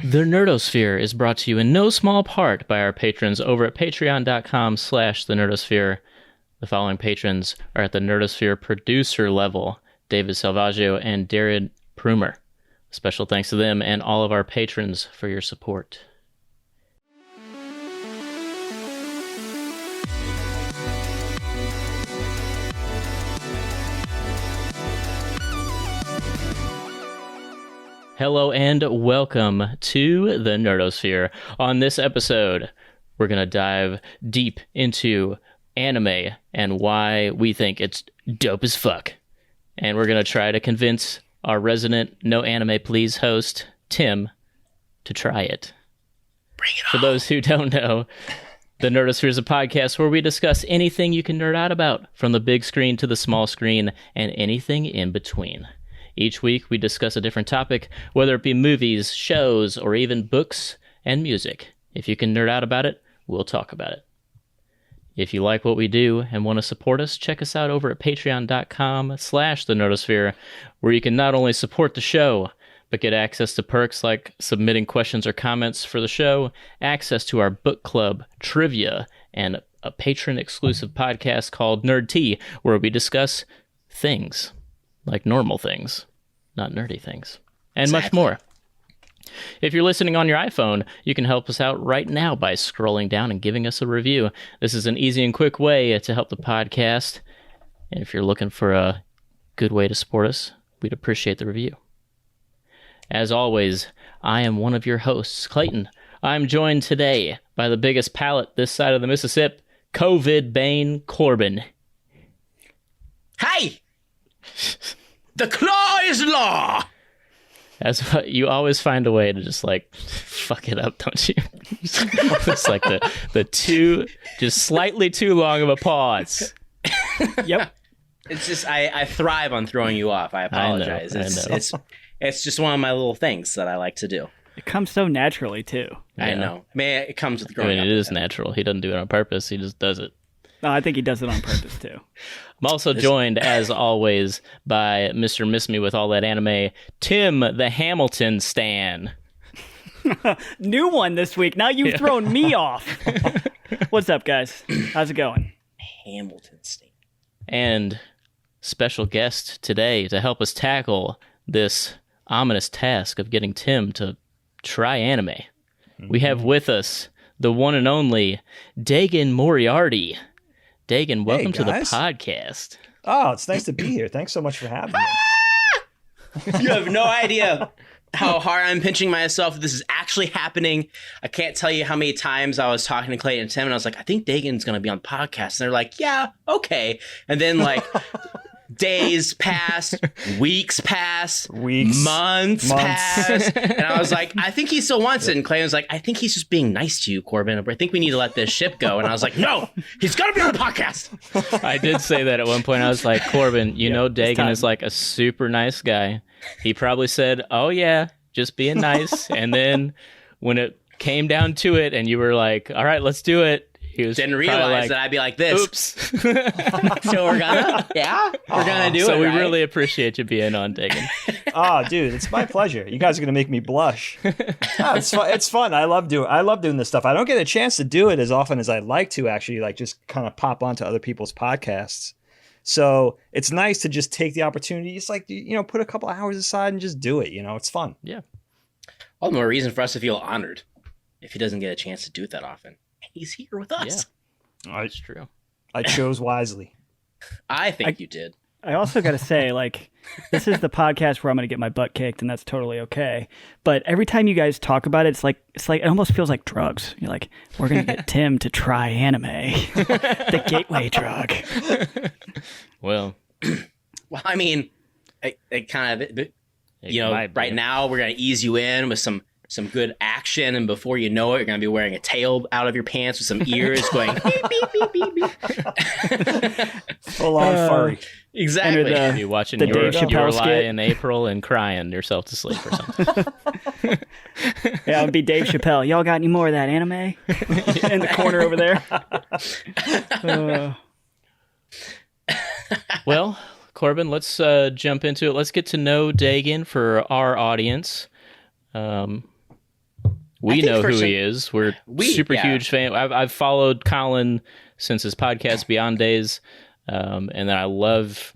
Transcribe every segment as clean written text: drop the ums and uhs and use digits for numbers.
The Nerdosphere is brought to you in no small part by our patrons over at patreon.com/thenerdosphere. The following patrons are at the Nerdosphere producer level: David Salvaggio and Darren Prumer. Special thanks to them and all of our patrons for your support. Hello and welcome to the Nerdosphere. On this episode, we're going to dive deep into anime and why we think it's dope as fuck. And we're going to try to convince our resident No Anime Please host, Tim, to try it. Bring it on. For those who don't know, the Nerdosphere is a podcast where we discuss anything you can nerd out about, from the big screen to the small screen and anything in between. Each week, we discuss a different topic, whether it be movies, shows, or even books and music. If you can nerd out about it, we'll talk about it. If you like what we do and want to support us, check us out over at patreon.com/thenerdosphere, where you can not only support the show, but get access to perks like submitting questions or comments for the show, access to our book club, trivia, and a patron-exclusive podcast called Nerd Tea, where we discuss things. Like normal things, not nerdy things, and much more. If you're listening on your iPhone, you can help us out right now by scrolling down and giving us a review. This is an easy and quick way to help the podcast. And if you're looking for a good way to support us, we'd appreciate the review. As always, I am one of your hosts, Clayton. I'm joined today by the biggest palate this side of the Mississippi, COVID Bane Corbin. Hey! The claw is law! That's what you always find a way to just like fuck it up, don't you? It's like the two, just slightly too long of a pause. Yep. It's just I thrive on throwing you off. I apologize. I know. It's just one of my little things that I like to do. It comes so naturally too. Yeah. I know. Man, it comes with growing I mean, up. it is natural. He doesn't do it on purpose. He just does it. No, I think he does it on purpose too. I'm also joined, as always, by Mr. Miss Me with all that anime, Tim the Hamilton Stan. New one this week. Now you've thrown me off. What's up, guys? How's it going? Hamilton State. And special guest today to help us tackle this ominous task of getting Tim to try anime. Mm-hmm. We have with us the one and only Dagan Moriarty. Dagan, welcome to the podcast. Oh, it's nice to be here. Thanks so much for having me. You have no idea how hard I'm pinching myself. This is actually happening. I can't tell you how many times I was talking to Clayton and Tim, and I was like, I think Dagan's going to be on the podcast. And they're like, yeah, okay. And then, like, days pass, weeks pass, months pass. And I was like, I think he still wants it. And Clayton was like, I think he's just being nice to you, Corbin. I think we need to let this ship go. And I was like, no, he's got to be on the podcast. I did say that at one point. I was like, Corbin, you know Dagan is like a super nice guy. He probably said, oh, yeah, just being nice. And then when it came down to it and you were like, all right, let's do it. He didn't realize that I'd be like this. Oops. So we're gonna do it. So we right? really appreciate you being on, Dagan. Oh, dude, it's my pleasure. You guys are gonna make me blush. Oh, it's fun. It's fun. I love doing this stuff. I don't get a chance to do it as often as I'd like to. Actually, like just kind of pop onto other people's podcasts. So it's nice to just take the opportunity. Just like put a couple hours aside and just do it. It's fun. Yeah. All the more reason for us to feel honored if he doesn't get a chance to do it that often. He's here with us. Yeah, that's true. I chose wisely. I think you did. I also got to say, like, this is the podcast where I'm going to get my butt kicked, and that's totally okay. But every time you guys talk about it, it's like it almost feels like drugs. You're like, we're going to get Tim to try anime, the gateway drug. Well, I mean, it kind of, right now we're going to ease you in with some good action, and before you know it, you're going to be wearing a tail out of your pants with some ears going beep, beep, beep, beep, beep. Full on furry. Exactly. You'll be watching your lie in April and crying yourself to sleep or something. Yeah, it would be Dave Chappelle. Y'all got any more of that anime? In the corner over there. Well, Corbin, let's jump into it. Let's get to know Dagan for our audience. We know who he is. We're super huge fan. I've followed Colin since his podcast Beyond Days, and then I love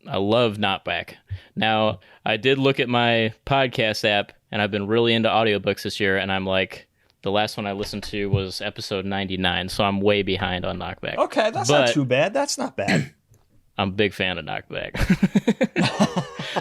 Knockback. Now, I did look at my podcast app, and I've been really into audiobooks this year, and I'm like, the last one I listened to was episode 99, so I'm way behind on Knockback. Okay, that's not too bad. That's not bad. I'm a big fan of Knockback.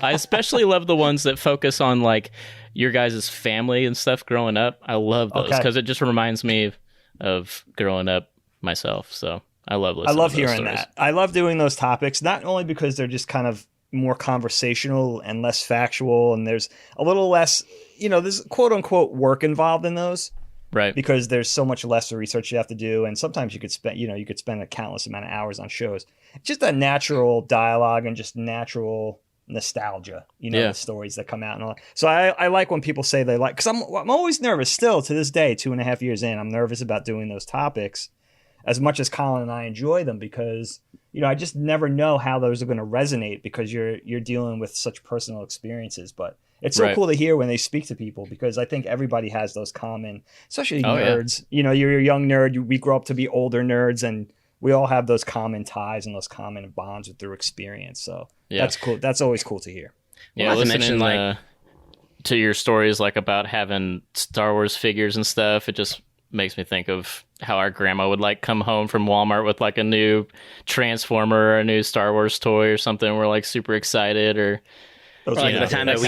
I especially love the ones that focus on like your guys' family and stuff growing up. I love those because it just reminds me of growing up myself. So I love listening. I love to those hearing stories. that. I love doing those topics, not only because they're just kind of more conversational and less factual, and there's a little less, there's quote unquote work involved in those. Right. Because there's so much less research you have to do. And sometimes you could spend a countless amount of hours on shows. Just a natural dialogue and just natural nostalgia, the stories that come out and all. So I like when people say they like, because I'm always nervous still to this day, 2.5 years in, I'm nervous about doing those topics as much as Colin and I enjoy them because, I just never know how those are going to resonate because you're dealing with such personal experiences. But it's so cool to hear when they speak to people because I think everybody has those common, especially nerds. Yeah. You're a young nerd. We grow up to be older nerds, and we all have those common ties and those common bonds with their experience. So that's cool. That's always cool to hear. Yeah, listening to your stories like about having Star Wars figures and stuff, it just makes me think of how our grandma would like come home from Walmart with like a new Transformer or a new Star Wars toy or something. We're like super excited or like the time that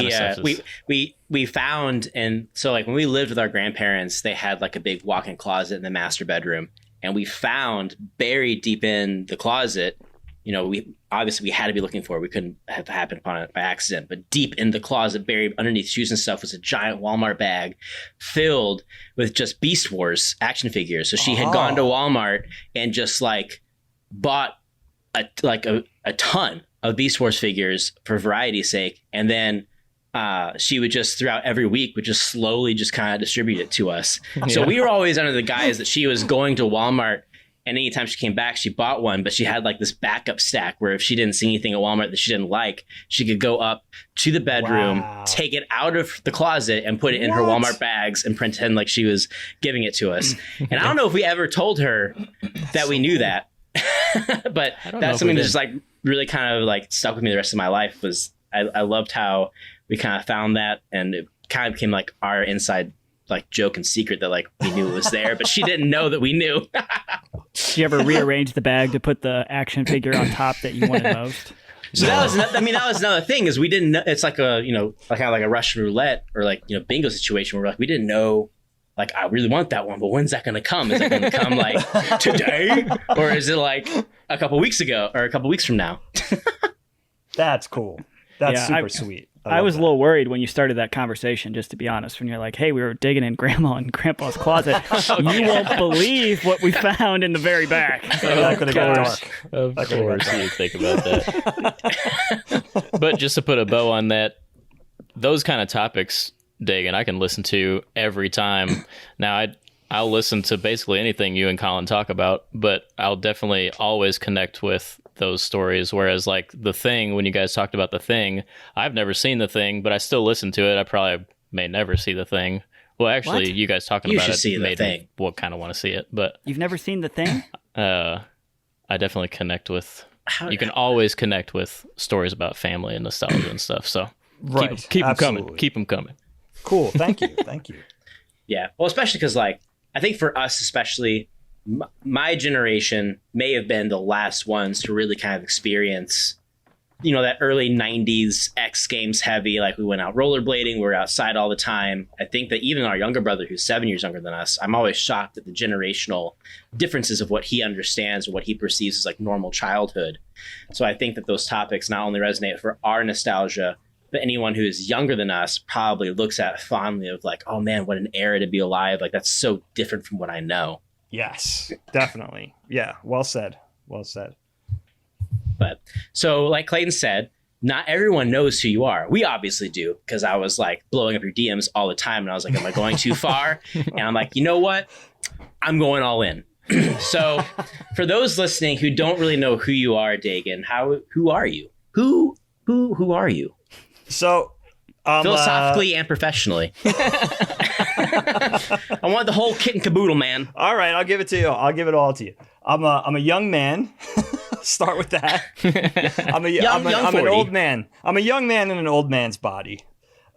we found, and so like when we lived with our grandparents, they had like a big walk-in closet in the master bedroom, and we found buried deep in the closet, we had to be looking for it. We couldn't have happened upon it by accident, but deep in the closet, buried underneath shoes and stuff, was a giant Walmart bag filled with just Beast Wars action figures. So she had gone to Walmart and just like bought a ton of Beast Wars figures for variety's sake, and then she would just throughout every week would just slowly just kind of distribute it to us. So we were always under the guise that she was going to Walmart, and anytime she came back, she bought one, but she had like this backup stack where if she didn't see anything at Walmart that she didn't like, she could go up to the bedroom, take it out of the closet and put it in her Walmart bags and pretend like she was giving it to us. And I don't know if we ever told her that we knew that, but that's something that just like really kind of like stuck with me the rest of my life. Was I loved how we kind of found that, and it kind of became like our inside like joke and secret that like we knew it was there, but she didn't know that we knew. Did you ever rearrange the bag to put the action figure on top that you wanted most? So that was another thing is we didn't know. It's like a like kind of like a Russian roulette or like bingo situation where like we didn't know. Like, I really want that one, but when's that going to come? Is it going to come like today, or is it like a couple weeks ago or a couple weeks from now? That's cool. That's super sweet. I was a little worried when you started that conversation, just to be honest, when you're like, hey, we were digging in Grandma and Grandpa's closet. You won't believe what we found in the very back. That could have got dark. Of course you think about that. But just to put a bow on that, those kind of topics, Dagan, I can listen to every time. Now, I'll listen to basically anything you and Colin talk about, but I'll definitely always connect with those stories. Whereas like The Thing, when you guys talked about The Thing, I've never seen The Thing, but I still listen to it. I probably may never see The Thing. Well, actually, you guys talking about it made me kind of want to see it. But you've never seen The Thing? I definitely connect with. You can always connect with stories about family and nostalgia and stuff. So keep them coming. Keep them coming. Cool. Thank you. Thank you. Yeah. Well, especially because like I think for us, especially my generation may have been the last ones to really kind of experience, that early 90s X Games heavy. Like we went out rollerblading, we were outside all the time. I think that even our younger brother, who's 7 years younger than us, I'm always shocked at the generational differences of what he understands or what he perceives as like normal childhood. So I think that those topics not only resonate for our nostalgia, but anyone who is younger than us probably looks at fondly of like, oh man, what an era to be alive. Like that's so different from what I know. Yes, definitely. Yeah. Well said. Well said. But so like Clayton said, not everyone knows who you are. We obviously do, because I was like blowing up your DMs all the time. And I was like, am I going too far? And I'm like, you know what? I'm going all in. So for those listening who don't really know who you are, Dagan, who are you? Who are you? So philosophically and professionally. I want the whole kit and caboodle, man. All right, I'll give it to you. I'll give it all to you. I'm a young man. Start with that. I'm an old man. I'm a young man in an old man's body.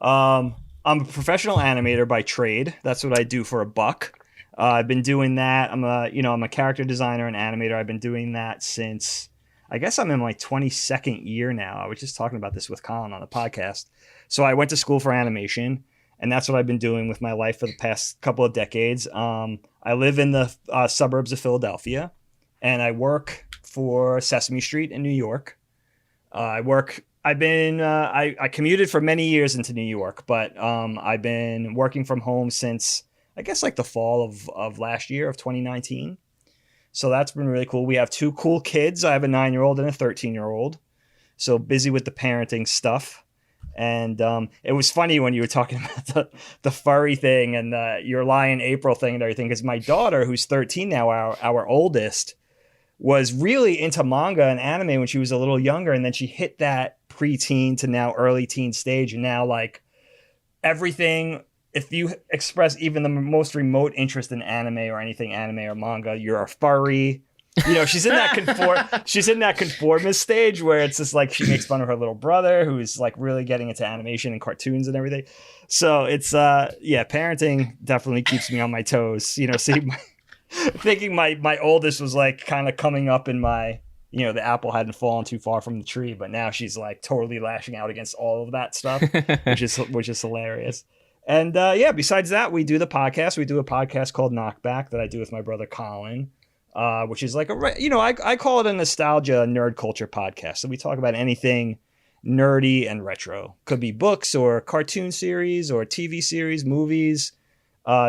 I'm a professional animator by trade. That's what I do for a buck. I've been doing that. I'm a character designer and animator. I've been doing that since, I guess I'm in my 22nd year now. I was just talking about this with Colin on the podcast. So I went to school for animation, and that's what I've been doing with my life for the past couple of decades. I live in the suburbs of Philadelphia, and I work for Sesame Street in New York. I commuted for many years into New York, but I've been working from home since, I guess, like the fall of last year, of 2019. So that's been really cool. We have 2 cool kids. I have a 9-year-old and a 13-year-old. So busy with the parenting stuff. And it was funny when you were talking about the furry thing and your Lion April thing and everything, because my daughter, who's 13 now, our oldest, was really into manga and anime when she was a little younger. And then she hit that preteen to now early teen stage. And now, like, everything, if you express even the most remote interest in anime or anything anime or manga, you're a furry. You know, she's in that conformist stage where it's just like she makes fun of her little brother who's like really getting into animation and cartoons and everything. So it's parenting definitely keeps me on my toes. You know, thinking my oldest was like kind of coming up in my, you know, the apple hadn't fallen too far from the tree, but now she's like totally lashing out against all of that stuff, which is hilarious. And besides that, we do the podcast. We do a podcast called Knockback that I do with my brother Colin. Which is like I call it a nostalgia nerd culture podcast. So we talk about anything nerdy and retro. Could be books or cartoon series or TV series, movies,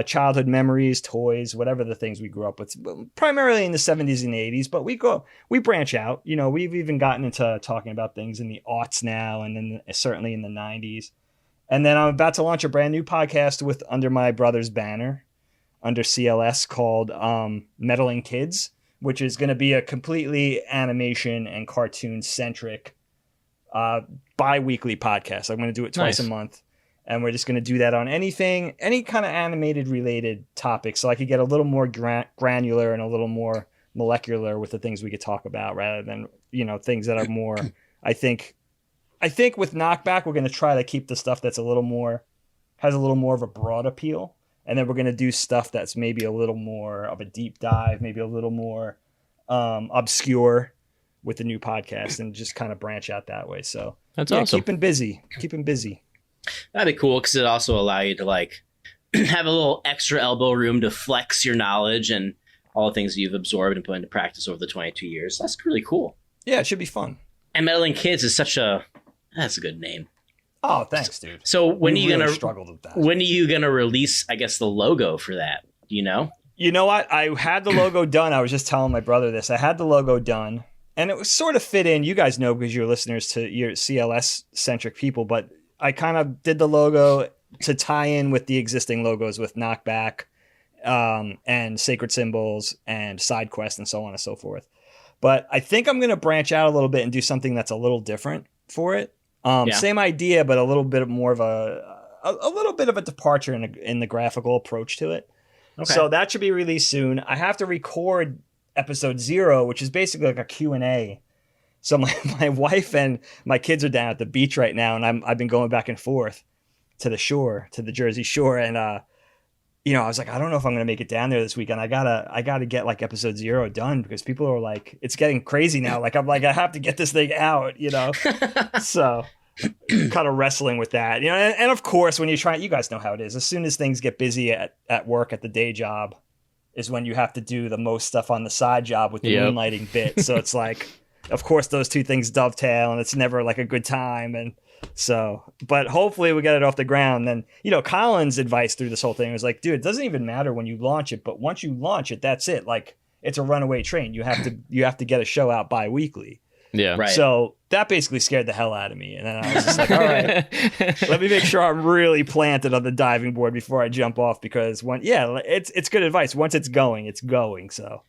childhood memories, toys, whatever the things we grew up with. Primarily in the 70s and 80s, but we branch out. You know, we've even gotten into talking about things in the aughts now, and then certainly in the 90s. And then I'm about to launch a brand new podcast under my brother's banner, under CLS, called Meddling Kids, which is going to be a completely animation and cartoon centric bi-weekly podcast. I'm going to do it twice a month, and we're just going to do that on any kind of animated related topic, so I could get a little more granular and a little more molecular with the things we could talk about, rather than, you know, things that are more I think with Knockback we're going to try to keep the stuff that's has a little more of a broad appeal. And then we're going to do stuff that's maybe a little more of a deep dive, maybe a little more obscure with the new podcast, and just kind of branch out that way. So that's awesome. Keeping busy. That'd be cool, because it also allow you to like have a little extra elbow room to flex your knowledge and all the things that you've absorbed and put into practice over the 22 years. That's really cool. Yeah, it should be fun. And Meddling Kids is that's a good name. Oh, thanks, dude. So when are you really gonna struggled with that? When are you gonna release, I guess, the logo for that? You know? You know what? I had the logo done. I was just telling my brother this. I had the logo done, and it was sort of fit in. You guys know, because you're listeners to your CLS centric people, but I kind of did the logo to tie in with the existing logos with Knockback, and Sacred Symbols and Side Quest and so on and so forth. But I think I'm going to branch out a little bit and do something that's a little different for it. Same idea, but a little bit more of a little bit of a departure in the graphical approach to it. Okay. So that should be released soon. I have to record episode 0, which is basically like a Q&A. So my wife and my kids are down at the beach right now, and I've been going back and forth to the Jersey Shore, and I was like, I don't know if I'm going to make it down there this weekend. I gotta get like episode 0 done, because people are like, it's getting crazy now. Like, I'm like, I have to get this thing out, you know? So kind of wrestling with that, you know? And of course, when you guys know how it is. As soon as things get busy at work, at the day job, is when you have to do the most stuff on the side job with the moonlighting bit. So it's like, of course, those two things dovetail, and it's never like a good time. And so, but hopefully we get it off the ground. And, you know, Colin's advice through this whole thing was like, dude, it doesn't even matter when you launch it, but once you launch it, that's it. Like, it's a runaway train. You have to get a show out bi-weekly. Yeah. Right. So that basically scared the hell out of me. And then I was just like, all right, let me make sure I'm really planted on the diving board before I jump off, because it's good advice. Once it's going, it's going. So.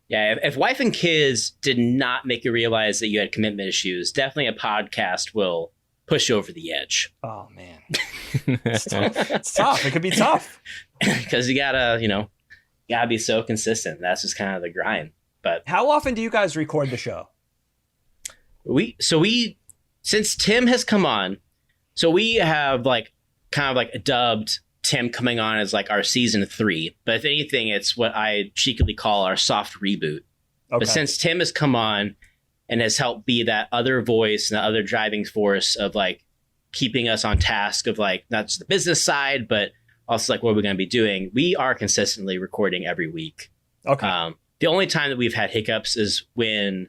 Yeah, if wife and kids did not make you realize that you had commitment issues, definitely a podcast will push you over the edge. Oh man, it's tough. It's tough. It could be tough because you gotta be so consistent. That's just kind of the grind. But how often do you guys record the show? We since Tim has come on, so we have dubbed Tim coming on as like our season 3. But if anything, it's what I cheekily call our soft reboot. Okay. But since Tim has come on and has helped be that other voice and the other driving force of like keeping us on task of like not just the business side, but also like what are we going to be doing? We are consistently recording every week. Okay. The only time that we've had hiccups is when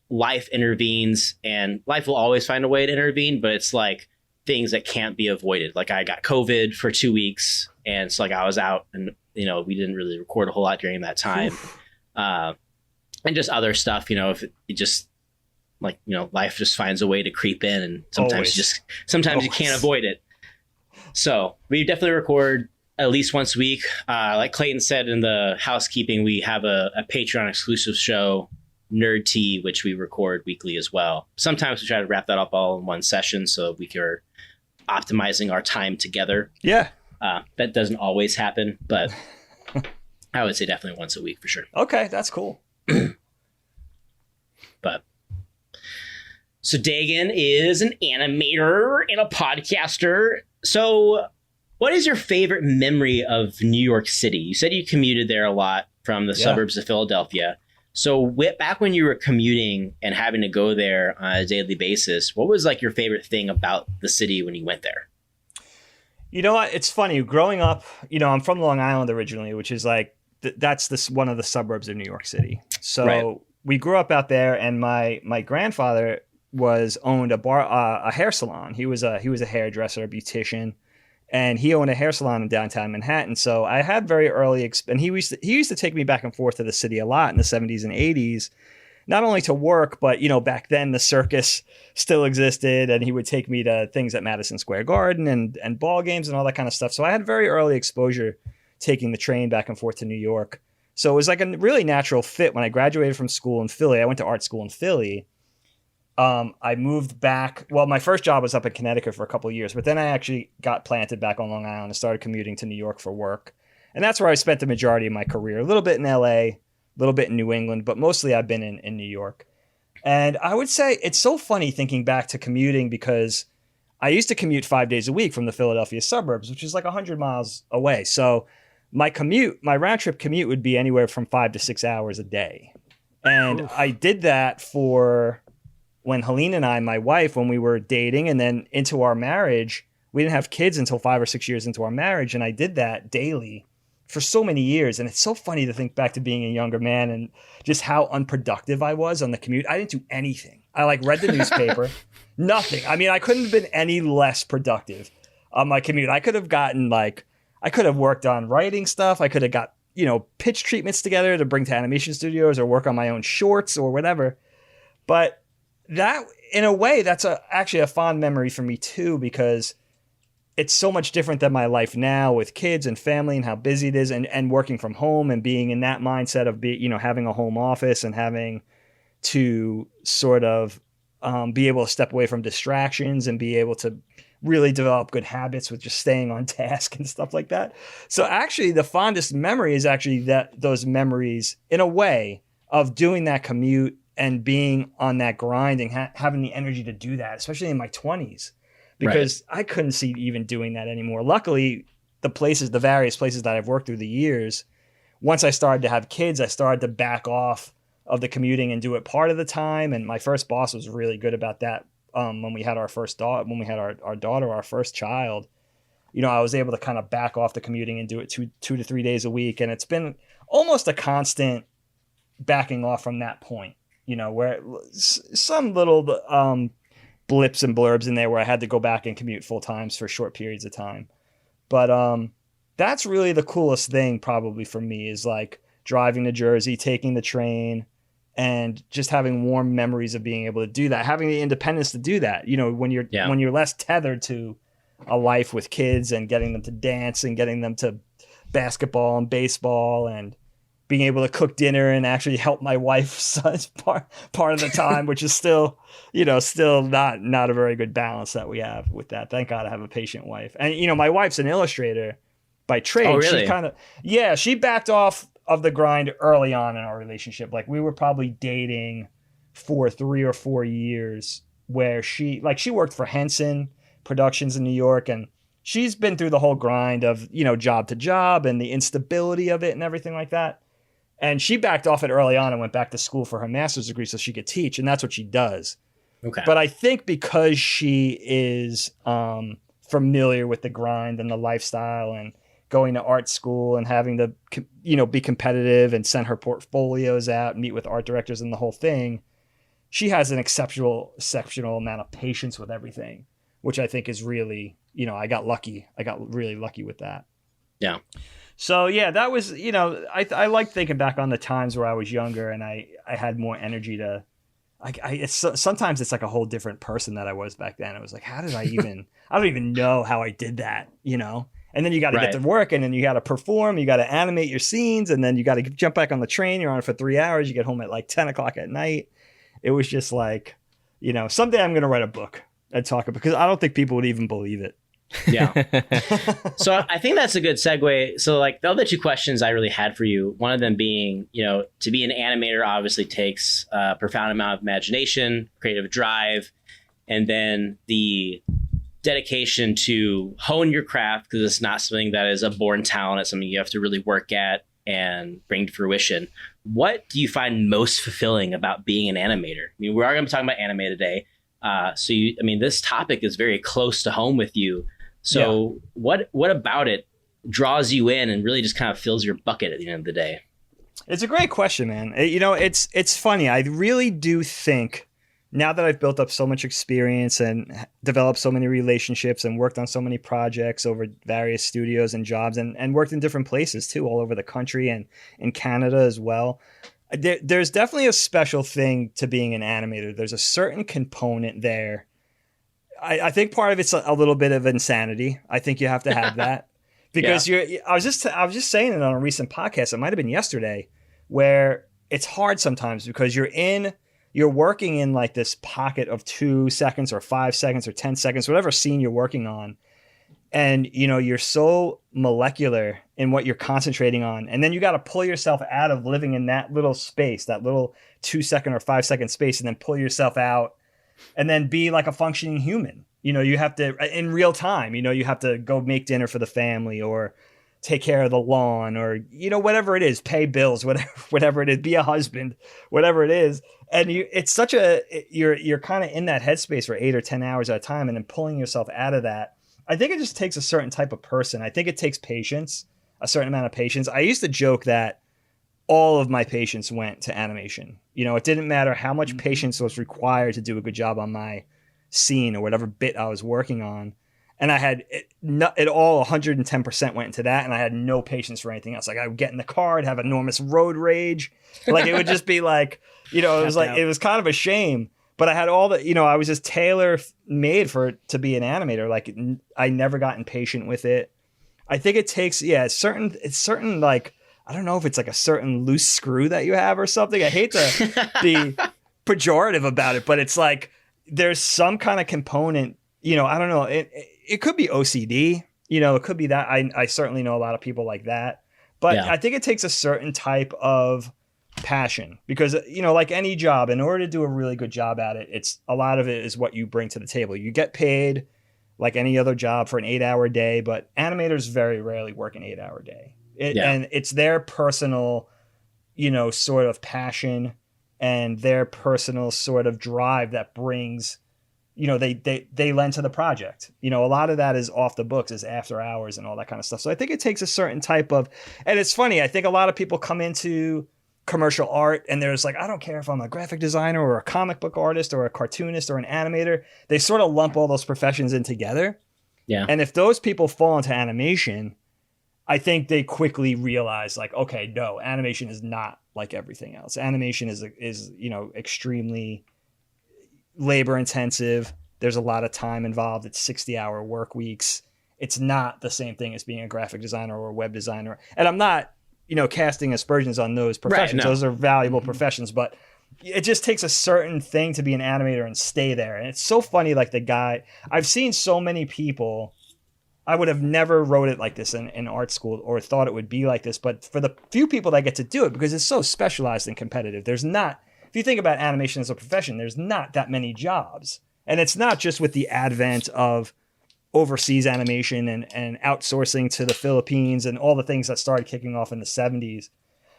life intervenes, and life will always find a way to intervene, but it's like things that can't be avoided. Like I got COVID for 2 weeks, and so like I was out, and we didn't really record a whole lot during that time. And just other stuff, if it just like, life just finds a way to creep in, and sometimes you can't avoid it. So we definitely record at least once a week. Like Clayton said in the housekeeping, we have a Patreon exclusive show, Nerd Tea, which we record weekly as well. Sometimes we try to wrap that up all in one session so we are optimizing our time together. Yeah. That doesn't always happen, but I would say definitely once a week for sure. Okay, that's cool. But so Dagan is an animator and a podcaster. So what is your favorite memory of New York City? You said you commuted there a lot from the suburbs of Philadelphia. So back when you were commuting and having to go there on a daily basis, what was like your favorite thing about the city when you went there? You know what? It's funny. Growing up, I'm from Long Island originally, which is like, that's one of the suburbs of New York City. So we grew up out there, and my grandfather owned a hair salon. He was a hairdresser, a beautician, and he owned a hair salon in downtown Manhattan. So I had very early and he used to take me back and forth to the city a lot in the 70s and 80s, not only to work, but back then the circus still existed, and he would take me to things at Madison Square Garden and ball games and all that kind of stuff. So I had very early exposure taking the train back and forth to New York. So it was like a really natural fit. When I graduated from school in Philly, I went to art school in Philly. I moved back. Well, my first job was up in Connecticut for a couple of years, but then I actually got planted back on Long Island and started commuting to New York for work. And that's where I spent the majority of my career, a little bit in LA, a little bit in New England, but mostly I've been in New York. And I would say it's so funny thinking back to commuting, because I used to commute 5 days a week from the Philadelphia suburbs, which is like 100 miles away. So my round trip commute would be anywhere from 5 to 6 hours a day. And I did that for when Helene and I, my wife, when we were dating, and then into our marriage. We didn't have kids until 5 or 6 years into our marriage. And I did that daily for so many years. And it's so funny to think back to being a younger man and just how unproductive I was on the commute. I didn't do anything. I read the newspaper, nothing. I mean, I couldn't have been any less productive on my commute. I could have worked on writing stuff. I could have got, pitch treatments together to bring to animation studios, or work on my own shorts or whatever. But that, in a way, that's actually a fond memory for me too, because it's so much different than my life now with kids and family and how busy it is, and working from home and being in that mindset of having a home office and having to sort of be able to step away from distractions and be able to really develop good habits with just staying on task and stuff like that. So actually the fondest memory is actually those memories, in a way, of doing that commute and being on that grind and having the energy to do that, especially in my 20s, because I couldn't see even doing that anymore. Luckily, the various places that I've worked through the years, once I started to have kids, I started to back off of the commuting and do it part of the time. And my first boss was really good about that. When we had our first daughter, our first child, I was able to kind of back off the commuting and do it 2 to 3 days a week. And it's been almost a constant backing off from that point, where some little blips and blurbs in there where I had to go back and commute full times for short periods of time. But that's really the coolest thing probably for me, is like driving to Jersey, taking the train, and just having warm memories of being able to do that, having the independence to do that. When you're less tethered to a life with kids and getting them to dance and getting them to basketball and baseball and being able to cook dinner and actually help my wife part of the time, which is still, still not a very good balance that we have with that. Thank God I have a patient wife. And, my wife's an illustrator by trade. Oh, really? She backed off of the grind early on in our relationship. Like we were probably dating for 3 or 4 years where she worked for Henson Productions in New York, and she's been through the whole grind of, job to job and the instability of it and everything like that. And she backed off it early on and went back to school for her master's degree so she could teach. And that's what she does. Okay. But I think because she is familiar with the grind and the lifestyle and going to art school and having to, be competitive and send her portfolios out and meet with art directors and the whole thing, she has an exceptional amount of patience with everything, which I think is really, I got lucky. I got really lucky with that. Yeah. So yeah, that was, I like thinking back on the times where I was younger and I had more energy to, sometimes it's like a whole different person that I was back then. It was like, how did I don't even know how I did that, And then you got to get to work, and then you got to perform, you got to animate your scenes, and then you got to jump back on the train. You're on it for 3 hours. You get home at like 10 o'clock at night. It was just like, someday I'm going to write a book and talk about, because I don't think people would even believe it. Yeah. So I think that's a good segue. So like the other 2 questions I really had for you, one of them being, to be an animator obviously takes a profound amount of imagination, creative drive, and then the dedication to hone your craft, because it's not something that is a born talent. It's something you have to really work at and bring to fruition. What do you find most fulfilling about being an animator? I mean, we are going to be talking about anime today. This topic is very close to home with you. So what about it draws you in and really just kind of fills your bucket at the end of the day? It's a great question, man. It's funny. I really do think, now that I've built up so much experience and developed so many relationships and worked on so many projects over various studios and jobs and worked in different places too, all over the country and in Canada as well. There's definitely a special thing to being an animator. There's a certain component there. I think part of it's a little bit of insanity. I think you have to have that because I was just saying it on a recent podcast. It might've been yesterday, where it's hard sometimes because you're working in like this pocket of 2 seconds or 5 seconds or 10 seconds, whatever scene you're working on. And, you're so molecular in what you're concentrating on. And then you got to pull yourself out of living in that little space, that little 2 second or 5 second space, and then pull yourself out and then be like a functioning human. You have to, in real time, you have to go make dinner for the family or take care of the lawn or, whatever it is, pay bills, whatever it is, be a husband, whatever it is. And you're kind of in that headspace for 8 or 10 hours at a time, and then pulling yourself out of that. I think it just takes a certain type of person. I think it takes patience, a certain amount of patience. I used to joke that all of my patience went to animation. It didn't matter how much patience was required to do a good job on my scene or whatever bit I was working on. And I had it all 110% went into that. And I had no patience for anything else. Like I would get in the car, I'd have enormous road rage. Like it would just be like, it was kind of a shame. But I had all the, I was just tailor made to be an animator. Like I never got impatient with it. I think it takes, it's certain like, I don't know if it's like a certain loose screw that you have or something. I hate to be pejorative about it, but it's like, there's some kind of component, I don't know. It could be OCD, it could be that. I certainly know a lot of people like that, but I think it takes a certain type of passion because, like any job, in order to do a really good job at it, a lot of it is what you bring to the table. You get paid like any other job for an 8-hour day, but animators very rarely work an 8-hour day. And it's their personal, sort of passion and their personal sort of drive that brings, they lend to the project. A lot of that is off the books, is after hours and all that kind of stuff. So I think it takes a certain type of, and it's funny, I think a lot of people come into commercial art and there's like, I don't care if I'm a graphic designer or a comic book artist or a cartoonist or an animator. They sort of lump all those professions in together. Yeah. And if those people fall into animation, I think they quickly realize like, okay, no, animation is not like everything else. Animation is extremely labor intensive. There's a lot of time involved. It's 60-hour work weeks. It's not the same thing as being a graphic designer or a web designer. And I'm not casting aspersions on those professions. Right, no. Those are valuable professions, but it just takes a certain thing to be an animator and stay there. And it's so funny, like the guy, I've seen so many people, I would have never wrote it like this in art school or thought it would be like this, but for the few people that get to do it, because it's so specialized and competitive, there's not, if you think about animation as a profession, there's not that many jobs. And it's not just with the advent of overseas animation and outsourcing to the Philippines and all the things that started kicking off in the 70s,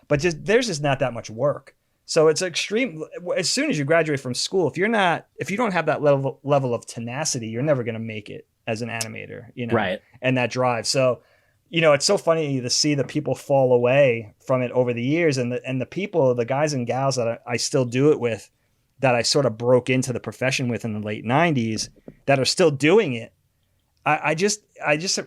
but there's just not that much work. So it's extreme. As soon as you graduate from school, if you don't have that level of tenacity, you're never going to make it as an animator, Right. And that drive. So, it's so funny to see the people fall away from it over the years, and the people, the guys and gals that I still do it with, that I sort of broke into the profession with in the late 90s, that are still doing it. I just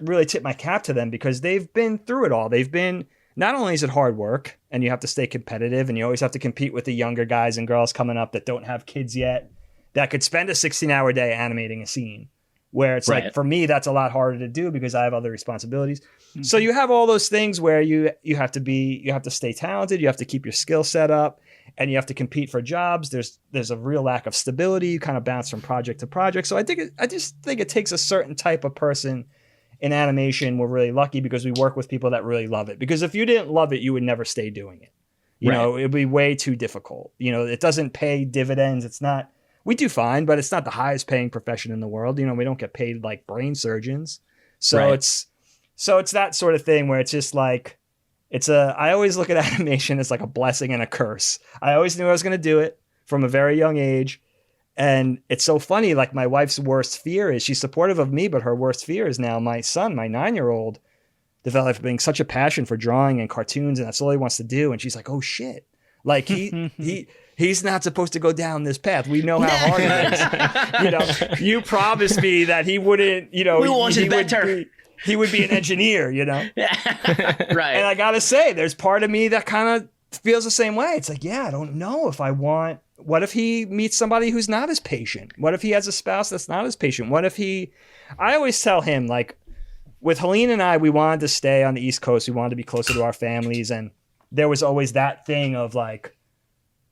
really tip my cap to them, because they've been through it all. They've been, not only is it hard work and you have to stay competitive and you always have to compete with the younger guys and girls coming up that don't have kids yet, that could spend a 16-hour day animating a scene, where it's Right. like, for me, that's a lot harder to do because I have other responsibilities. Mm-hmm. So you have all those things where you have to stay talented. You have to keep your skill set up, and you have to compete for jobs. There's a real lack of stability. You kind of bounce from project to project. So I just think it takes a certain type of person in animation. We're really lucky because we work with people that really love it. Because if you didn't love it, you would never stay doing it. It'd be way too difficult. It doesn't pay dividends. It's not, we do fine, but it's not the highest paying profession in the world. We don't get paid like brain surgeons. So Right. it's that sort of thing where it's just like, I always look at animation as like a blessing and a curse. I always knew I was going to do it from a very young age. And it's so funny, like my wife's worst fear is, she's supportive of me, but her worst fear is now my son, my 9-year-old, developing such a passion for drawing and cartoons, and that's all he wants to do. And she's like, oh shit. Like he's not supposed to go down this path. We know how hard it is. You promised me that he wouldn't, We want you better. He would be an engineer, Right. And I gotta say, there's part of me that kind of feels the same way. It's like, yeah, I don't know if I want. What if he meets somebody who's not as patient? What if he has a spouse that's not as patient? What if I always tell him, like, with Helene and I, we wanted to stay on the East Coast. We wanted to be closer to our families. And there was always that thing of like,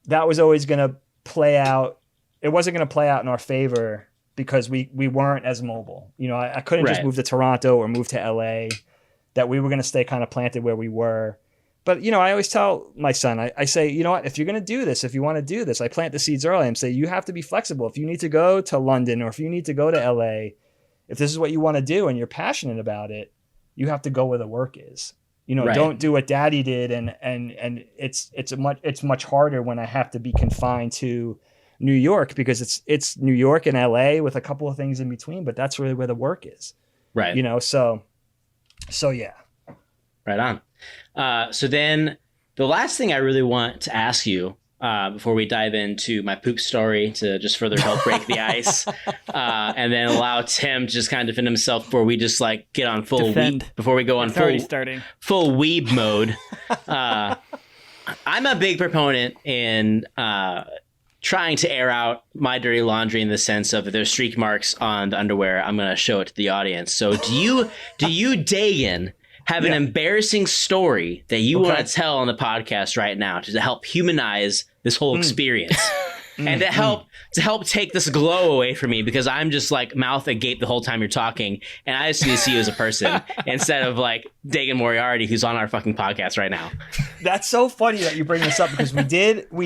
that was always going to play out. It wasn't going to play out in our favor because we weren't as mobile. I couldn't just Right. move to Toronto or move to LA, that we were going to stay kind of planted where we were. But, I always tell my son, I say, you know what, if you're going to do this, if you want to do this, I plant the seeds early and say, you have to be flexible. If you need to go to London or if you need to go to LA, if this is what you want to do and you're passionate about it, you have to go where the work is. Right. Don't do what daddy did. And it's much harder when I have to be confined to New York, because it's New York and LA with a couple of things in between, but that's really where the work is. Right. So yeah. Right on. So then the last thing I really want to ask you before we dive into my poop story, to just further help break the ice, and then allow Tim to just kind of defend himself before we just like get on full Defend. weeb, before we go on It's already starting. full weeb mode. I'm a big proponent in trying to air out my dirty laundry, in the sense of if there's streak marks on the underwear, I'm going to show it to the audience. So do you Dagan, have an embarrassing story that you want to tell on the podcast right now to help humanize this whole experience and to help take this glow away from me, because I'm just like mouth agape the whole time you're talking, and I just need to see you as a person instead of like Dagan Moriarty, who's on our fucking podcast right now. That's so funny that you bring this up, because we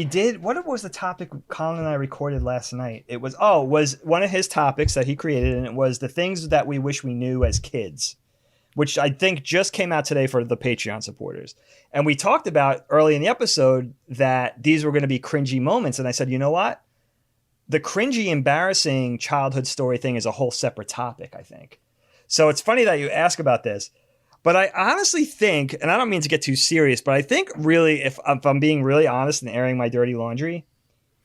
did what was the topic Colin and I recorded last night? It was one of his topics that he created, and it was the things that we wish we knew as kids, which I think just came out today for the Patreon supporters. And we talked about early in the episode that these were going to be cringy moments. And I said, you know what? The cringy, embarrassing childhood story thing is a whole separate topic, I think. So it's funny that you ask about this. But I honestly think, and I don't mean to get too serious, but I think really, if I'm being really honest and airing my dirty laundry,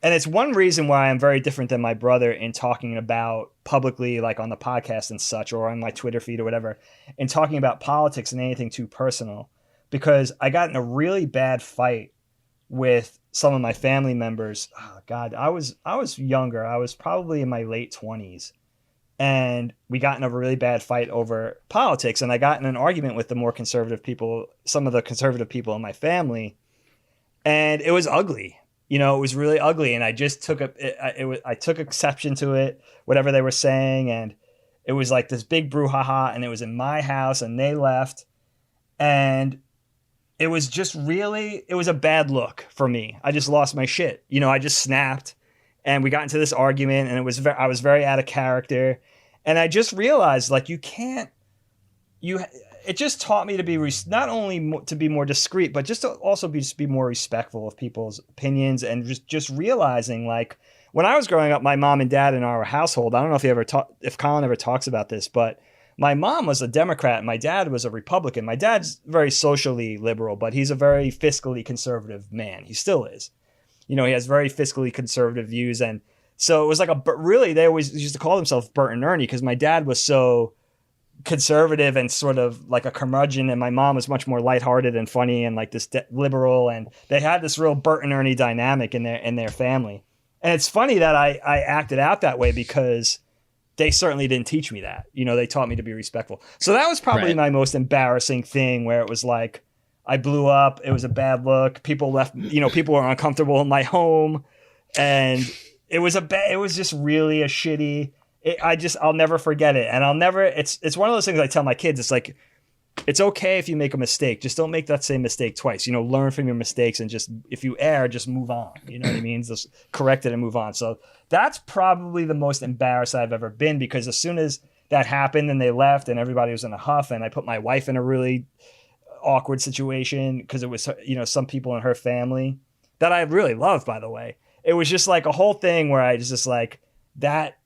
and it's one reason why I'm very different than my brother in talking about publicly, like on the podcast and such, or on my Twitter feed or whatever, and talking about politics and anything too personal, because I got in a really bad fight with some of my family members. Oh God, I was younger. I was probably in my late 20s. and we got in a really bad fight over politics. And I got in an argument with the more conservative people, some of the conservative people in my family, and it was ugly. You know, it was really ugly, and I just took I took exception to it, whatever they were saying, and it was like this big brouhaha, and it was in my house, and they left, and it was just really, it was a bad look for me. I just lost my shit. You know, I just snapped, and we got into this argument, and I was very out of character, and I just realized, like, it just taught me to be not only to be more discreet, but just to also be more respectful of people's opinions, and just realizing, like, when I was growing up, my mom and dad in our household, I don't know if Colin ever talks about this, but my mom was a Democrat and my dad was a Republican. My dad's very socially liberal, but he's a very fiscally conservative man. He still is. You know, he has very fiscally conservative views, and so it was like really, they always used to call themselves Bert and Ernie because my dad was so conservative and sort of like a curmudgeon, and my mom was much more lighthearted and funny and like this liberal, and they had this real Bert and Ernie dynamic in their family. And it's funny that I acted out that way because they certainly didn't teach me that. You know, they taught me to be respectful. So that was probably my most embarrassing thing, where it was like I blew up. It was a bad look. People left, you know, people were uncomfortable in my home, and it was just really a shitty. I'll never forget it. And it's one of those things I tell my kids. It's like, it's okay if you make a mistake. Just don't make that same mistake twice. You know, learn from your mistakes, and just, if you err, just move on. You know what I mean? Just correct it and move on. So that's probably the most embarrassed I've ever been, because as soon as that happened and they left and everybody was in a huff, and I put my wife in a really awkward situation because it was, you know, some people in her family that I really loved, by the way. It was just like a whole thing where I just like that.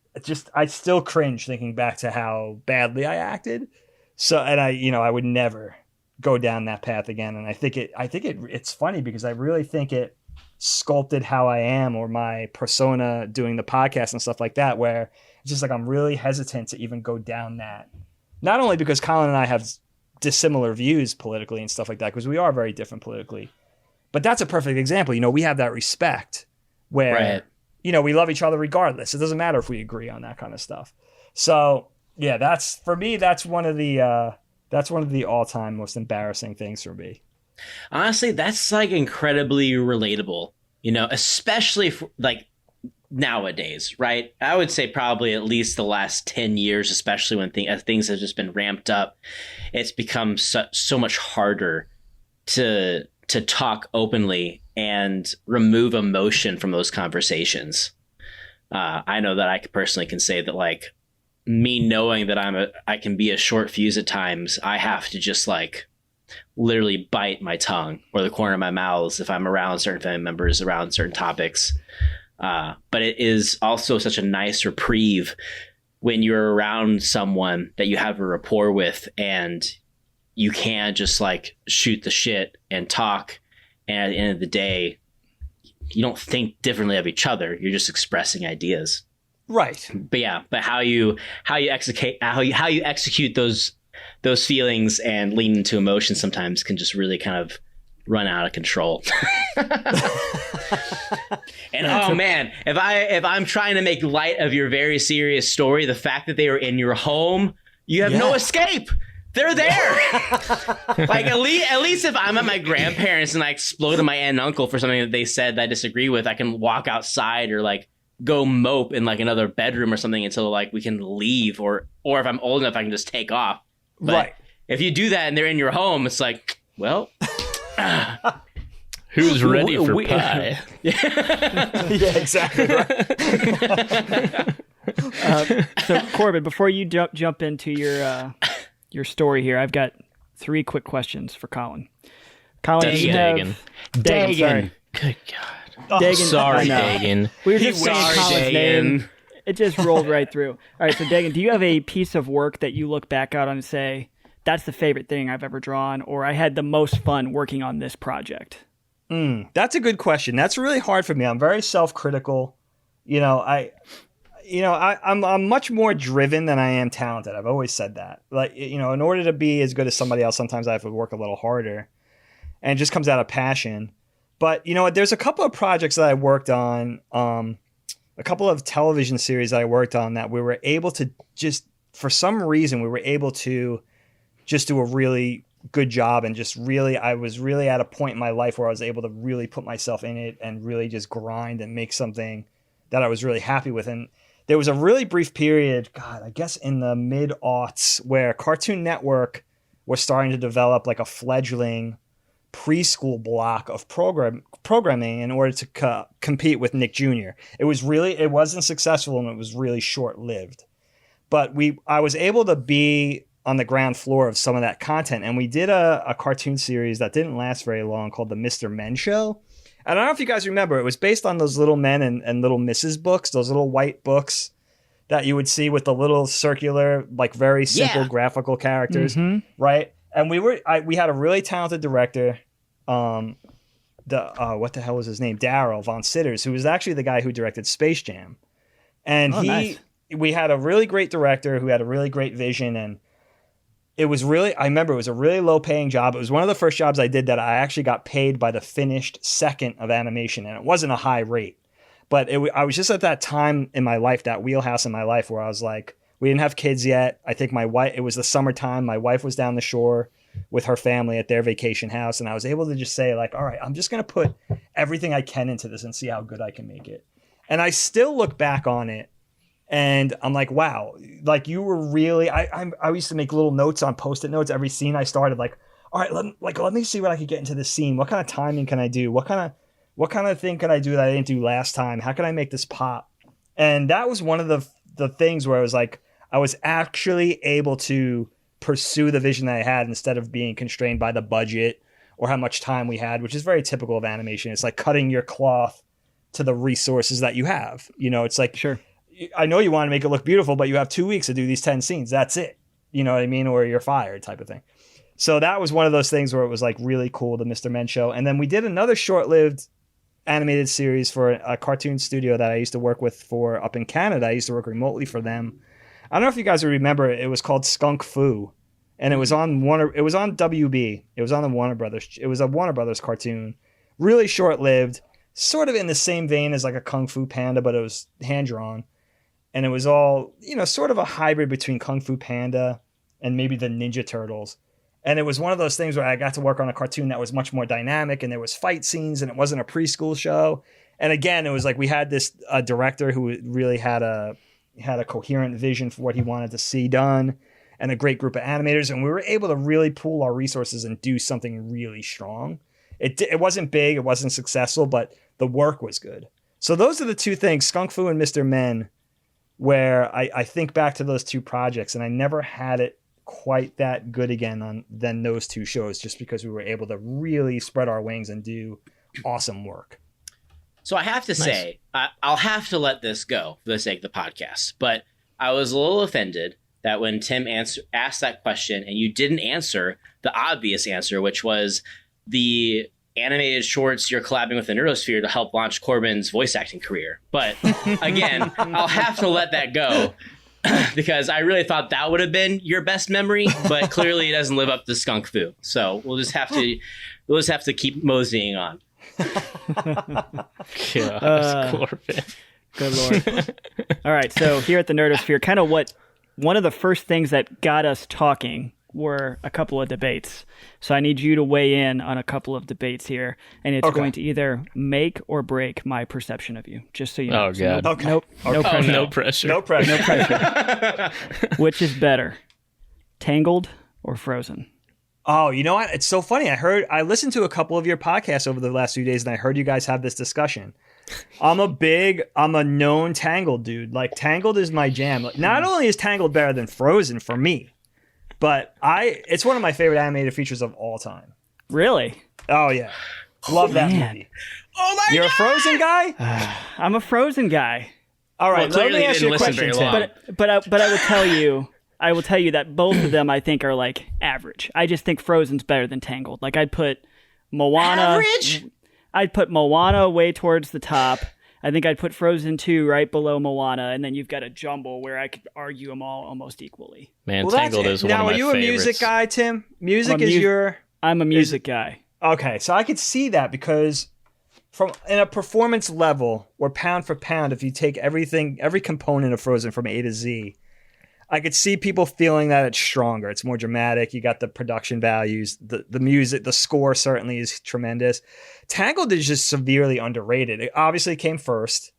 I still cringe thinking back to how badly I acted. So, and I would never go down that path again. And I think it's funny because I really think it sculpted how I am, or my persona doing the podcast and stuff like that, where it's just like, I'm really hesitant to even go down that. Not only because Colin and I have dissimilar views politically and stuff like that, because we are very different politically, but that's a perfect example. You know, we have that respect where, you know, we love each other regardless. It doesn't matter if we agree on that kind of stuff. So yeah, that's one of the all-time most embarrassing things for me. Honestly, that's like incredibly relatable, you know, especially for, like, nowadays, right? I would say probably at least the last 10 years, especially when things have just been ramped up, it's become so much harder to talk openly and remove emotion from those conversations. I know that I personally can say that, like, me knowing that I can be a short fuse at times, I have to just like literally bite my tongue or the corner of my mouth if I'm around certain family members, around certain topics. But it is also such a nice reprieve when you're around someone that you have a rapport with, and you can just like shoot the shit and talk. And at the end of the day, you don't think differently of each other. You're just expressing ideas. Right. But yeah, but how you execute those feelings and lean into emotion sometimes can just really kind of run out of control. And oh man, if I'm trying to make light of your very serious story, the fact that they were in your home, you have no escape. They're there. Like at least if I'm at my grandparents and I explode at my aunt and uncle for something that they said that I disagree with, I can walk outside or like go mope in like another bedroom or something until like we can leave, or if I'm old enough I can just take off. But if you do that and they're in your home, it's like, well, who's ready for pie? Yeah, exactly. Right. So Corbin, before you jump into your story here, I've got 3 quick questions for Colin. Colin, Dagan. Sorry. Good God. Dagan, Sorry, Dagan. We were just saying Colin's name. It just rolled right through. All right, so Dagan, do you have a piece of work that you look back on and say, that's the favorite thing I've ever drawn, or I had the most fun working on this project? That's a good question. That's really hard for me. I'm very self-critical. I'm much more driven than I am talented. I've always said that. Like, in order to be as good as somebody else, sometimes I have to work a little harder, and it just comes out of passion. But you know what? There's a couple of projects that I worked on television series that I worked on that we were able to just, for some reason, we were able to just do a really good job, and just really, I was really at a point in my life where I was able to really put myself in it and really just grind and make something that I was really happy with. And there was a really brief period, God, I guess in the mid-aughts, where Cartoon Network was starting to develop like a fledgling preschool block of programming in order to compete with Nick Jr. It wasn't successful, and it was really short-lived. But I was able to be on the ground floor of some of that content, and we did a cartoon series that didn't last very long called the Mr. Men Show. I don't know if you guys remember, it was based on those Little Men and Little Mrs. books, those little white books that you would see with the little circular, like very simple graphical characters, right? And we had a really talented director, what the hell was his name? Daryl Von Sitters, who was actually the guy who directed Space Jam. And we had a really great director who had a really great vision, and I remember it was a really low paying job. It was one of the first jobs I did that I actually got paid by the finished second of animation, and it wasn't a high rate. But I was just at that time in my life, that wheelhouse in my life, where I was like, we didn't have kids yet. I think it was the summertime. My wife was down the shore with her family at their vacation house, and I was able to just say, like, all right, I'm just going to put everything I can into this and see how good I can make it. And I still look back on it, and I'm like, wow, like you were really, I used to make little notes on Post-it notes. Every scene I started, like, all right, let me see what I could get into this scene. What kind of timing can I do? What kind of thing can I do that I didn't do last time? How can I make this pop? And that was one of the things where I was like, I was actually able to pursue the vision that I had instead of being constrained by the budget or how much time we had, which is very typical of animation. It's like cutting your cloth to the resources that you have. You know, it's like, sure, I know you want to make it look beautiful, but you have 2 weeks to do these 10 scenes. That's it. You know what I mean? Or you're fired type of thing. So that was one of those things where it was like really cool, the Mr. Men Show. And then we did another short-lived animated series for a cartoon studio that I used to work with up in Canada. I used to work remotely for them. I don't know if you guys remember, it was called Skunk Fu, and it was on WB. It was on the Warner Brothers. It was a Warner Brothers cartoon, really short-lived, sort of in the same vein as like a Kung Fu Panda, but it was hand-drawn. And it was all, sort of a hybrid between Kung Fu Panda and maybe the Ninja Turtles. And it was one of those things where I got to work on a cartoon that was much more dynamic, and there was fight scenes, and it wasn't a preschool show. And again, it was like we had this director who really had a coherent vision for what he wanted to see done, and a great group of animators. And we were able to really pool our resources and do something really strong. It wasn't big, it wasn't successful, but the work was good. So those are the two things, Skunk Fu and Mr. Men, where I think back to those two projects, and I never had it quite that good again than those two shows, just because we were able to really spread our wings and do awesome work. So I have to say, I'll have to let this go for the sake of the podcast, but I was a little offended that when Tim asked that question and you didn't answer the obvious answer, which was the animated shorts you're collabing with the Nerdosphere to help launch Corbin's voice acting career. But again, I'll have to let that go because I really thought that would have been your best memory, but clearly it doesn't live up to Skunk Fu. So we'll just have to keep moseying on. Corbin. Good Lord. All right. So here at the Nerdosphere, kind of one of the first things that got us talking were a couple of debates. So I need you to weigh in on a couple of debates here, and it's going to either make or break my perception of you, just so you know. Oh, God. No pressure. No pressure. No pressure. No pressure. Which is better, Tangled or Frozen? Oh, you know what? It's so funny. I listened to a couple of your podcasts over the last few days, and I heard you guys have this discussion. I'm a known Tangled dude. Like, Tangled is my jam. Like, not only is Tangled better than Frozen for me, but it's one of my favorite animated features of all time. Really? Oh, yeah. Love that movie. Oh, my God! You're a Frozen guy? I'm a Frozen guy. All right, Well, let me ask you a didn't listen question, very long. Tim. But I will tell you that both of them I think are like average. I just think Frozen's better than Tangled. Like, I'd put Moana. Average? I'd put Moana way towards the top. I think I'd put Frozen 2 right below Moana, and then you've got a jumble where I could argue them all almost equally. Man, Well, Tangled is one of now, my are you favorites. a music guy, Tim? Music is your... I'm a music guy. Okay, so I could see that because from in a performance level or pound for pound, if you take everything, every component of Frozen from A to Z, I could see people feeling that it's stronger. It's more dramatic. You got the production values, the music, the score certainly is tremendous. Tangled is just severely underrated. It obviously came first.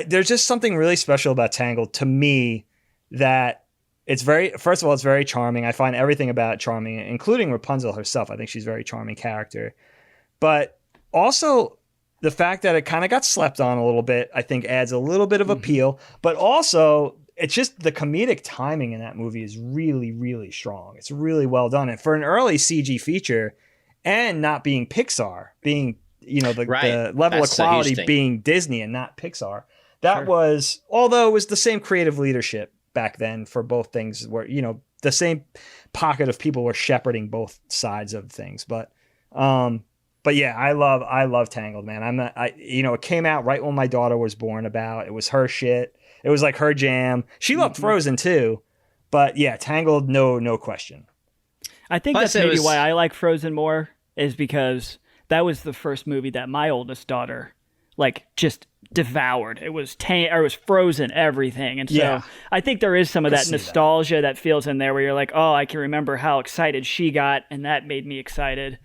There's just something really special about Tangled to me that first of all, it's very charming. I find everything about it charming, including Rapunzel herself. I think she's a very charming character. But also, the fact that it kind of got slept on a little bit, I think adds a little bit of appeal. But also, it's just the comedic timing in that movie is really, really strong. It's really well done. And for an early CG feature and not being Pixar, being, the level of quality being Disney and not Pixar, that was, although it was the same creative leadership back then for both things where, the same pocket of people were shepherding both sides of things. But yeah, I love Tangled, man. It came out right when my daughter was born it was her shit. It was like her jam. She loved Frozen too, but yeah, Tangled, no question. I think that's maybe why I like Frozen more is because that was the first movie that my oldest daughter just devoured. It was Frozen everything. And so I think there is some of that nostalgia that feels in there where you're like, oh, I can remember how excited she got and that made me excited.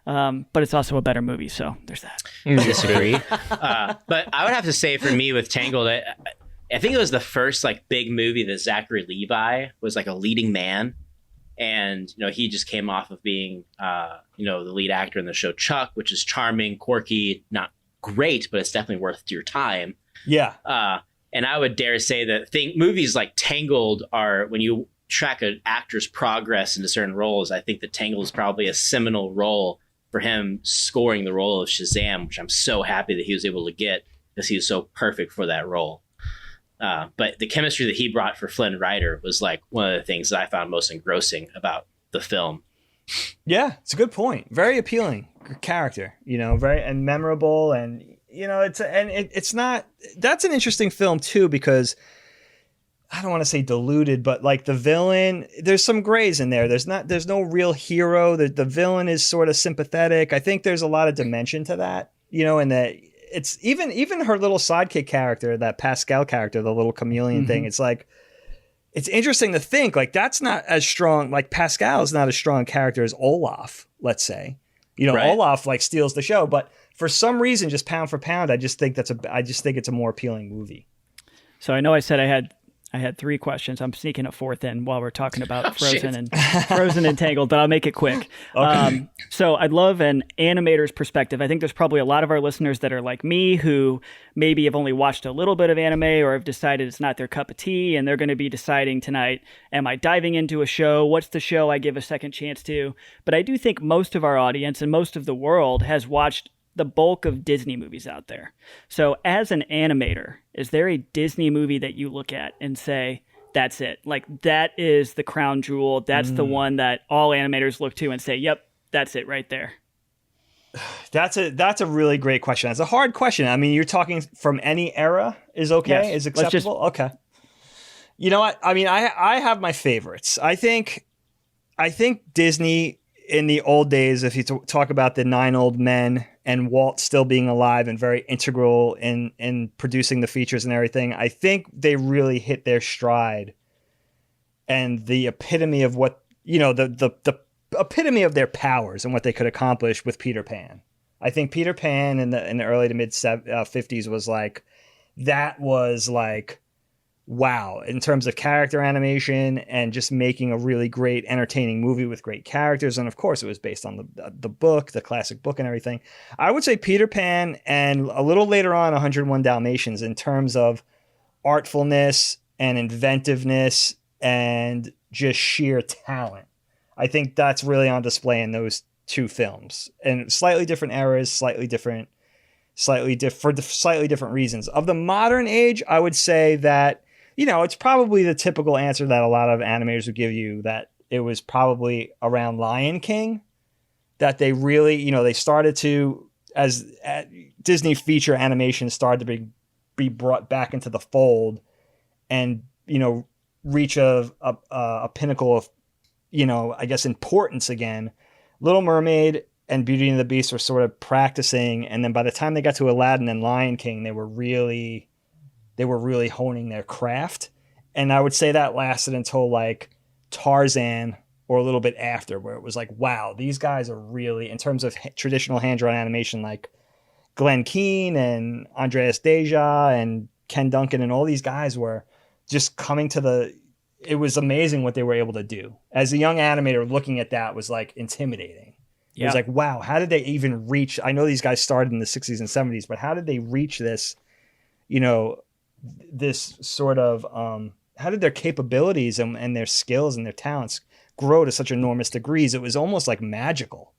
But it's also a better movie, so there's that. Disagree. But I would have to say for me with Tangled, I think it was the first big movie that Zachary Levi was a leading man. And, he just came off of being, the lead actor in the show Chuck, which is charming, quirky, not great, but it's definitely worth your time. Yeah. And I would dare say that movies like Tangled are, when you track an actor's progress into certain roles, I think that Tangled is probably a seminal role for him scoring the role of Shazam, which I'm so happy that he was able to get because he was so perfect for that role. But the chemistry that he brought for Flynn Rider was one of the things that I found most engrossing about the film. Yeah, it's a good point. Very appealing character, very and memorable, and it's not. That's an interesting film too because I don't want to say diluted, but the villain, there's some grays in there. There's no real hero. The villain is sort of sympathetic. I think there's a lot of dimension to that, and that it's even her little sidekick character, that Pascal character, the little chameleon thing. It's it's interesting to think that's not as strong. Pascal is not as strong a character as Olaf, let's say. Right. Olaf steals the show, but for some reason, just pound for pound, I just think it's a more appealing movie. So I know I said I had 3 questions. I'm sneaking a 4th in while we're talking about Frozen and Tangled, but I'll make it quick. Okay. So I'd love an animator's perspective. I think there's probably a lot of our listeners that are like me who maybe have only watched a little bit of anime or have decided it's not their cup of tea, and they're going to be deciding tonight, am I diving into a show? What's the show I give a second chance to? But I do think most of our audience and most of the world has watched the bulk of Disney movies out there. So as an animator, is there a Disney movie that you look at and say, that's it? That is the crown jewel. That's the one that all animators look to and say, yep, that's it right there. That's a really great question. It's a hard question. I mean, you're talking from any era is okay? Yes. Is acceptable? Okay. You know what? I mean, I have my favorites. I think Disney in the old days, if you talk about the 9 old men and Walt still being alive and very integral in producing the features and everything, I think they really hit their stride and the epitome of what, the epitome of their powers and what they could accomplish with Peter Pan. I think Peter Pan in the early to mid 50s was that was wow, in terms of character animation and just making a really great, entertaining movie with great characters. And of course, it was based on the book, the classic book and everything. I would say Peter Pan and a little later on 101 Dalmatians in terms of artfulness and inventiveness and just sheer talent. I think that's really on display in those 2 films. And slightly different eras, slightly different for slightly different reasons. Of the modern age, I would say that it's probably the typical answer that a lot of animators would give you, that it was probably around Lion King that they really, they started to, as Disney feature animation started to be brought back into the fold and, reach a pinnacle of, I guess, importance again. Little Mermaid and Beauty and the Beast were sort of practicing, and then by the time they got to Aladdin and Lion King, they were really honing their craft. And I would say that lasted until like Tarzan or a little bit after, where it was like, wow, these guys are really, in terms of traditional hand-drawn animation, like Glenn Keane and Andreas Deja and Ken Duncan and all these guys were just coming to it was amazing what they were able to do. As a young animator, looking at that was like intimidating. It was like, wow, how did they even reach? I know these guys started in the 60s and 70s, but how did they reach this, this sort of, how did their capabilities and their skills and their talents grow to such enormous degrees? It was almost like magical.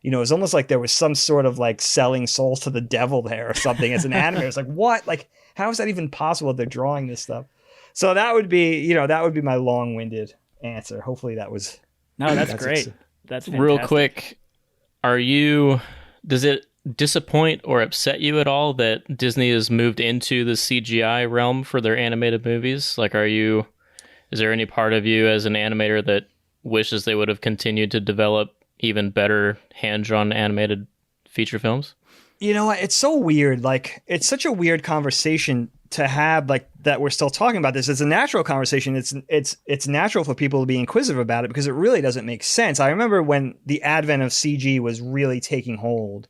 It was almost like there was some sort of like selling souls to the devil there or something as an animator. It's like, what? Like, how is that even possible if they're drawing this stuff? So that would be my long-winded answer. Hopefully that was... No, that's great. That's fantastic. Real quick, does it disappoint or upset you at all that Disney has moved into the CGI realm for their animated movies? Like, is there any part of you as an animator that wishes they would have continued to develop even better hand-drawn animated feature films? You know what? It's so weird. Like, it's such a weird conversation to have, like, that we're still talking about this. It's a natural conversation. It's natural for people to be inquisitive about it because it really doesn't make sense. I remember when the advent of CG was really taking hold,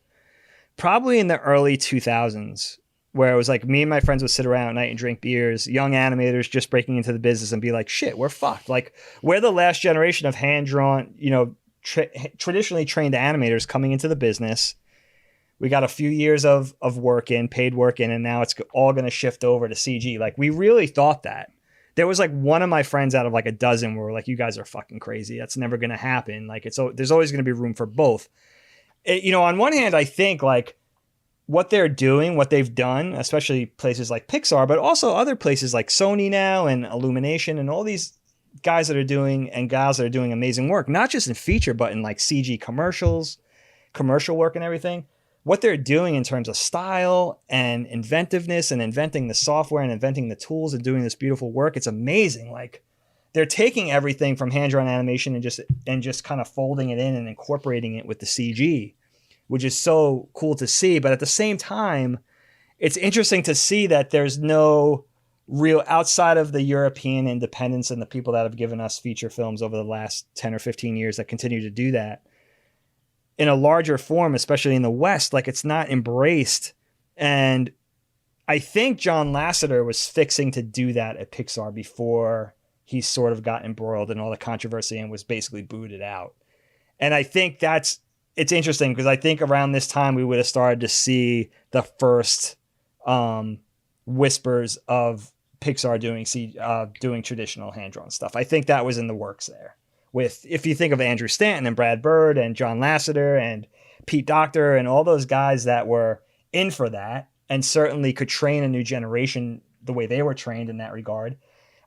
probably in the early 2000s, where it was like me and my friends would sit around at night and drink beers, young animators just breaking into the business and be like, shit, we're fucked. Like, we're the last generation of hand-drawn, traditionally trained animators coming into the business. We got a few years of paid work in, and now it's all going to shift over to CG. Like, we really thought that. There was like one of my friends out of like a dozen where we're like, you guys are fucking crazy. That's never going to happen. Like, there's always going to be room for both. On one hand, I think like what they're doing, what they've done, especially places like Pixar, but also other places like Sony now and Illumination and all these guys that are doing and gals that are doing amazing work, not just in feature, but in like CG commercials, commercial work and everything. What they're doing in terms of style and inventiveness and inventing the software and inventing the tools and doing this beautiful work, it's amazing. Like, they're taking everything from hand-drawn animation and just kind of folding it in and incorporating it with the CG, which is so cool to see. But at the same time, it's interesting to see that there's no real, outside of the European independents and the people that have given us feature films over the last 10 or 15 years that continue to do that, in a larger form, especially in the West, like, it's not embraced. And I think John Lasseter was fixing to do that at Pixar before he sort of got embroiled in all the controversy and was basically booted out. And I think it's interesting because I think around this time we would have started to see the first whispers of Pixar doing traditional hand-drawn stuff. I think that was in the works there. If you think of Andrew Stanton and Brad Bird and John Lasseter and Pete Docter and all those guys that were in for that and certainly could train a new generation the way they were trained in that regard,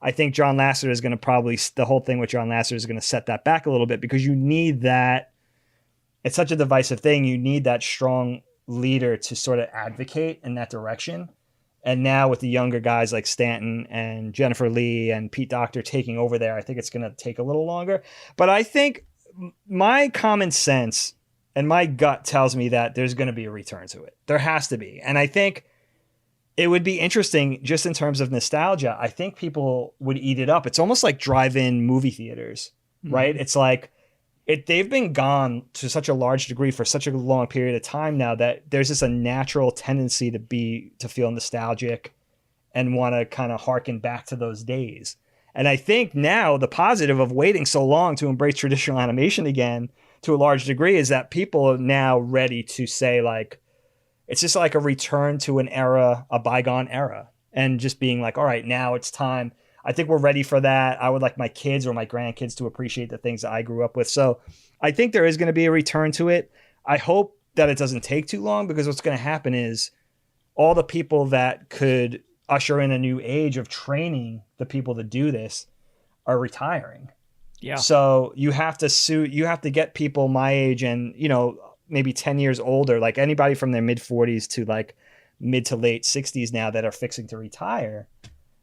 I think John Lasseter is going to the whole thing with John Lasseter is going to set that back a little bit because you need that. It's such a divisive thing. You need that strong leader to sort of advocate in that direction. And now with the younger guys like Stanton and Jennifer Lee and Pete Docter taking over there, I think it's going to take a little longer. But I think my common sense and my gut tells me that there's going to be a return to it. There has to be. And I think it would be interesting just in terms of nostalgia. I think people would eat it up. It's almost like drive-in movie theaters, right? It's like they've been gone to such a large degree for such a long period of time now that there's just a natural tendency to feel nostalgic and want to kind of harken back to those days. And I think now the positive of waiting so long to embrace traditional animation again to a large degree is that people are now ready to say, like, it's just like a return to an era, a bygone era, and just being like, all right, now it's time. I think we're ready for that. I would like my kids or my grandkids to appreciate the things that I grew up with. So I think there is going to be a return to it. I hope that it doesn't take too long because what's going to happen is all the people that could usher in a new age of training the people to do this are retiring. Yeah. So you have to get people my age and, maybe 10 years older, like anybody from their mid 40s to like mid to late 60s now that are fixing to retire.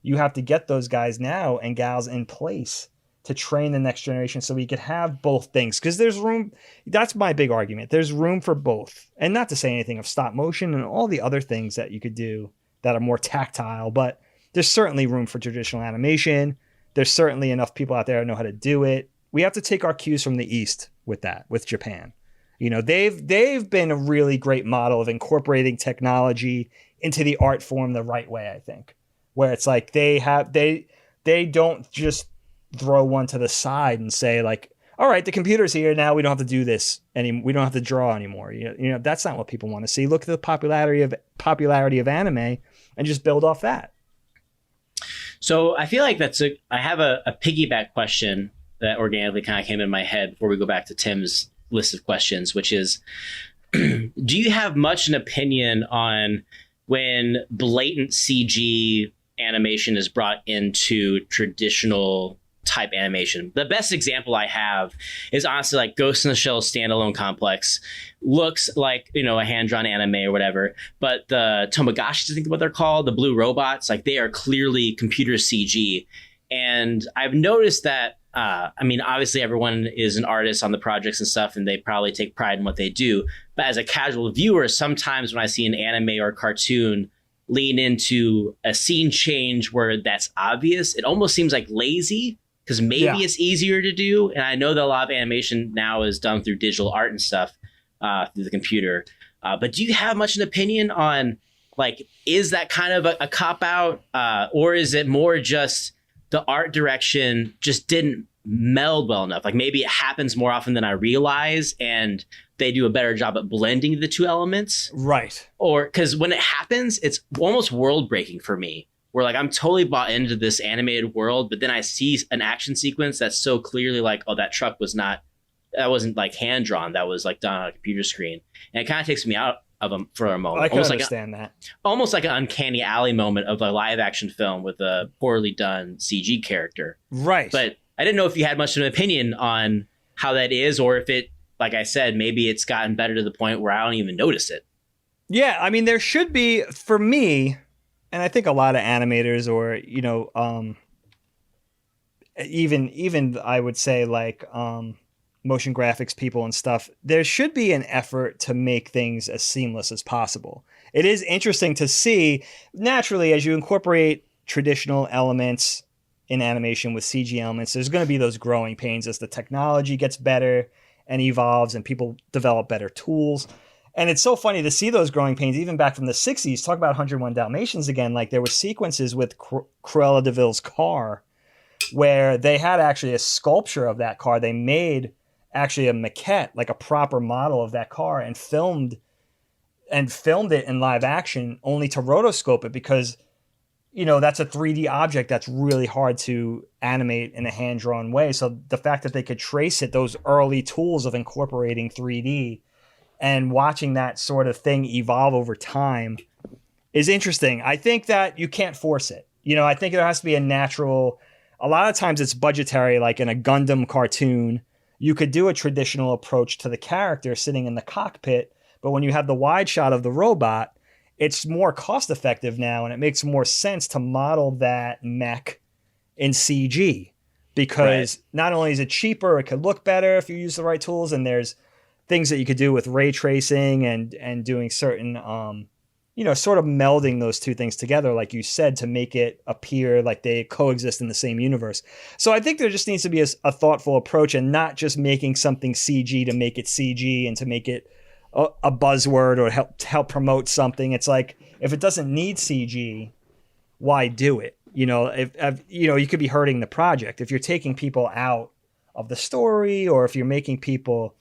You have to get those guys now and gals in place to train the next generation so we could have both things. Because there's room. That's my big argument. There's room for both. And not to say anything of stop motion and all the other things that you could do that are more tactile, but there's certainly room for traditional animation. There's certainly enough people out there that know how to do it. We have to take our cues from the East with that, with Japan. You know, they've been a really great model of incorporating technology into the art form the right way, I think. Where it's like they don't just throw one to the side and say like, all right, the computer's here now, we don't have to do this anymore. We don't have to draw anymore. You know, that's not what people want to see. Look at the popularity of anime and just build off that. So I feel like I have a piggyback question that organically kind of came in my head before we go back to Tim's list of questions, which is, do you have much an opinion on when blatant CG animation is brought into traditional type animation? The best example I have is honestly like Ghost in the Shell standalone complex. Looks like, you know, a hand-drawn anime or whatever, but the Tamagotchis, I think what they're called, the blue robots, like they are clearly computer CG. And I've noticed that, I mean, obviously everyone is an artist on the projects and stuff, and they probably take pride in what they do. But as a casual viewer, sometimes when I see an anime or a cartoon lean into a scene change where that's obvious, it almost seems like lazy, because maybe it's easier to do. And I know that a lot of animation now is done through digital art and stuff through the computer. But do you have much an opinion on, like, is that kind of a cop-out? Or is it more just the art direction just didn't meld well enough? Like maybe it happens more often than I realize, and they do a better job at blending the two elements. Right. Or because when it happens, it's almost world breaking for me, where like I'm totally bought into this animated world, but then I see an action sequence that's so clearly like, oh, that truck wasn't like hand drawn. That was like done on a computer screen. And it kind of takes me out of them for a moment. I can almost understand that. Almost like an uncanny alley moment of a live action film with a poorly done CG character. Right. But I didn't know if you had much of an opinion on how that is, or if it, like I said, maybe it's gotten better to the point where I don't even notice it. Yeah, I mean, there should be, for me, and I think a lot of animators, or, you know, even I would say like motion graphics people and stuff, there should be an effort to make things as seamless as possible. It is interesting to see, naturally, as you incorporate traditional elements in animation with CG elements, there's going to be those growing pains as the technology gets better and evolves and people develop better tools. And it's so funny to see those growing pains, even back from the 60s. Talk about 101 Dalmatians again. Like there were sequences with Cruella de Vil's car where they had actually a sculpture of that car. They made actually a maquette, like a proper model of that car, and filmed it in live action, only to rotoscope it because, you know, that's a 3D object that's really hard to animate in a hand-drawn way. So the fact that they could trace it, those early tools of incorporating 3D and watching that sort of thing evolve over time is interesting. I think that you can't force it. You know, I think there has to be a natural, a lot of times it's budgetary, like in a Gundam cartoon, you could do a traditional approach to the character sitting in the cockpit, but when you have the wide shot of the robot, it's more cost effective now, and it makes more sense to model that mech in CG because not only is it cheaper, it could look better if you use the right tools, and there's things that you could do with ray tracing and doing certain, sort of melding those two things together, like you said, to make it appear like they coexist in the same universe. So I think there just needs to be a thoughtful approach and not just making something CG to make it CG and to make it a buzzword or help promote something. It's like, if it doesn't need CG, why do it? You know, if you could be hurting the project. If you're taking people out of the story, or if you're making people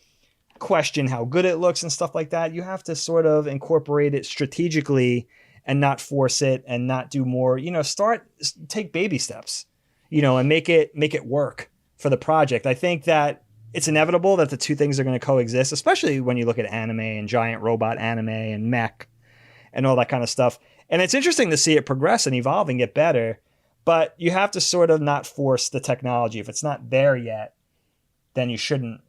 question how good it looks and stuff like that, you have to sort of incorporate it strategically and not force it and not do more, take baby steps, and make it work for the project. I think that it's inevitable that the two things are going to coexist, especially when you look at anime and giant robot anime and mech and all that kind of stuff. And it's interesting to see it progress and evolve and get better, but you have to sort of not force the technology. If it's not there yet, then you shouldn't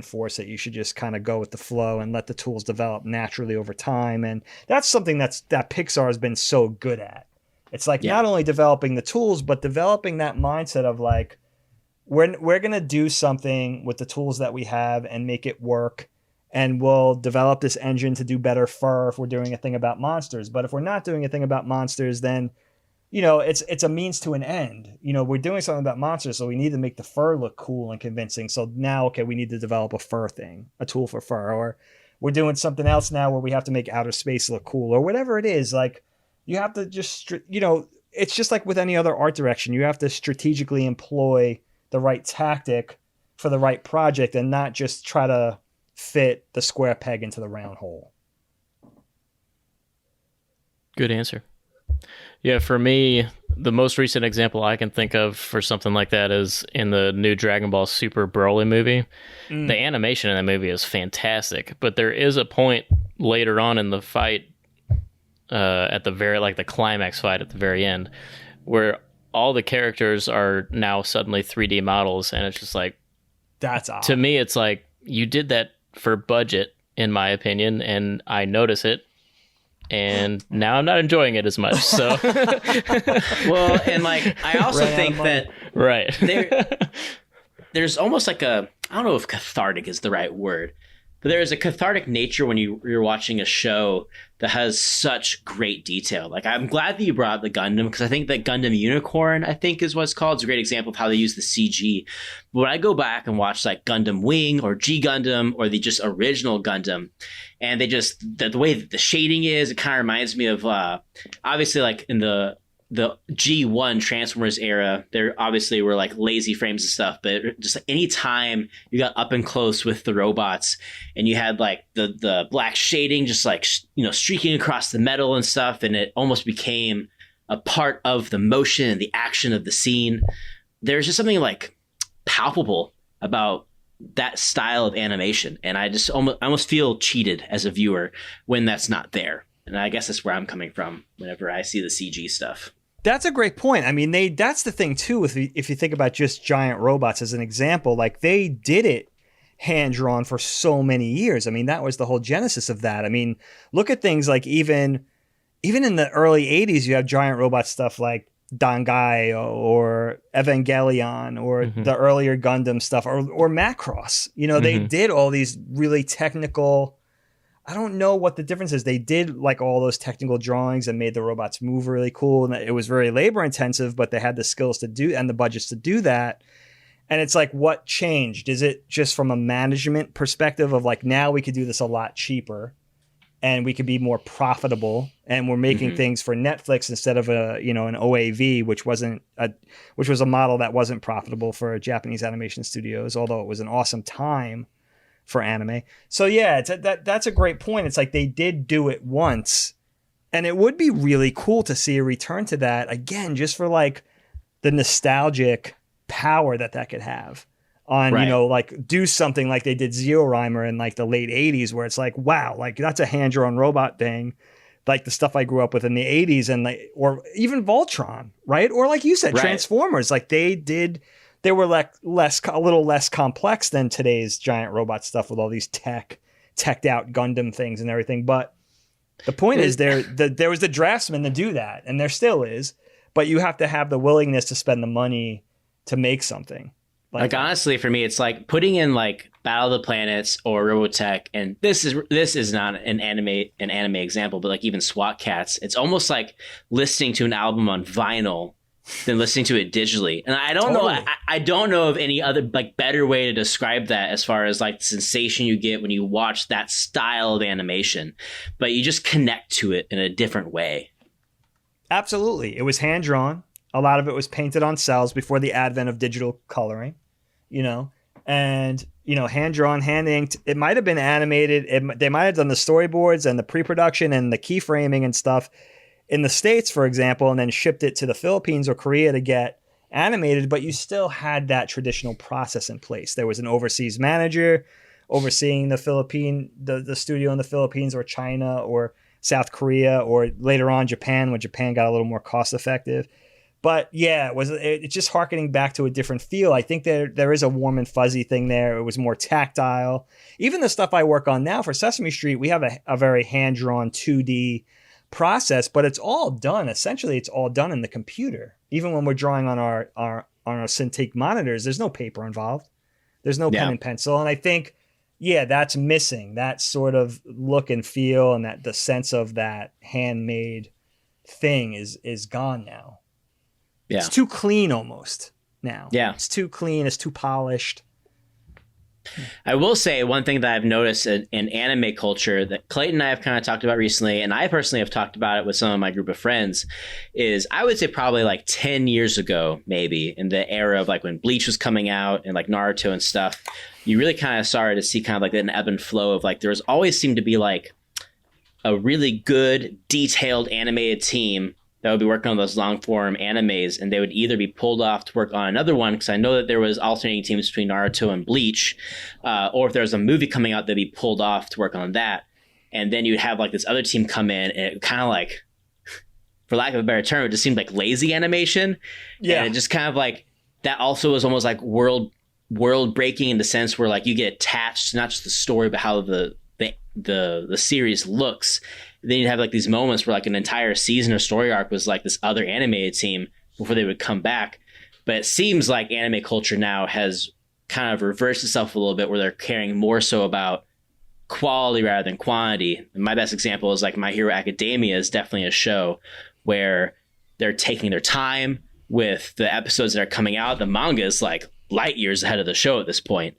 force it. You should just kind of go with the flow and let the tools develop naturally over time. And that's something that Pixar has been so good at. It's like not only developing the tools, but developing that mindset of like, we're going to do something with the tools that we have and make it work. And we'll develop this engine to do better fur if we're doing a thing about monsters. But if we're not doing a thing about monsters, then, you know, it's a means to an end. You know, we're doing something about monsters, so we need to make the fur look cool and convincing. So now, okay, we need to develop a fur thing, a tool for fur. Or we're doing something else now where we have to make outer space look cool, or whatever it is. Like, you have to just, you know, it's just like with any other art direction. You have to strategically employ the right tactic for the right project and not just try to fit the square peg into the round hole. Good answer. Yeah, for me, the most recent example I can think of for something like that is in the new Dragon Ball Super Broly movie. The animation in that movie is fantastic, but there is a point later on in the fight, at the very, like the climax fight at the very end, where all the characters are now suddenly 3D models, and it's just like, that's odd. To me, it's like, you did that for budget, in my opinion, and I notice it, and now I'm not enjoying it as much. So, well, and like I also think that right there's almost like I don't know if cathartic is the right word, but there is a cathartic nature when you're watching a show that has such great detail. Like, I'm glad that you brought up the Gundam, because I think that Gundam Unicorn, I think is what it's called. It's a great example of how they use the CG. But when I go back and watch like Gundam Wing or G Gundam or the just original Gundam, and they just, the way that the shading is, it kind of reminds me of, obviously like in the G1 Transformers era, there obviously were like lazy frames and stuff, but just like any time you got up and close with the robots and you had like the black shading just like, you know, streaking across the metal and stuff, and it almost became a part of the motion and the action of the scene. There's just something like palpable about that style of animation, and I almost feel cheated as a viewer when that's not there. And I guess that's where I'm coming from whenever I see the CG stuff. That's a great point. I mean, that's the thing too. If you think about just giant robots as an example, like they did it hand drawn for so many years. I mean, that was the whole genesis of that. I mean, look at things like even in the early 80s, you have giant robot stuff like Dangai or Evangelion or the earlier Gundam stuff or Macross. You know, they did all these really technical, I don't know what the difference is. They did like all those technical drawings and made the robots move really cool. And it was very labor intensive, but they had the skills to do and the budgets to do that. And it's like, what changed? Is it just from a management perspective of like, now we could do this a lot cheaper and we could be more profitable, and we're making things for Netflix instead of an OAV, which was a model that wasn't profitable for Japanese animation studios, although it was an awesome time for anime. So yeah, that's a great point. It's like they did do it once, and it would be really cool to see a return to that again, just for like the nostalgic power that could have on, right. You know, like do something like they did Zero Rhymer in like the late 80s, where it's like, wow, like that's a hand-drawn robot thing, like the stuff I grew up with in the 80s, and like, or even Voltron, right? Or like you said, right. Transformers, like they were like a little less complex than today's giant robot stuff with all these teched out Gundam things and everything. But the point is there was the draftsman to do that, and there still is, but you have to have the willingness to spend the money to make something. Like honestly, for me, it's like putting in like Battle of the Planets or Robotech, and this is not an anime example, but like even SWAT Cats, it's almost like listening to an album on vinyl than listening to it digitally. And I don't know, I don't know of any other like better way to describe that as far as like the sensation you get when you watch that style of animation, but you just connect to it in a different way. Absolutely. It was hand drawn. A lot of it was painted on cells before the advent of digital coloring, you know, and, you know, hand drawn, hand inked. It might have been animated. They might have done the storyboards and the pre-production and the keyframing and stuff in the States, for example, and then shipped it to the Philippines or Korea to get animated. But you still had that traditional process in place. There was an overseas manager overseeing the studio in the Philippines or China or South Korea, or later on Japan, when Japan got a little more cost effective. But yeah, it's just harkening back to a different feel. I think there is a warm and fuzzy thing there. It was more tactile. Even the stuff I work on now for Sesame Street, we have a very hand-drawn 2D process, but it's all done. Essentially, it's all done in the computer. Even when we're drawing on our our Cintiq monitors, there's no paper involved. There's no pen and pencil. And I think, that's missing. That sort of look and feel and that the sense of that handmade thing is gone now. Yeah. It's too clean almost now. Yeah. It's too clean. It's too polished. I will say one thing that I've noticed in anime culture that Clayton and I have kind of talked about recently, and I personally have talked about it with some of my group of friends, is I would say probably like 10 years ago, maybe in the era of like when Bleach was coming out and like Naruto and stuff, you really kind of started to see kind of like an ebb and flow of like, there's always seemed to be like a really good detailed animated team that would be working on those long form animes, and they would either be pulled off to work on another one, because I know that there was alternating teams between Naruto and Bleach, or if there was a movie coming out, they'd be pulled off to work on that, and then you'd have like this other team come in, and it kind of like, for lack of a better term, it just seemed like lazy animation. And it just kind of like, that also was almost like world breaking in the sense where like you get attached to not just the story, but how the series looks. Then you'd have like these moments where like an entire season or story arc was like this other animated team before they would come back. But it seems like anime culture now has kind of reversed itself a little bit, where they're caring more so about quality rather than quantity. And my best example is like My Hero Academia is definitely a show where they're taking their time with the episodes that are coming out. The manga is like light years ahead of the show at this point.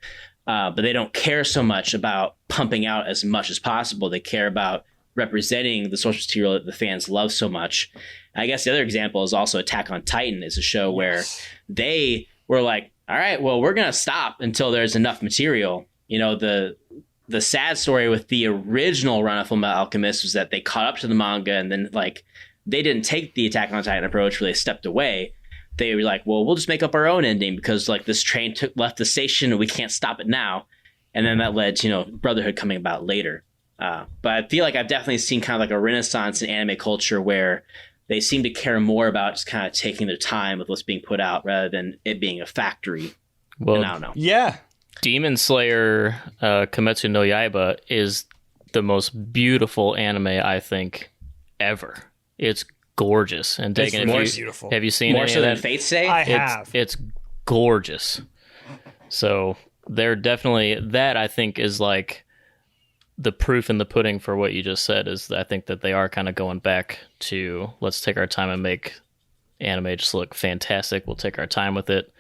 But they don't care so much about pumping out as much as possible. They care about representing the source material that the fans love so much. I guess the other example is also Attack on Titan is a show where they were like, all right, well, we're going to stop until there's enough material. You know, the sad story with the original run of Fullmetal Alchemist was that they caught up to the manga, and then like they didn't take the Attack on Titan approach where they stepped away. They were like, well, we'll just make up our own ending because like this train left the station and we can't stop it now. And then that led to, Brotherhood coming about later. But I feel like I've definitely seen kind of like a renaissance in anime culture where they seem to care more about just kind of taking their time with what's being put out rather than it being a factory. Well, and I don't know. Yeah. Demon Slayer Kimetsu no Yaiba is the most beautiful anime, I think, ever. It's gorgeous. And Dagan, beautiful. Have you seen more any so of than that? Fate's Day? I have. It's gorgeous. So they're definitely, that I think is like the proof in the pudding for what you just said, is I think that they are kind of going back to let's take our time and make anime just look fantastic. We'll take our time with it.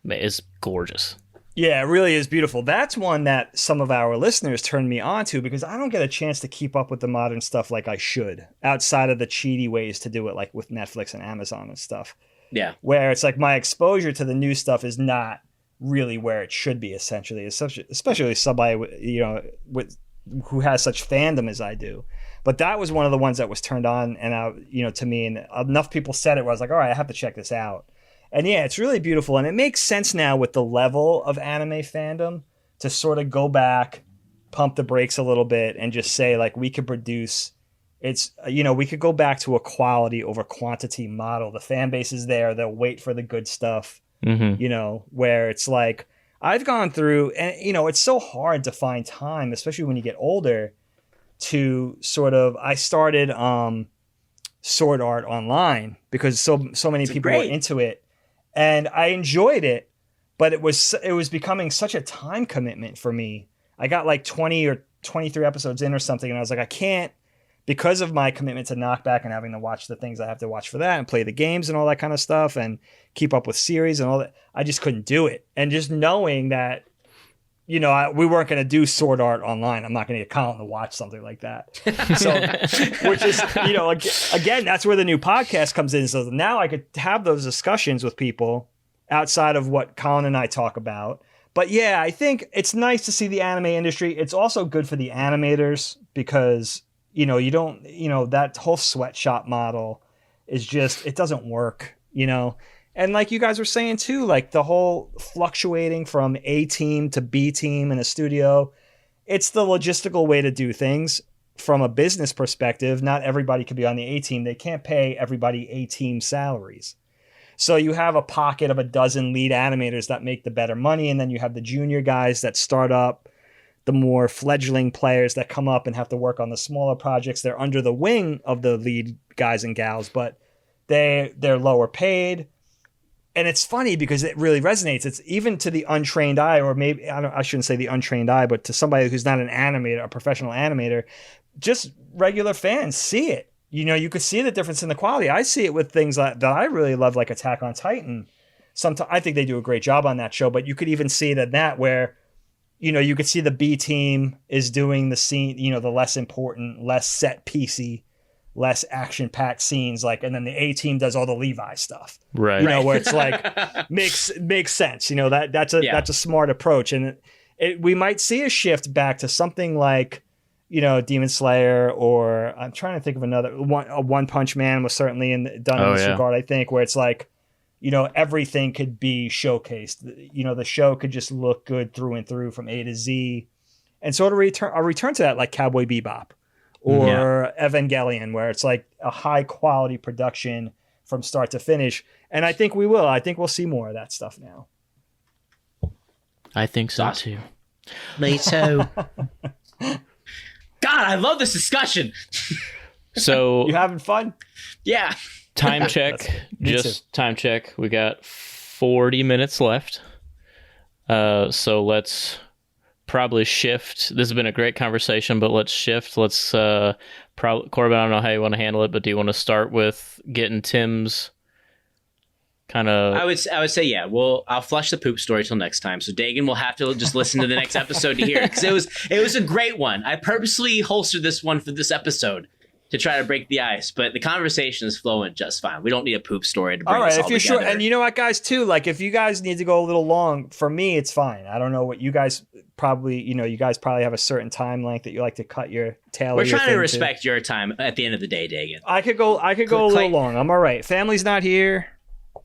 It's gorgeous. Yeah, it really is beautiful. That's one that some of our listeners turned me on to because I don't get a chance to keep up with the modern stuff like I should, outside of the cheaty ways to do it, like with Netflix and Amazon and stuff. Yeah. Where it's like my exposure to the new stuff is not really where it should be, essentially, especially somebody who has such fandom as I do. But that was one of the ones that was turned on to me, and enough people said it where I was like, all right, I have to check this out. And yeah, it's really beautiful. And it makes sense now with the level of anime fandom to sort of go back, pump the brakes a little bit, and just say, like, we could produce, we could go back to a quality over quantity model. The fan base is there. They'll wait for the good stuff, where it's like, I've gone through, and, it's so hard to find time, especially when you get older, to sort of, I started Sword Art Online because so many people were into it. And I enjoyed it, but it was becoming such a time commitment for me. I got like 20 or 23 episodes in or something, and I was like, I can't, because of my commitment to Knockback and having to watch the things I have to watch for that and play the games and all that kind of stuff and keep up with series and all that, I just couldn't do it. And just knowing that, we weren't going to do Sword Art Online. I'm not going to get Colin to watch something like that. So, which is, again, that's where the new podcast comes in. So now I could have those discussions with people outside of what Colin and I talk about. But yeah, I think it's nice to see the anime industry. It's also good for the animators because, you don't, that whole sweatshop model is just, it doesn't work, And like you guys were saying too, like the whole fluctuating from A team to B team in a studio, it's the logistical way to do things from a business perspective. Not everybody could be on the A team. They can't pay everybody A team salaries. So you have a pocket of a dozen lead animators that make the better money. And then you have the junior guys that start up, the more fledgling players that come up and have to work on the smaller projects. They're under the wing of the lead guys and gals, but they're lower paid. And it's funny because it really resonates. It's even to the untrained eye, or maybe I shouldn't say the untrained eye, but to somebody who's not an animator, a professional animator, just regular fans see it. You know, you could see the difference in the quality. I see it with things that I really love, like Attack on Titan. Sometimes I think they do a great job on that show, but you could even see it in that where, you know, you could see the B team is doing the scene, you know, the less important, less set piecey, less action-packed scenes, like, and then the A team does all the Levi stuff, Right? You know, where it's like makes sense. You know, that's a smart approach, and we might see a shift back to something like, you know, Demon Slayer, or I'm trying to think of another one. One Punch Man was certainly done in this regard, I think, where it's like, you know, everything could be showcased. You know, the show could just look good through and through from A to Z, and so I'll return to that, like Cowboy Bebop or Evangelion, where it's like a high quality production from start to finish. And I think we will. I think we'll see more of that stuff now. I think so too. Me too. God, I love this discussion. So you having fun? Yeah. Time check. Time check. We got 40 minutes left. So let's probably shift. This has been a great conversation, but let's shift. Let's Corbin, I don't know how you want to handle it, but do you want to start with getting Tim's kind of... I would say, yeah. Well, I'll flush the poop story till next time. So Dagan will have to just listen to the next episode to hear it, because it was a great one. I purposely holstered this one for this episode to try to break the ice, but the conversation is flowing just fine. We don't need a poop story to bring all right, this all if you're together. sure. And you know what, guys, too, like if you guys need to go a little long, for me, it's fine. I don't know what you guys probably, you know, you guys probably have a certain time length that you like to cut your tail. We're trying to respect your time at the end of the day, Dagan. I could go a little long. I'm all right. Family's not here.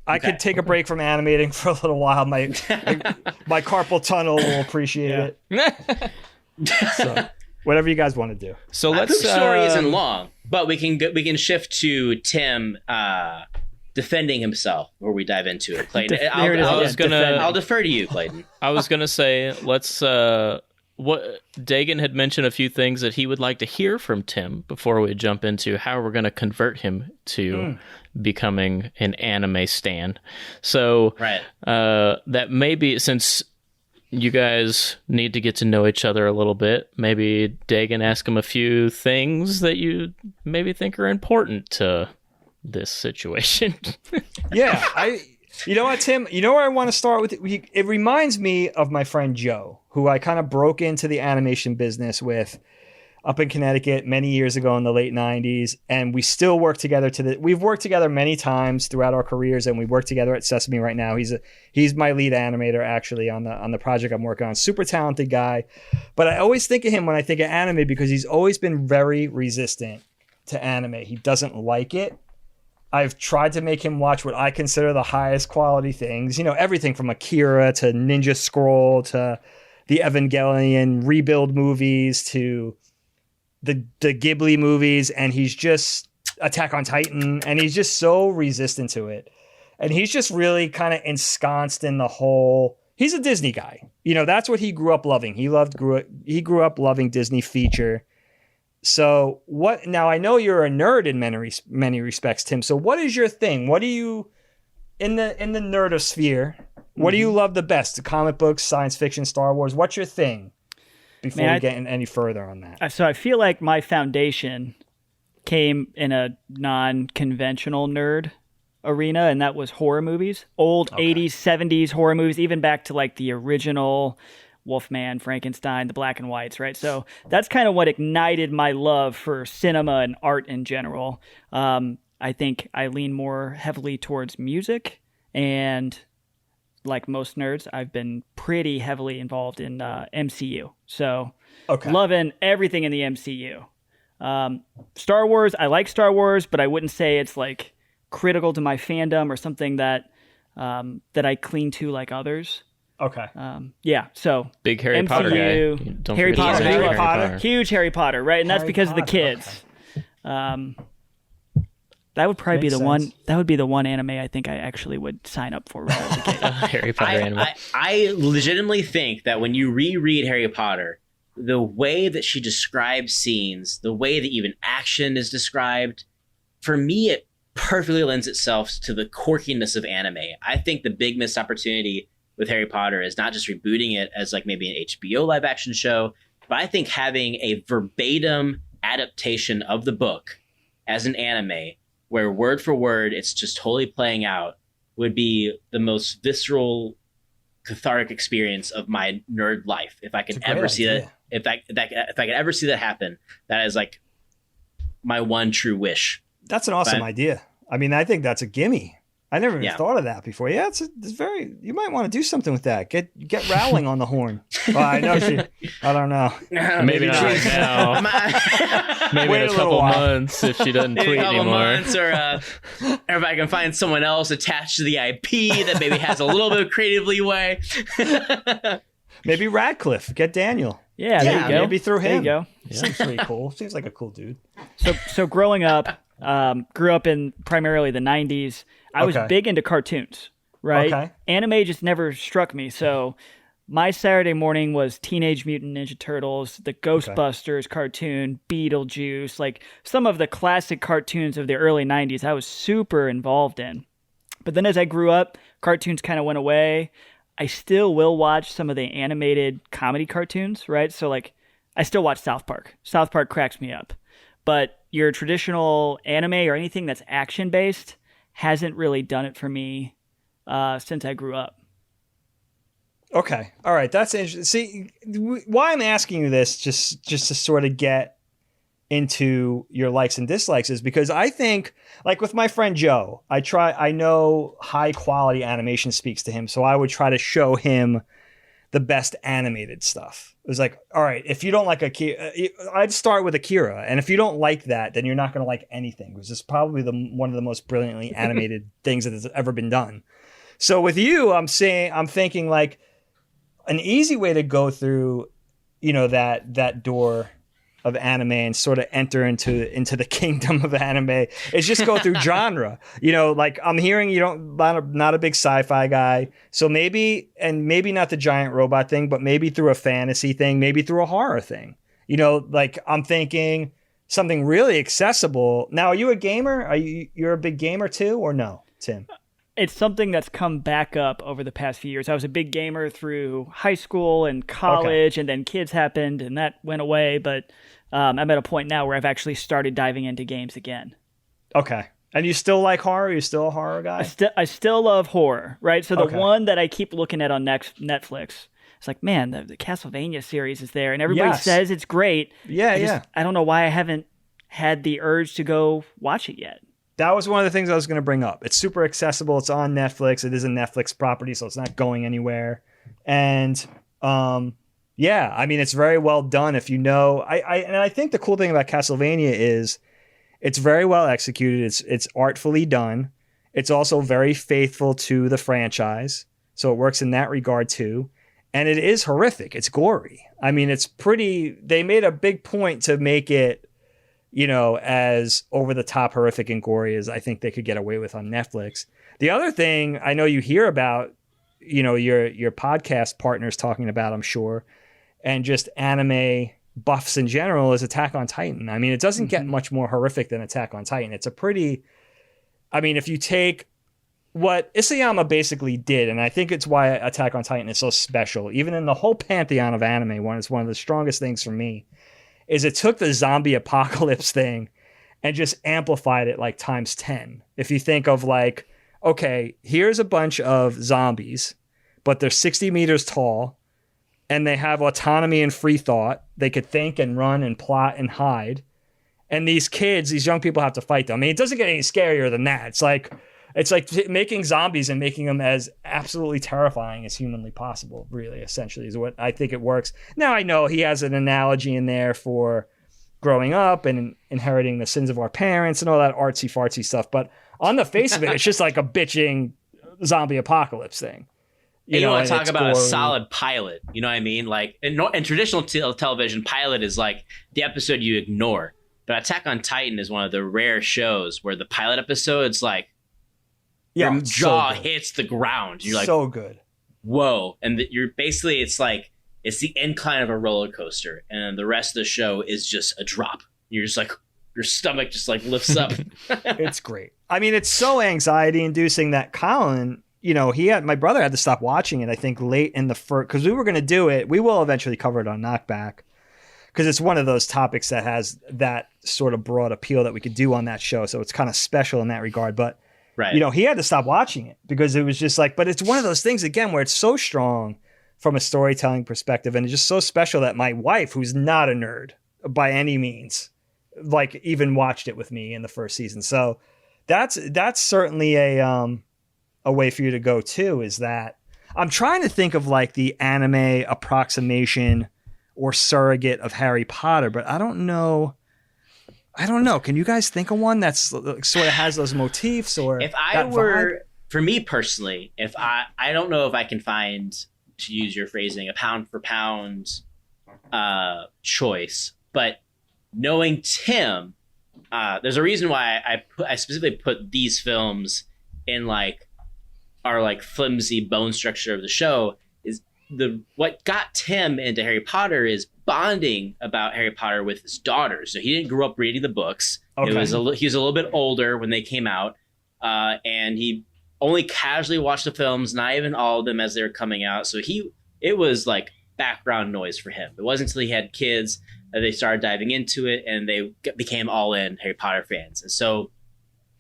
I could take a break from animating for a little while. My carpal tunnel will appreciate it. So whatever you guys want to do. So let's. Poop story isn't long, but we can shift to Tim defending himself, where we dive into it. Clayton, I'll defer to you, Clayton. I was gonna say let's. What Dagan had mentioned a few things that he would like to hear from Tim before we jump into how we're going to convert him to becoming an anime stan. So that maybe, since you guys need to get to know each other a little bit, maybe Dagan ask him a few things that you maybe think are important to this situation. Yeah, you know what, Tim? You know where I want to start with? It reminds me of my friend Joe, who I kind of broke into the animation business with up in Connecticut many years ago in the late 90s. And we still work together we've worked together many times throughout our careers, and we work together at Sesame right now. He's my lead animator actually on the project I'm working on. Super talented guy. But I always think of him when I think of anime, because he's always been very resistant to anime. He doesn't like it. I've tried to make him watch what I consider the highest quality things, you know, everything from Akira to Ninja Scroll to the Evangelion rebuild movies to the Ghibli movies, and he's just Attack on Titan, and he's just so resistant to it. And he's just really kind of ensconced in the whole, he's a Disney guy. You know, that's what he grew up loving. He grew up loving Disney feature. So now I know you're a nerd in many respects, Tim. So what is your thing? What do you, in the Nerdosphere, what do you love the best? The comic books, science fiction, Star Wars. What's your thing? Before we get any further on that. So I feel like my foundation came in a non-conventional nerd arena, and that was horror movies. Old 80s, 70s horror movies, even back to like the original Wolfman, Frankenstein, the black and whites, right? So that's kind of what ignited my love for cinema and art in general. I think I lean more heavily towards music, and like most nerds, I've been pretty heavily involved in MCU. So loving everything in the MCU. Star Wars, I like Star Wars, but I wouldn't say it's like critical to my fandom or something that I cling to like others. Okay. So big Harry MCU, Potter guy. Don't Harry forget Potter, Harry Potter. Huge Harry Potter, right? And that's because of the kids. Okay. That would probably be the one. That would be the one anime I think I actually would sign up for when I was a kid. Harry Potter anime. I legitimately think that when you reread Harry Potter, the way that she describes scenes, the way that even action is described, for me, it perfectly lends itself to the quirkiness of anime. I think the big missed opportunity with Harry Potter is not just rebooting it as like maybe an HBO live action show, but I think having a verbatim adaptation of the book as an anime where word for word it's just totally playing out would be the most visceral, cathartic experience of my nerd life. If I could ever see that, if I could ever see that happen, that is like my one true wish. That's an awesome idea. I mean, I think that's a gimme. I never even thought of that before. Yeah, it's very. You might want to do something with that. Get Rowling on the horn. Well, I know she. I don't know. Maybe not right now. Maybe in a couple months if she doesn't tweet anymore. Months, or if I can find someone else attached to the IP that maybe has a little bit of creative leeway. Maybe Radcliffe. Get Daniel. Yeah, there you go. Maybe through him. There you go. Yeah. Seems pretty cool. Seems like a cool dude. So growing up, grew up in primarily the 90s. I was big into cartoons, right? Okay. Anime just never struck me. So my Saturday morning was Teenage Mutant Ninja Turtles, the Ghostbusters cartoon, Beetlejuice, like some of the classic cartoons of the early 90s I was super involved in. But then as I grew up, cartoons kind of went away. I still will watch some of the animated comedy cartoons, right? So like I still watch South Park. South Park cracks me up. But your traditional anime or anything that's action-based hasn't really done it for me since I grew up. Okay. All right. That's interesting. See, why I'm asking you this, just to sort of get into your likes and dislikes, is because I think, like with my friend Joe, I know high quality animation speaks to him, so I would try to show him the best animated stuff. It was like, all right, if you don't like Akira, I'd start with Akira, and if you don't like that, then you're not going to like anything, because it's probably one of the most brilliantly animated things that has ever been done. So with you, I'm thinking like an easy way to go through, that door of anime and sort of enter into the kingdom of anime is just go through genre. Like I'm hearing not a big sci-fi guy, so maybe not the giant robot thing, but maybe through a fantasy thing, maybe through a horror thing. Like I'm thinking something really accessible. Now, are you a gamer? You're a big gamer too, or no, Tim? It's something that's come back up over the past few years. I was a big gamer through high school and college, and then kids happened and that went away. But I'm at a point now where I've actually started diving into games again. Okay. And you still like horror? Are you still a horror guy? I still love horror, right? So the one that I keep looking at on Netflix, it's like, man, the Castlevania series is there, and everybody says it's great. I don't know why I haven't had the urge to go watch it yet. That was one of the things I was going to bring up. It's super accessible. It's on Netflix. It is a Netflix property, so it's not going anywhere. And it's very well done. If you know, I think the cool thing about Castlevania is it's very well executed. It's artfully done. It's also very faithful to the franchise, so it works in that regard too. And it is horrific. It's gory. I mean, it's pretty. They made a big point to make it, as over the top horrific and gory as I think they could get away with on Netflix. The other thing I know you hear about, your podcast partners talking about, I'm sure, and just anime buffs in general, is Attack on Titan. I mean, it doesn't get much more horrific than Attack on Titan. It's if you take what Isayama basically did, and I think it's why Attack on Titan is so special, even in the whole pantheon of anime, it's one of the strongest things for me, is it took the zombie apocalypse thing and just amplified it like times 10. If you think of like, okay, here's a bunch of zombies, but they're 60 meters tall and they have autonomy and free thought. They could think and run and plot and hide. And these young people have to fight them. I mean, it doesn't get any scarier than that. It's like making zombies and making them as absolutely terrifying as humanly possible, really, essentially, is what I think it works. Now, I know he has an analogy in there for growing up and inheriting the sins of our parents and all that artsy-fartsy stuff, but on the face of it, it's just like a bitching zombie apocalypse thing. You want to talk about a solid pilot, you know what I mean? Like, in traditional television, pilot is like the episode you ignore. But Attack on Titan is one of the rare shows where the pilot episode's like, your jaw hits the ground. You're like, so good. Whoa. And you're basically, it's the incline of a roller coaster. And the rest of the show is just a drop. You're just like, your stomach just like lifts up. It's great. I mean, it's so anxiety inducing that Colin, my brother had to stop watching it, I think, late in the first, because we were going to do it. We will eventually cover it on Knockback, because it's one of those topics that has that sort of broad appeal that we could do on that show. So it's kind of special in that regard. But, Right. he had to stop watching it because it was just like, but it's one of those things, again, where it's so strong from a storytelling perspective. And it's just so special that my wife, who's not a nerd by any means, like even watched it with me in the first season. So that's certainly a way for you to go too, is that I'm trying to think of like the anime approximation or surrogate of Harry Potter, but I don't know. Can you guys think of one that's sort of has those motifs? Or if I were, for me personally, if I don't know if I can find, to use your phrasing, a pound for pound choice, but knowing Tim, there's a reason why I specifically put these films in like our like flimsy bone structure of the show. Is what got Tim into Harry Potter is bonding about Harry Potter with his daughters. So he didn't grow up reading the books. Okay. He was a little bit older when they came out, and he only casually watched the films, not even all of them as they were coming out. So it was like background noise for him. It wasn't until he had kids that they started diving into it, and they became all in Harry Potter fans. And so,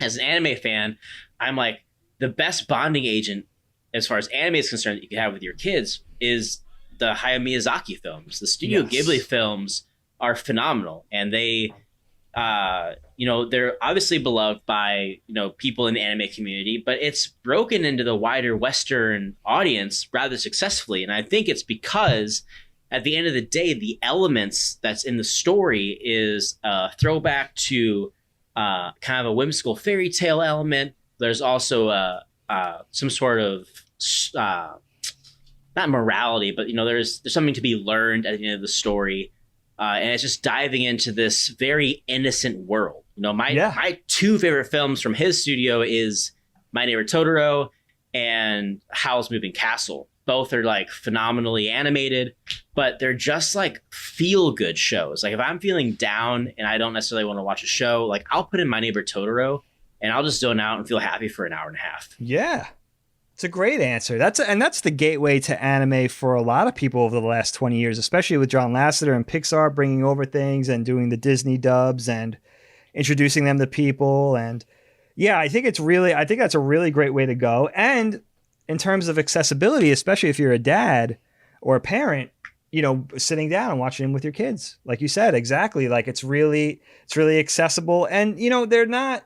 as an anime fan, I'm like, the best bonding agent as far as anime is concerned that you can have with your kids is the Hayao Miyazaki films. The Studio Ghibli films are phenomenal, and they, they're obviously beloved by people in the anime community, but it's broken into the wider Western audience rather successfully. And I think it's because at the end of the day, the elements that's in the story is a throwback to kind of a whimsical fairy tale element. There's also some sort of not morality, but there's something to be learned at the end of the story, and it's just diving into this very innocent world. My two favorite films from his studio is My Neighbor Totoro and Howl's Moving Castle. Both are like phenomenally animated, but they're just like feel good shows. Like if I'm feeling down and I don't necessarily want to watch a show, like I'll put in My Neighbor Totoro and I'll just zone out and feel happy for an hour and a half. Yeah. It's a great answer. That's the gateway to anime for a lot of people over the last 20 years, especially with John Lasseter and Pixar bringing over things and doing the Disney dubs and introducing them to people. And yeah, I think that's a really great way to go. And in terms of accessibility, especially if you're a dad or a parent, sitting down and watching them with your kids, like you said, exactly. Like it's really accessible. And, they're not.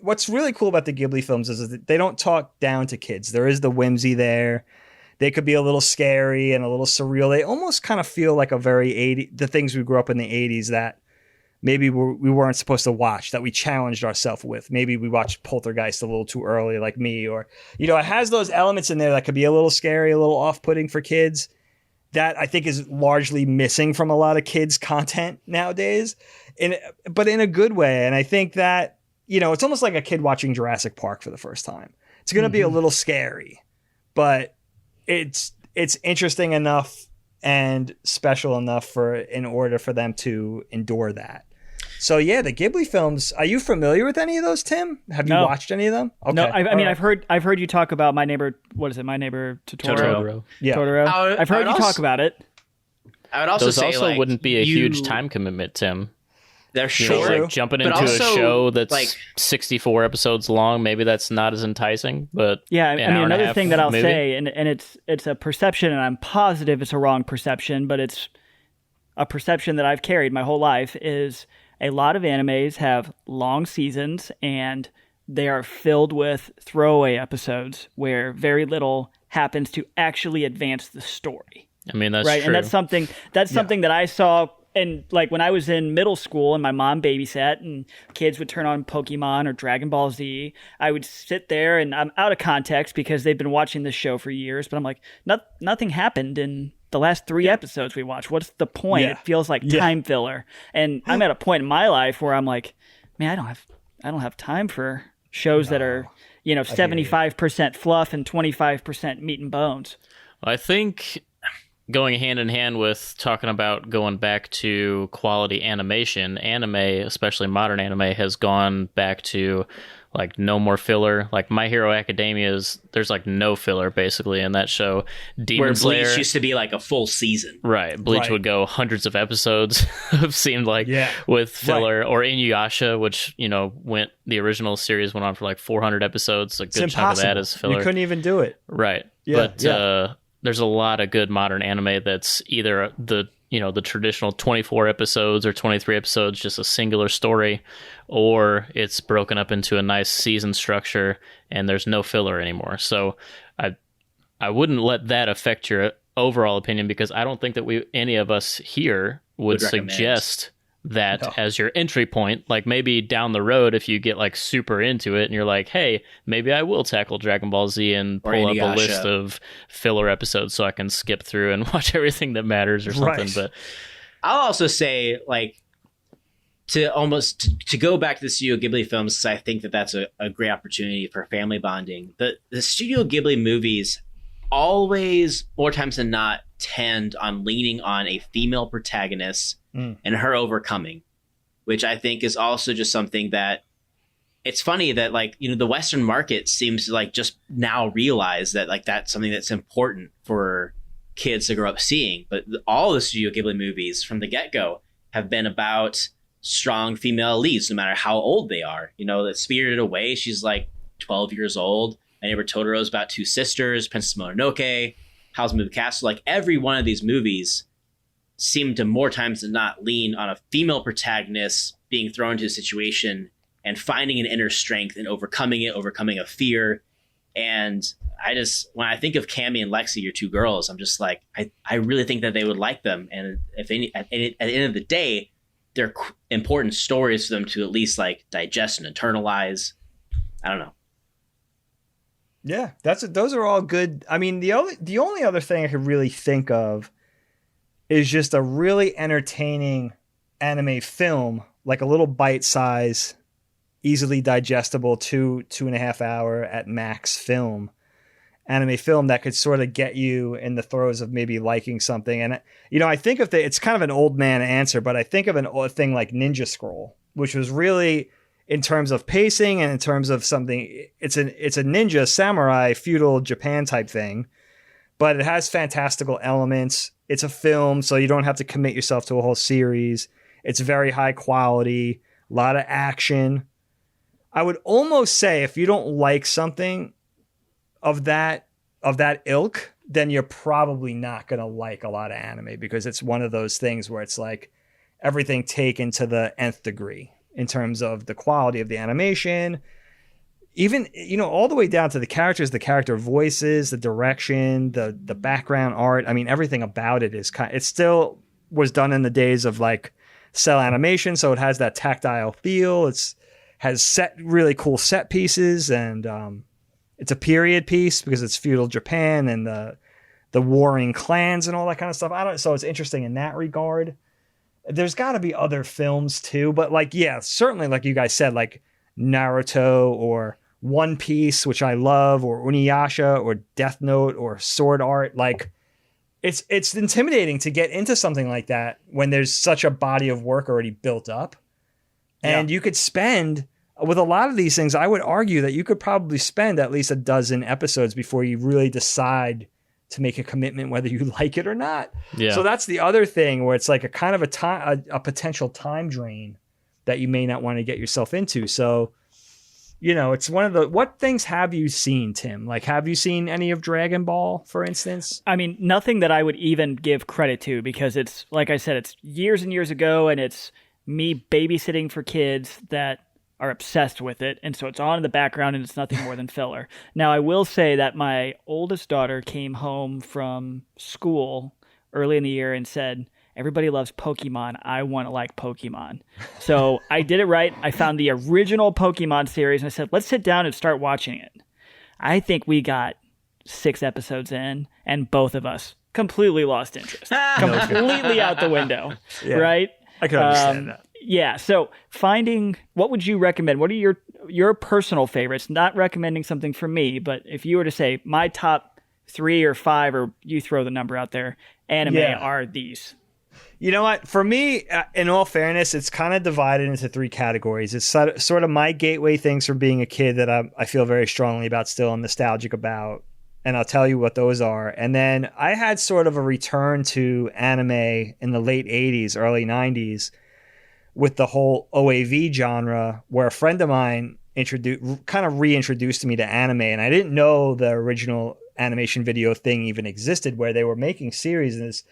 What's really cool about the Ghibli films is that they don't talk down to kids. There is the whimsy there. They could be a little scary and a little surreal. They almost kind of feel like the things we grew up in the 80s that maybe we weren't supposed to watch, that we challenged ourselves with. Maybe we watched Poltergeist a little too early, like me, or, it has those elements in there that could be a little scary, a little off-putting for kids that I think is largely missing from a lot of kids' content nowadays, but in a good way. And I think that, it's almost like a kid watching Jurassic Park for the first time. It's going to be a little scary, but it's interesting enough and special enough in order for them to endure that. So yeah, the Ghibli films. Are you familiar with any of those, Tim? Have you watched any of them? Okay. No, I've heard you talk about My Neighbor. What is it? My Neighbor Totoro. Totoro. Yeah. Totoro. I've heard you talk about it. I would also those say also wouldn't be a huge time commitment, Tim. They're short. Like jumping into a show that's 64 episodes long, maybe that's not as enticing. But yeah, another thing that I'll movie. say, and it's a perception, and I'm positive it's a wrong perception, but it's a perception that I've carried my whole life, is a lot of animes have long seasons and they are filled with throwaway episodes where very little happens to actually advance the story. I mean, that's right, true. And that's something that I saw. And like when I was in middle school and my mom babysat and kids would turn on Pokemon or Dragon Ball Z, I would sit there and I'm out of context because they've been watching this show for years, but I'm like, nothing happened in the last 3 episodes we watched. What's the point? It feels like time filler. And I'm at a point in my life where I'm like, man, I don't have time for shows that are, 75% fluff and 25% meat and bones. I think going hand in hand with talking about going back to quality animation, anime, especially modern anime, has gone back to like no more filler. Like My Hero Academia there's like no filler basically in that show. Demon Where Slayer Bleach used to be like a full season. Right. Bleach Right. would go hundreds of episodes, it seemed like, with filler. Or Inuyasha, which, the original series went on for like 400 episodes. A good chunk of that is filler. You couldn't even do it. Right. Yeah, But there's a lot of good modern anime that's either the traditional 24 episodes or 23 episodes, just a singular story, or it's broken up into a nice season structure and there's no filler anymore. So I wouldn't let that affect your overall opinion, because I don't think that any of us here would suggest that as your entry point. Like maybe down the road, if you get like super into it and you're like, hey, maybe I will tackle Dragon Ball Z and pull up a list of filler episodes so I can skip through and watch everything that matters or something. Right. But I'll also say, like, to go back to the Studio Ghibli films, because I think that's a great opportunity for family bonding. The Studio Ghibli movies always, more times than not, tend on leaning on a female protagonist and her overcoming, which I think is also just something that it's funny that, like, the Western market seems to like just now realize that like that's something that's important for kids to grow up seeing. But all the Studio Ghibli movies from the get-go have been about strong female leads, no matter how old they are. That Spirited Away, she's like 12 years old. My Neighbor Totoro is about two sisters. Princess Mononoke, Howl's Moving Castle. Like, every one of these movies seem to, more times than not, lean on a female protagonist being thrown into a situation and finding an inner strength and overcoming a fear. And when I think of Cammy and Lexi, your two girls, I'm just like, I really think that they would like them. And at the end of the day, they're important stories for them to at least like digest and internalize. I don't know. Yeah, those are all good. I mean, the only other thing I could really think of is just a really entertaining anime film, like a little bite size, easily digestible 2.5 hour at max anime film that could sort of get you in the throes of maybe liking something. And I think it's kind of an old man answer, but I think of a thing like Ninja Scroll, which was really, in terms of pacing and in terms of something, it's a ninja samurai feudal Japan type thing, but it has fantastical elements. It's a film, so you don't have to commit yourself to a whole series. It's very high quality, a lot of action. I would almost say if you don't like something of that ilk, then you're probably not going to like a lot of anime, because it's one of those things where it's like everything taken to the nth degree in terms of the quality of the animation, even, all the way down to the characters, the character voices, the direction, the background art. I mean, everything about it is it still was done in the days of like cell animation. So it has that tactile feel. Has really cool set pieces, and it's a period piece because it's feudal Japan and the warring clans and all that kind of stuff. So it's interesting in that regard. There's got to be other films too, but like, yeah, certainly, like you guys said, like Naruto or One Piece, which I love, or Inuyasha or Death Note or Sword Art. Like, it's intimidating to get into something like that when there's such a body of work already built up. And you could spend, with a lot of these things, I would argue that you could probably spend at least a dozen episodes before you really decide to make a commitment whether you like it or not. Yeah. So that's the other thing, where it's like a kind of a potential time drain that you may not want to get yourself into. So, it's one of what things have you seen, Tim? Like, have you seen any of Dragon Ball, for instance? I mean, nothing that I would even give credit to, because it's, like I said, it's years and years ago, and it's me babysitting for kids that are obsessed with it, and so it's on in the background, and it's nothing more than filler. Now, I will say that my oldest daughter came home from school early in the year and said, everybody loves Pokemon. I want to like Pokemon. So I did it right. I found the original Pokemon series, and I said, let's sit down and start watching it. I think we got 6 episodes in, and both of us completely lost interest. Completely out the window, right? I can understand that. Yeah, so what would you recommend? What are your personal favorites? Not recommending something for me, but if you were to say my top 3 or 5, or you throw the number out there, anime are these? You know what? For me, in all fairness, it's kind of divided into 3 categories. It's sort of my gateway things from being a kid that I feel very strongly about still and nostalgic about. And I'll tell you what those are. And then I had sort of a return to anime in the late 80s, early 90s with the whole OAV genre, where a friend of mine reintroduced me to anime. And I didn't know the original animation video thing even existed, where they were making series and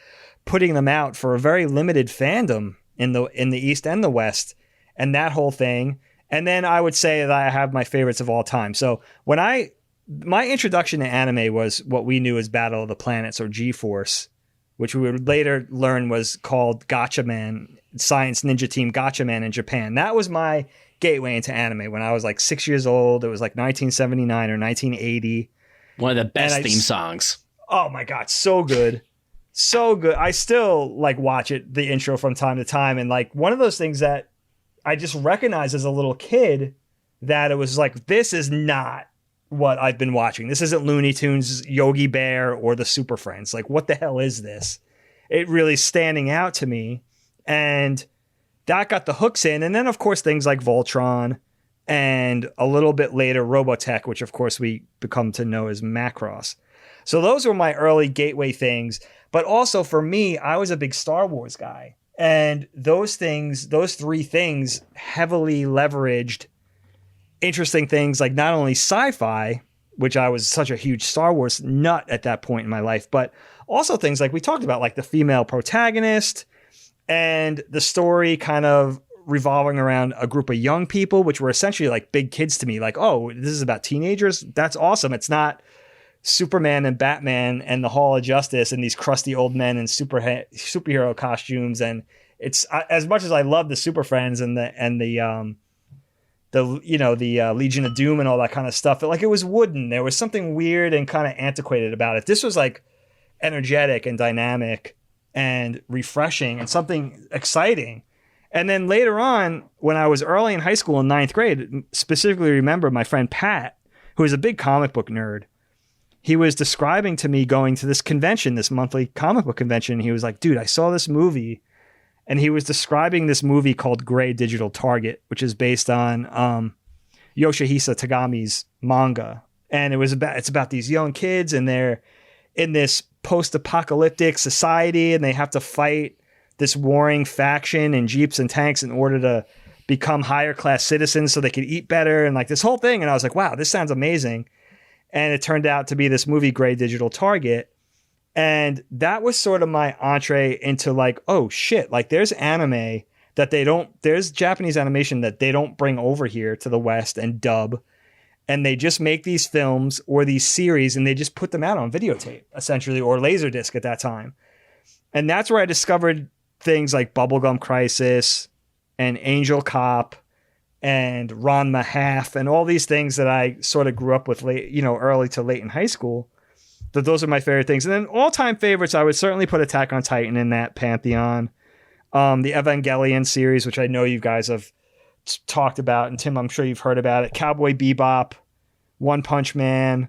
putting them out for a very limited fandom in the East and the West, and that whole thing. And then I would say that I have my favorites of all time. So my introduction to anime was what we knew as Battle of the Planets, or G-Force, which we would later learn was called Gatchaman, Science Ninja Team Gatchaman in Japan. That was my gateway into anime when I was like 6 years old. It was like 1979 or 1980. One of the best theme songs. Oh my God, so good. So good. I still like watch it, the intro from time to time. And like one of those things that I just recognized as a little kid, that it was like, this is not what I've been watching. This isn't Looney Tunes, Yogi Bear, or the Super Friends. Like, what the hell is this? It really standing out to me. And that got the hooks in. And then, of course, things like Voltron, and a little bit later Robotech, which, of course, we become to know as Macross. So those were my early gateway things. But also for me, I was a big Star Wars guy. And those 3 things heavily leveraged interesting things like not only sci-fi, which I was such a huge Star Wars nut at that point in my life, but also things like we talked about, like the female protagonist and the story kind of revolving around a group of young people, which were essentially like big kids to me. Like, oh, this is about teenagers? That's awesome. It's not Superman and Batman and the Hall of Justice and these crusty old men in superhero costumes. And it's, as much as I love the Super Friends and the Legion of Doom and all that kind of stuff, it was wooden. There was something weird and kind of antiquated about it. This was like energetic and dynamic and refreshing and something exciting. And then later on, when I was early in high school in 9th grade, specifically remember my friend Pat, who is a big comic book nerd. He was describing to me going to this convention, this monthly comic book convention. He was like, dude, I saw this movie. And he was describing this movie called Gray Digital Target, which is based on Yoshihisa Tagami's manga. And it's about these young kids, and they're in this post-apocalyptic society, and they have to fight this warring faction in jeeps and tanks in order to become higher class citizens so they could eat better, and like this whole thing. And I was like, wow, this sounds amazing. And it turned out to be this movie, Gray Digital Target. And that was sort of my entree into like, oh shit, like there's anime that there's Japanese animation that they don't bring over here to the West and dub. And they just make these films or these series and they just put them out on videotape, essentially, or Laserdisc at that time. And that's where I discovered things like Bubblegum Crisis and Angel Cop and Ranma Half and all these things that I sort of grew up with early to late in high school. Those are my favorite things. And then all-time favorites, I would certainly put Attack on Titan in that pantheon. The Evangelion series, which I know you guys have talked about, and Tim, I'm sure you've heard about it. Cowboy Bebop, One Punch Man.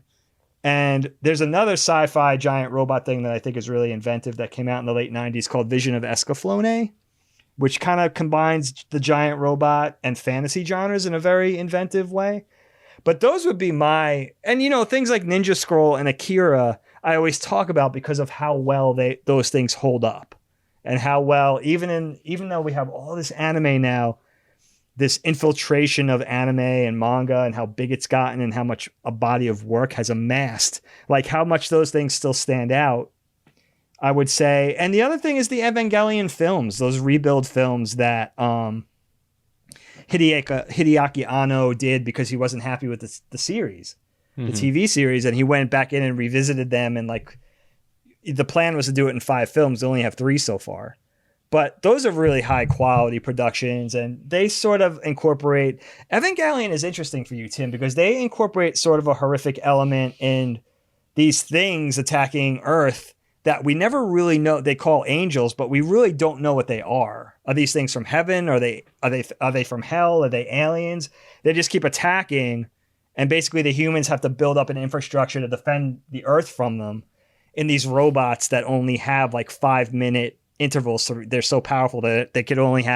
And there's another sci-fi giant robot thing that I think is really inventive that came out in the late 90s called Vision of Escaflowne, which kind of combines the giant robot and fantasy genres in a very inventive way. But those would be things like Ninja Scroll and Akira, I always talk about because of how well those things hold up, and how well, even though we have all this anime now, this infiltration of anime and manga and how big it's gotten and how much a body of work has amassed, like how much those things still stand out, I would say. And the other thing is the Evangelion films, those rebuild films that, Hideaki Anno did because he wasn't happy with the series, the TV series, and he went back in and revisited them. And like the plan was to do it in 5 films. They only have 3 so far, but those are really high quality productions, and they sort of incorporate. Evangelion is interesting for you, Tim, because they incorporate sort of a horrific element in these things attacking Earth that we never really know. They call angels, but we really don't know what they are. Are these things from heaven? Are they from hell? Are they aliens? They just keep attacking, And basically the humans have to build up an infrastructure to defend the Earth from them in these robots that only have like 5-minute intervals. So they're so powerful that they could only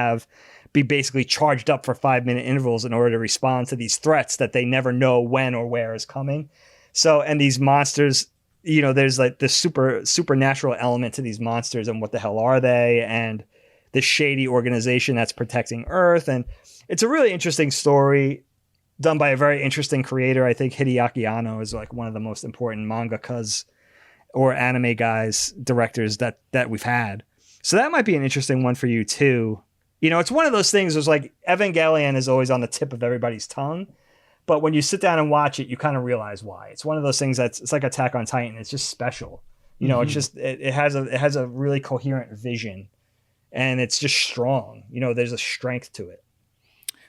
be basically charged up for 5-minute intervals in order to respond to these threats that they never know when or where is coming. So, and these monsters, you know, there's like this supernatural element to these monsters, and what the hell are they? And this shady organization that's protecting Earth. And it's a really interesting story done by a very interesting creator. I think Hideaki Anno is like one of the most important mangakas or anime directors that we've had. So that might be an interesting one for you too. You know, it's one of those things. There's like Evangelion is always on the tip of everybody's tongue, but when you sit down and watch it, you kind of realize why. It's one of those things it's like Attack on Titan. It's just special. You know, it's just it has a really coherent vision, and it's just strong. You know, there's a strength to it.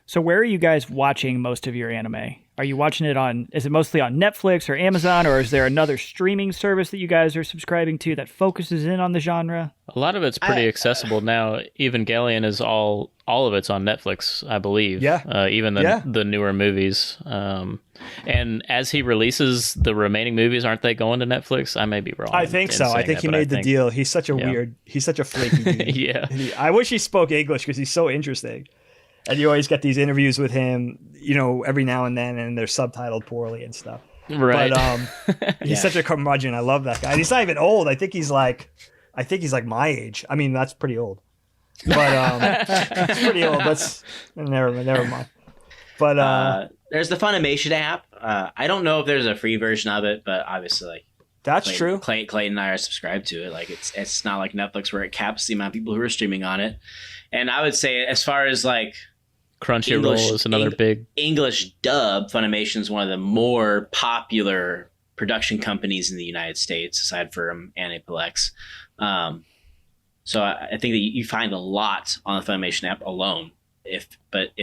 So where are you guys watching most of your anime? Are you watching it is it mostly on Netflix or Amazon, or is there another streaming service that you guys are subscribing to that focuses in on the genre? A lot of it's pretty accessible now. Evangelion is all of it's on Netflix, I believe. Yeah. Even the newer movies. And as he releases the remaining movies, aren't they going to Netflix? I may be wrong. I think so. I think he made the deal. He's such a he's such a flaky dude. Yeah. I wish he spoke English because he's so interesting. And you always get these interviews with him, you know, every now and then, and they're subtitled poorly and stuff. Right. But he's such a curmudgeon. I love that guy. And he's not even old. I think he's like my age. I mean, that's pretty old. But it's pretty old. That's never mind. But there's the Funimation app. I don't know if there's a free version of it, but obviously, like, that's true. Clayton and I are subscribed to it. Like, it's not like Netflix where it caps the amount of people who are streaming on it. And I would say, as far as like Crunchyroll is another big English dub, Funimation is one of the more popular production companies in the United States, aside from Aniplex. So I think that you find a lot on the Funimation app alone. If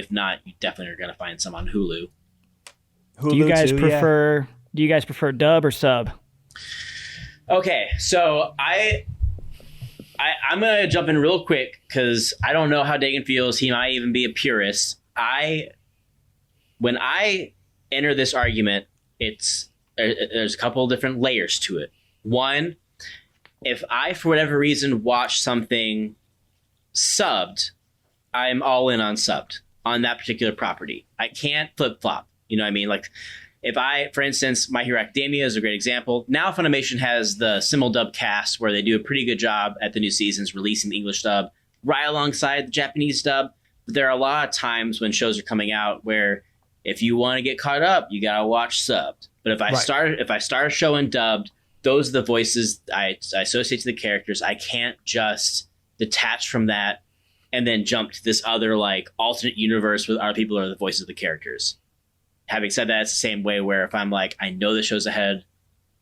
not, you definitely are going to find some on Hulu. Do you guys prefer dub or sub? Okay, so I'm going to jump in real quick because I don't know how Dagan feels. He might even be a purist. When I enter this argument, there's a couple of different layers to it. One, if I, for whatever reason, watch something subbed, I'm all in on subbed on that particular property. I can't flip-flop. You know what I mean? Like, if for instance, My Hero Academia is a great example. Now Funimation has the simuldub cast where they do a pretty good job at the new seasons releasing the English dub right alongside the Japanese dub. But there are a lot of times when shows are coming out where if you want to get caught up, you got to watch subbed. But if I start a show in dubbed, those are the voices I associate to the characters. I can't just detach from that and then jump to this other like alternate universe with other people who are the voices of the characters. Having said that, it's the same way where if I'm like, I know the show's ahead,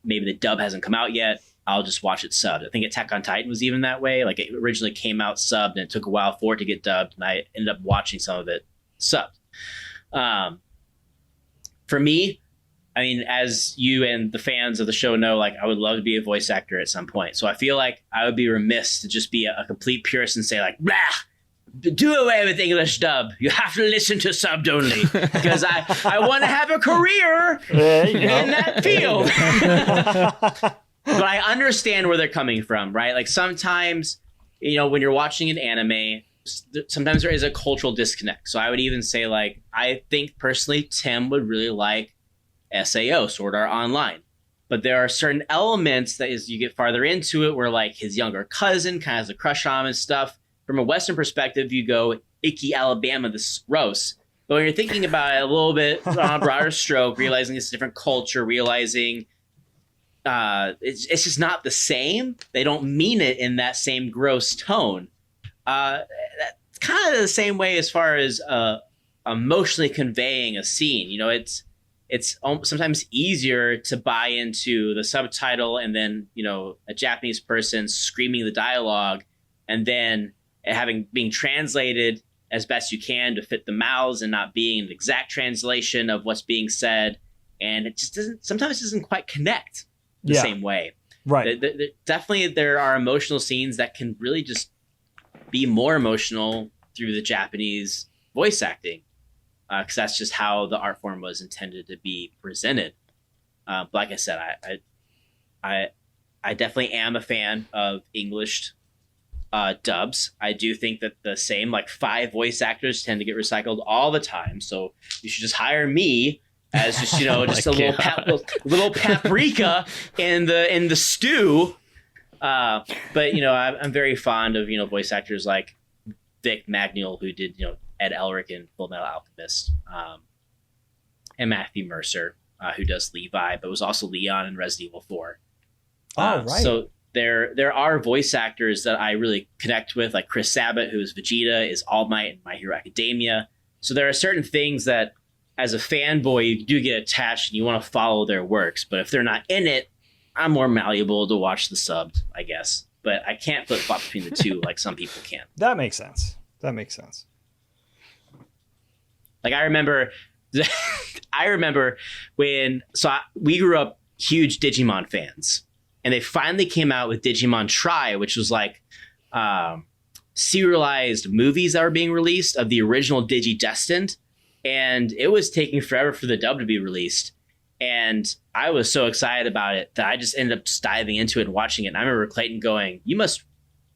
maybe the dub hasn't come out yet, I'll just watch it subbed. I think Attack on Titan was even that way. Like, it originally came out subbed and it took a while for it to get dubbed, and I ended up watching some of it subbed. For me, I mean, as you and the fans of the show know, like, I would love to be a voice actor at some point. So I feel like I would be remiss to just be a complete purist and say like, blah, do away with English dub. You have to listen to subbed only because I want to have a career in that field. But I understand where they're coming from, right? Like, sometimes, you know, when you're watching an anime, sometimes there is a cultural disconnect. So I would even say, like, I think personally Tim would really like SAO, Sword Art Online. But there are certain elements that as you get farther into it where, like, his younger cousin kind of has a crush on him and stuff. From a Western perspective, you go, Icky, Alabama, this is gross. But when you're thinking about it a little bit on a broader stroke, realizing it's a different culture, realizing it's just not the same. They don't mean it in that same gross tone. That's kind of the same way as far as emotionally conveying a scene. You know, it's sometimes easier to buy into the subtitle and then, you know, a Japanese person screaming the dialogue and then being translated as best you can to fit the mouths and not being an exact translation of what's being said. And it just doesn't quite connect the same way. Right. Definitely there are emotional scenes that can really just be more emotional through the Japanese voice acting. because that's just how the art form was intended to be presented. But like I said, I definitely am a fan of English dubs. I do think that the same 5 voice actors tend to get recycled all the time. So you should just hire me as just just a little paprika in the stew. But I'm very fond of voice actors like Vic Magniel, who did Ed Elric in Full Metal Alchemist, and Matthew Mercer, who does Levi, but was also Leon in Resident Evil 4. Right. So there are voice actors that I really connect with, like Chris Sabat, who is Vegeta, is All Might in My Hero Academia. So there are certain things that, as a fanboy, you do get attached and you want to follow their works. But if they're not in it, I'm more malleable to watch the subbed, I guess. But I can't flip flop between the two like some people can. That makes sense. Like I remember we grew up huge Digimon fans. And they finally came out with Digimon Tri, which was serialized movies that were being released of the original Digidestined. And it was taking forever for the dub to be released. And I was so excited about it that I just ended up just diving into it and watching it. And I remember Clayton going, "You must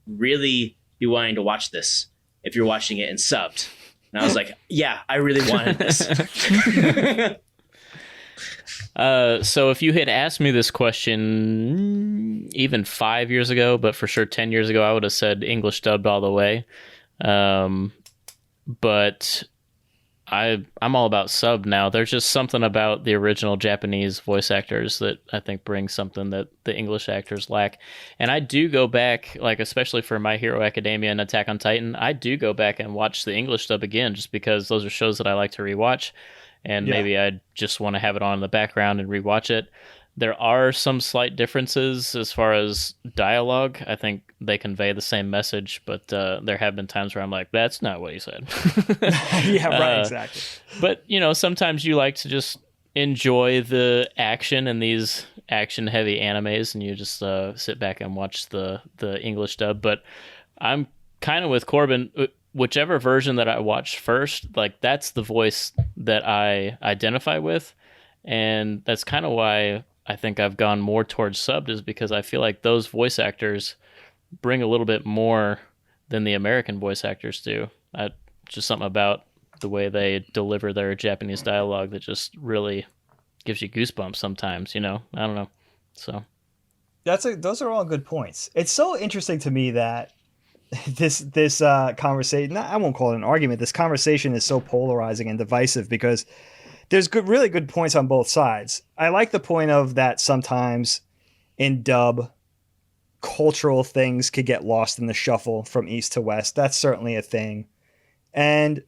really be wanting to watch this if you're watching it in subbed." And I was like, yeah, I really wanted this. So if you had asked me this question even 5 years ago, but for sure 10 years ago, I would have said English dubbed all the way. But I'm all about sub now. There's just something about the original Japanese voice actors that I think brings something that the English actors lack. And I do go back, especially for My Hero Academia and Attack on Titan, I do go back and watch the English dub again, just because those are shows that I like to rewatch. And maybe I just want to have it on in the background and rewatch it. There are some slight differences as far as dialogue. I think they convey the same message, but there have been times where I'm like, that's not what he said. Yeah, right, exactly. But, sometimes you like to just enjoy the action in these action-heavy animes, and you just sit back and watch the English dub. But I'm kind of with Corbin. Whichever version that I watch first, that's the voice that I identify with. And that's kind of why I think I've gone more towards subbed, is because I feel like those voice actors bring a little bit more than the American voice actors do. Just something about the way they deliver their Japanese dialogue that just really gives you goosebumps sometimes, I don't know. So those are all good points. It's so interesting to me that this conversation, I won't call it an argument, this conversation is so polarizing and divisive, because there's really good points on both sides. I like the point of that sometimes in dub, cultural things could get lost in the shuffle from east to west. That's certainly a thing. And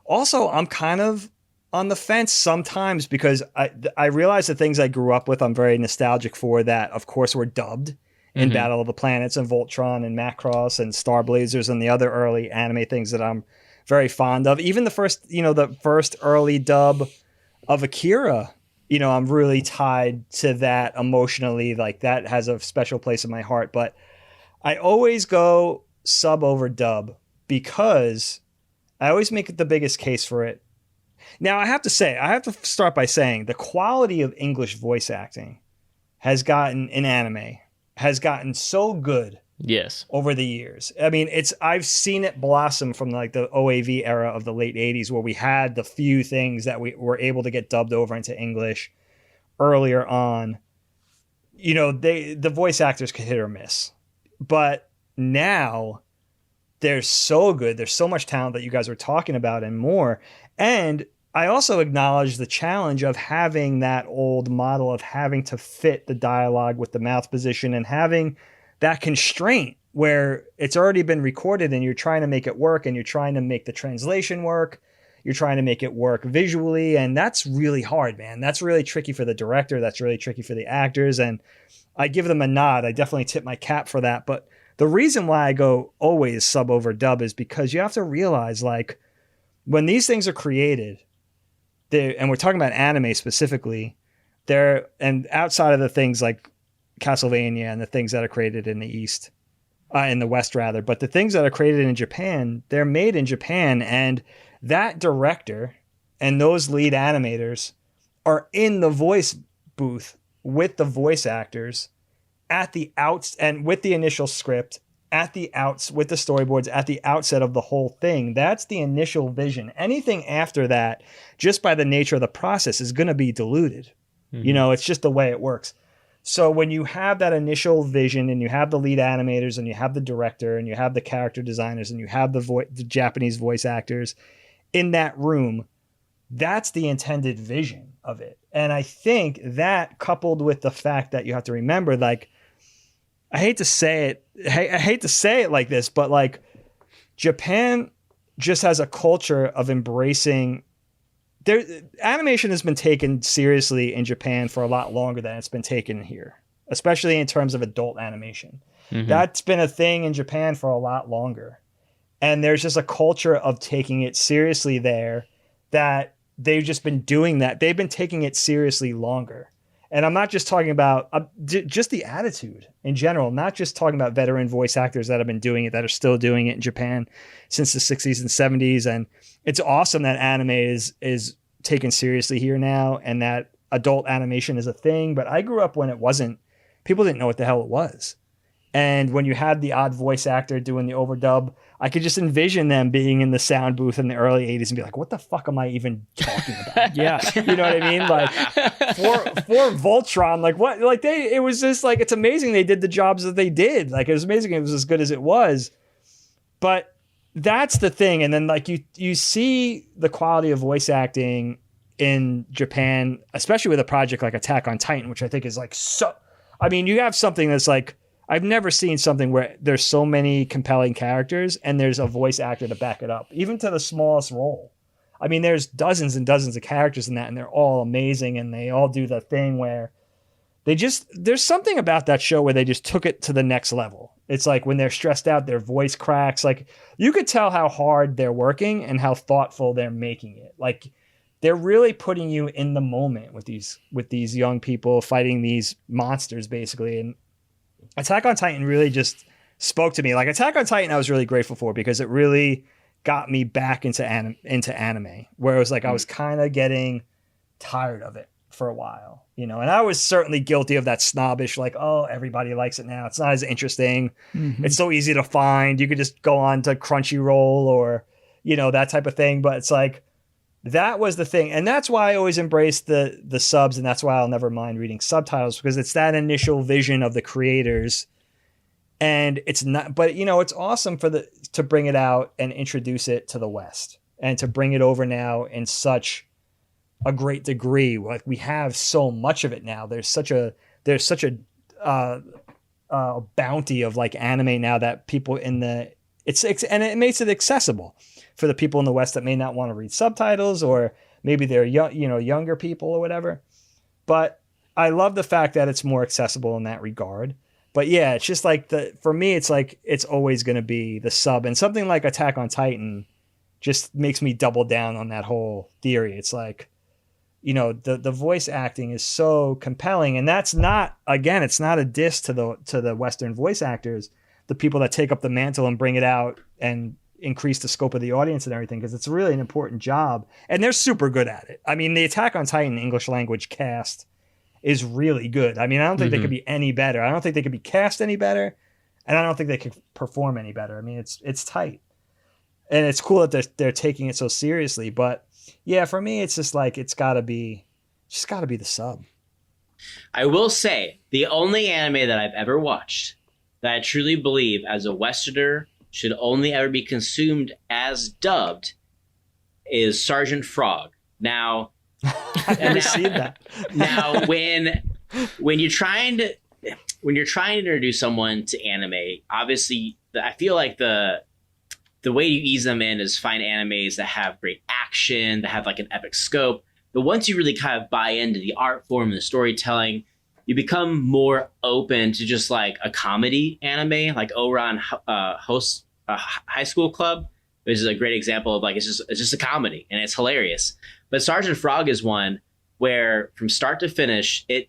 also, I'm kind of on the fence sometimes, because I realize the things I grew up with, I'm very nostalgic for, that of course were dubbed in Battle of the Planets and Voltron and Macross and Star Blazers and the other early anime things that I'm very fond of. Even the first early dub of Akira, I'm really tied to that emotionally. That has a special place in my heart. But I always go sub over dub, because I always make the biggest case for it. Now, I have to start by saying the quality of English voice acting has gotten so good. Yes. Over the years. I mean, I've seen it blossom from the OAV era of the late 80s, where we had the few things that we were able to get dubbed over into English earlier on. The voice actors could hit or miss. But now they're so good. There's so much talent that you guys were talking about and more. And I also acknowledge the challenge of having that old model of having to fit the dialogue with the mouth position, and having that constraint where it's already been recorded and you're trying to make it work, and you're trying to make the translation work. You're trying to make it work visually. And that's really hard, man. That's really tricky for the director. That's really tricky for the actors. And I give them a nod. I definitely tip my cap for that. But the reason why I go always sub over dub is because you have to realize, when these things are created, and we're talking about anime specifically, and outside of the things like Castlevania and the things that are created in the West rather, but the things that are created in Japan, they're made in Japan, and that director and those lead animators are in the voice booth with the voice actors at the outs and with the initial script at the outs with the storyboards at the outset of the whole thing. That's the initial vision. Anything after that, just by the nature of the process, is going to be diluted. Mm-hmm. It's just the way it works. So when you have that initial vision and you have the lead animators and you have the director and you have the character designers and you have the Japanese voice actors in that room, that's the intended vision of it. And I think that, coupled with the fact that you have to remember, like, I hate to say it like this, but like, Japan just has a culture of embracing animation has been taken seriously in Japan for a lot longer than it's been taken here, especially in terms of adult animation. Mm-hmm. That's been a thing in Japan for a lot longer. And there's just a culture of taking it seriously there, that they've just been doing that. They've been taking it seriously longer. And I'm not just talking about just the attitude in general, not just talking about veteran voice actors that have been doing it, that are still doing it in Japan since the 60s and 70s. And it's awesome that anime is taken seriously here now, and that adult animation is a thing. But I grew up when it wasn't. People didn't know what the hell it was. And when you had the odd voice actor doing the overdub, I could just envision them being in the sound booth in the early 80s and be like, what the fuck am I even talking about? Yeah. You know what I mean? Like, for Voltron, like, what? Like, it was just like, it's amazing they did the jobs that they did. Like, it was amazing it was as good as it was. But that's the thing. And then, like, you see the quality of voice acting in Japan, especially with a project like Attack on Titan, which I think is like so. I mean, you have something that's like, I've never seen something where there's so many compelling characters and there's a voice actor to back it up, even to the smallest role. I mean, there's dozens and dozens of characters in that, and they're all amazing, and they all do the thing where there's something about that show where they just took it to the next level. It's like when they're stressed out, their voice cracks. Like, you could tell how hard they're working and how thoughtful they're making it. Like, they're really putting you in the moment with these young people fighting these monsters, basically. And Attack on Titan really just spoke to me. Like, Attack on Titan I was really grateful for, because it really got me back into anime, where it was like I was kind of getting tired of it for a while, And I was certainly guilty of that snobbish, like, oh, everybody likes it now, it's not as interesting. Mm-hmm. It's so easy to find. You could just go on to Crunchyroll or, that type of thing. But it's like, that was the thing. And that's why I always embrace the subs. And that's why I'll never mind reading subtitles, because it's that initial vision of the creators. And it's not, but it's awesome to bring it out and introduce it to the West, and to bring it over now in such a great degree. Like, we have so much of it now. There's such a bounty of like anime now that people and it makes it accessible for the people in the West that may not want to read subtitles, or maybe they're younger people or whatever. But I love the fact that it's more accessible in that regard. But yeah, it's just like for me, it's like, it's always going to be the sub, and something like Attack on Titan just makes me double down on that whole theory. It's like, the voice acting is so compelling, and that's not, again, it's not a diss to the Western voice actors, the people that take up the mantle and bring it out and increase the scope of the audience and everything, because it's really an important job, and they're super good at it. I mean, the Attack on Titan English language cast is really good. I mean, I don't think they could be any better. I don't think they could be cast any better, and I don't think they could perform any better. I mean, it's tight, and it's cool that they're taking it so seriously. But yeah, for me, it's just like, it's got to be the sub. I will say, the only anime that I've ever watched that I truly believe as a Westerner should only ever be consumed as dubbed is Sergeant Frog. Now, I've never seen that. Now, when you're trying to introduce someone to anime, obviously, I feel like the way you ease them in is find animes that have great action, that have like an epic scope. But once you really kind of buy into the art form and the storytelling, you become more open to just like a comedy anime, like Ouran hosts High School Club, which is a great example of like, it's just a comedy and it's hilarious. But Sergeant Frog is one where from start to finish, it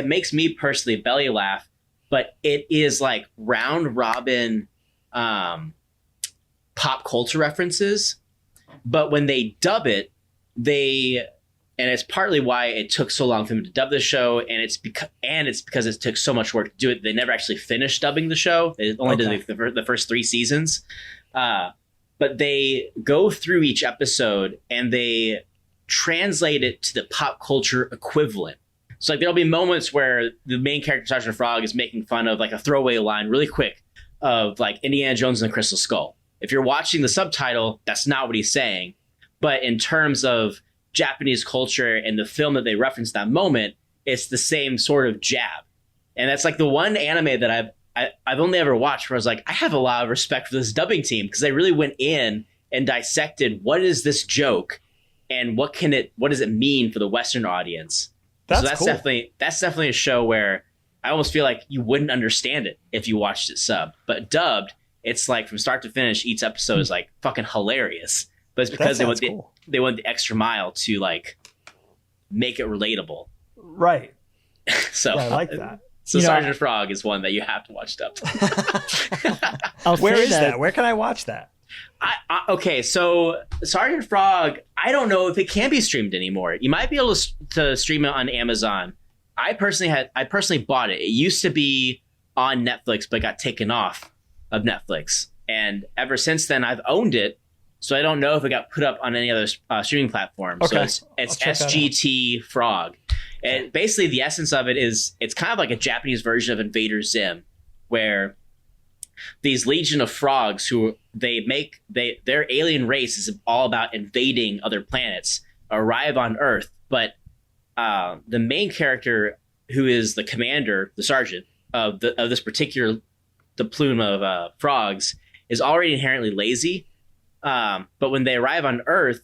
makes me personally belly laugh, but it is like round robin pop culture references. But when they dub it, and it's partly why it took so long for them to dub the show, and it's because it took so much work to do it. They never actually finished dubbing the show. They only did the first 3 seasons. But they go through each episode and they translate it to the pop culture equivalent. So like there'll be moments where the main character, Sergeant Frog, is making fun of like a throwaway line really quick of like Indiana Jones and the Crystal Skull. If you're watching the subtitle, that's not what he's saying. But in terms of Japanese culture and the film that they reference that moment, it's the same sort of jab. And that's like the one anime that I've only ever watched where I was like, I have a lot of respect for this dubbing team, because they really went in and dissected what is this joke and what does it mean for the Western audience. That's cool. Definitely a show where I almost feel like you wouldn't understand it if you watched it subbed. But dubbed, it's like from start to finish, each episode is like fucking hilarious. But it's because they went the extra mile to like make it relatable. Right. So yeah, I like that. So Sergeant Frog is one that you have to watch dubbed. Where is that? Where can I watch that? Okay, so Sergeant Frog, I don't know if it can be streamed anymore. You might be able to stream it on Amazon. I personally bought it. It used to be on Netflix, but got taken off of Netflix. And ever since then, I've owned it. So I don't know if it got put up on any other streaming platform. Okay. So it's SGT Frog. And basically the essence of it is it's kind of like a Japanese version of Invader Zim, where these legion of frogs who their alien race is all about invading other planets, arrive on Earth. But the main character, who is the commander, the sergeant of this particular the plume of frogs, is already inherently lazy. But when they arrive on Earth,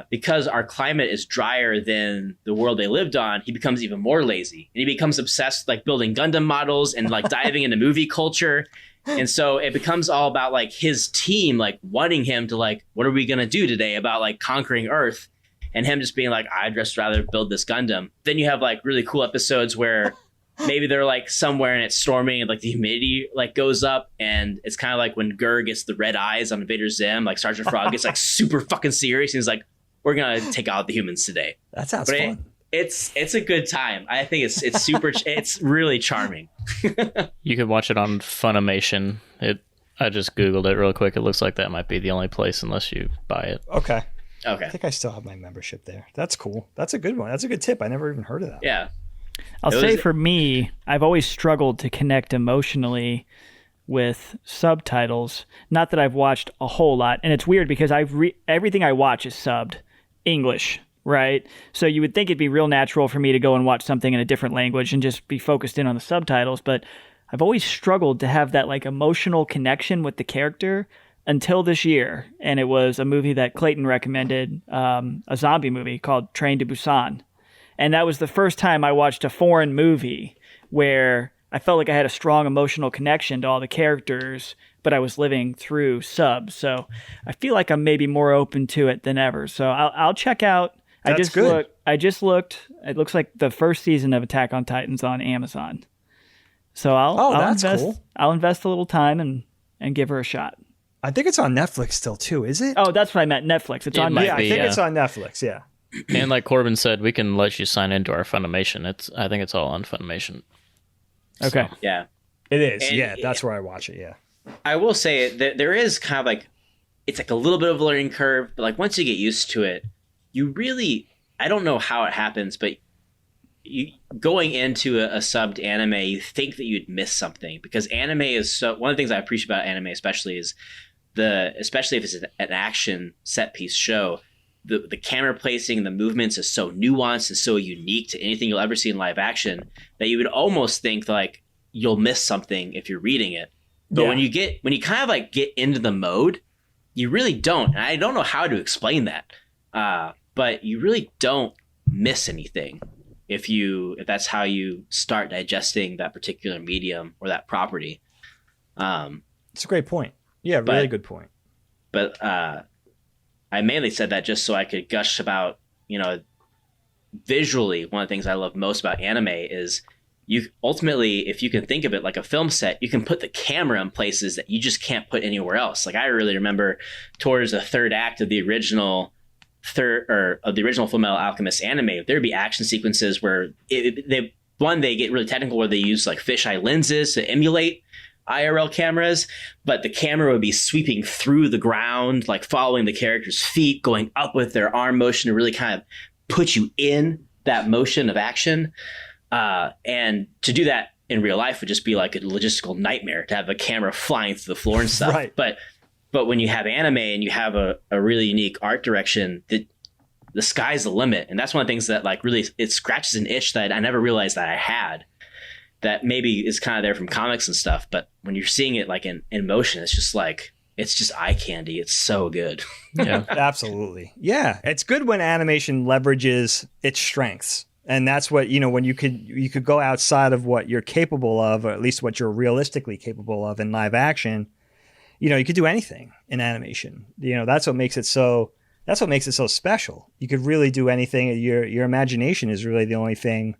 because our climate is drier than the world they lived on, he becomes even more lazy, and he becomes obsessed with like building Gundam models and like diving into movie culture. And so it becomes all about like his team, like wanting him to like, what are we going to do today about like conquering Earth? And him just being like, I'd just rather build this Gundam. Then you have like really cool episodes where maybe they're like somewhere and it's storming and like the humidity like goes up, and it's kind of like when Gurr gets the red eyes on Invader Zim, like Sergeant Frog gets like super fucking serious, and he's like, we're gonna take out the humans today. That sounds fun. It's a good time. I think it's super it's really charming. You could watch it on Funimation. I just googled it real quick. It looks like that might be the only place unless you buy it. Okay. I think I still have my membership there. That's cool. That's a good one. That's a good tip. I never even heard of that. Yeah. I'll say for me, I've always struggled to connect emotionally with subtitles. Not that I've watched a whole lot, and it's weird because everything I watch is subbed English, right? So you would think it'd be real natural for me to go and watch something in a different language and just be focused in on the subtitles, but I've always struggled to have that like emotional connection with the character until this year, and it was a movie that Clayton recommended, a zombie movie called Train to Busan. And that was the first time I watched a foreign movie where I felt like I had a strong emotional connection to all the characters, but I was living through subs. So I feel like I'm maybe more open to it than ever. So I'll check out. That's good. I just looked. It looks like the first season of Attack on Titan's on Amazon. So I'll invest. Cool. I'll invest a little time and give her a shot. I think it's on Netflix still too. Is it? Oh, that's what I meant. Netflix. It's on Netflix. Yeah, I think it's on Netflix. Yeah. And like Corbin said, we can let you sign into our Funimation. I think it's all on Funimation. Okay. So, yeah. It is. And that's where I watch it. Yeah. I will say that there is kind of like, it's like a little bit of a learning curve, but like once you get used to it, you really, I don't know how it happens, but you going into a subbed anime, you think that you'd miss something, because anime is so, one of the things I appreciate about anime especially is especially if it's an action set piece show, the camera placing and the movements is so nuanced and so unique to anything you'll ever see in live action that you would almost think like you'll miss something if you're reading it. But when you kind of like get into the mode, you really don't. And I don't know how to explain that. But you really don't miss anything if that's how you start digesting that particular medium or that property. It's a great point. Yeah, really good point. But I mainly said that just so I could gush about, visually, one of the things I love most about anime is you ultimately, if you can think of it like a film set, you can put the camera in places that you just can't put anywhere else. Like I really remember towards the third act of the original of the original Full Metal Alchemist anime, there'd be action sequences where they get really technical, where they use like fisheye lenses to emulate IRL cameras, but the camera would be sweeping through the ground, like following the character's feet, going up with their arm motion to really kind of put you in that motion of action. And to do that in real life would just be like a logistical nightmare, to have a camera flying through the floor and stuff. Right. But when you have anime and you have a really unique art direction, the sky's the limit. And that's one of the things that like really, it scratches an itch that I never realized that I had, that maybe is kind of there from comics and stuff. But when you're seeing it like in motion, it's just eye candy. It's so good. Yeah, absolutely. Yeah. It's good when animation leverages its strengths. And that's what, when you could go outside of what you're capable of, or at least what you're realistically capable of in live action. You could do anything in animation. That's what makes it so special. You could really do anything. Your imagination is really the only thing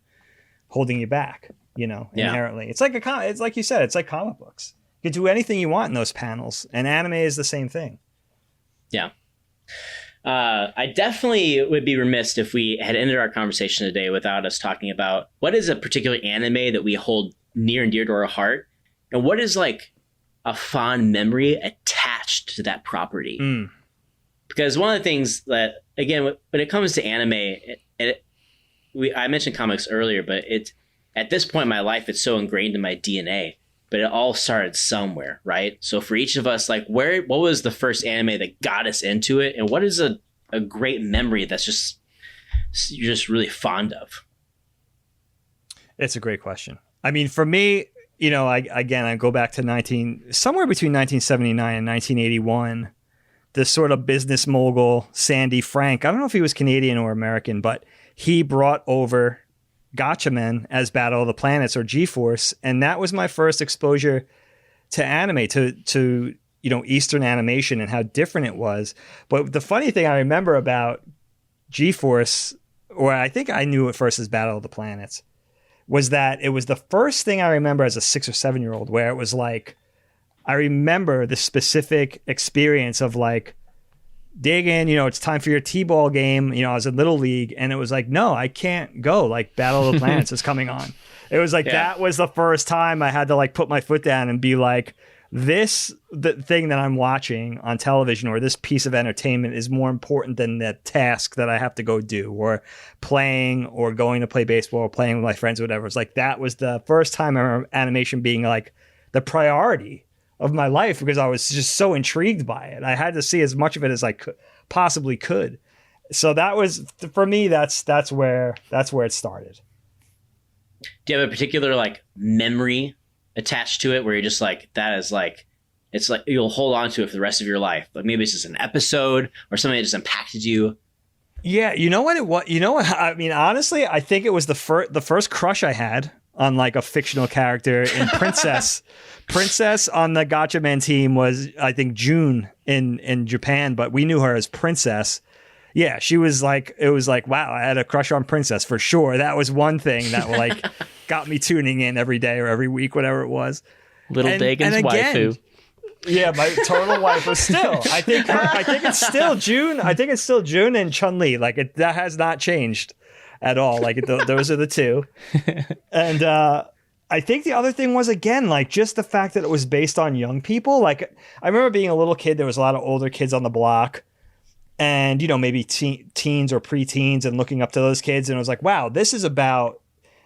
holding you back, inherently. It's like you said, it's like comic books. You could do anything you want in those panels, and anime is the same thing. Yeah. I definitely would be remiss if we had ended our conversation today without us talking about what is a particular anime that we hold near and dear to our heart, and what is like a fond memory attached to that property. Because one of the things that, again, when it comes to anime, I mentioned comics earlier, but at this point in my life, it's so ingrained in my DNA. But it all started somewhere, right? So for each of us, like, what was the first anime that got us into it, and what is a great memory that's you're just really fond of? It's a great question. I mean, for me, I go back to somewhere between 1979 and 1981. This sort of business mogul, Sandy Frank. I don't know if he was Canadian or American, but he brought over Gatchaman as Battle of the Planets, or G-Force, and that was my first exposure to anime, to Eastern animation and how different it was. But the funny thing I remember about G-Force, or I think I knew it first as Battle of the Planets, was that it was the first thing I remember as a 6 or 7 year old where it was like, I remember the specific experience of like, Dagan, it's time for your T-ball game. I was in Little League, and it was like, no, I can't go. Like, Battle of the Planets is coming on. It was like, That was the first time I had to like put my foot down and be like, the thing that I'm watching on television, or this piece of entertainment, is more important than the task that I have to go do, or playing, or going to play baseball, or playing with my friends, or whatever. It's like, that was the first time I remember animation being like the priority of my life, because I was just so intrigued by it. I had to see as much of it as I possibly could. So that was, for me, that's where it started. Do you have a particular like memory attached to it where you're just like, that is like, it's like you'll hold on to it for the rest of your life? Like maybe it's just an episode or something that just impacted you. Yeah, you know what? I mean, honestly, I think it was the first crush I had on like a fictional character in Princess. Princess on the Gatchaman team was, I think, June in Japan, but we knew her as Princess. Yeah, she was like, it was like, wow, I had a crush on Princess for sure. That was one thing that like got me tuning in every day or every week, whatever it was. Dagan's waifu. Yeah, my total wife. But still, I think it's still June. I think it's still June and Chun-Li. Like that has not changed at all. Like those are the two. And I think the other thing was, again, like just the fact that it was based on young people. Like I remember being a little kid, there was a lot of older kids on the block, and maybe teens or preteens, and looking up to those kids, and it was like, wow, this is about,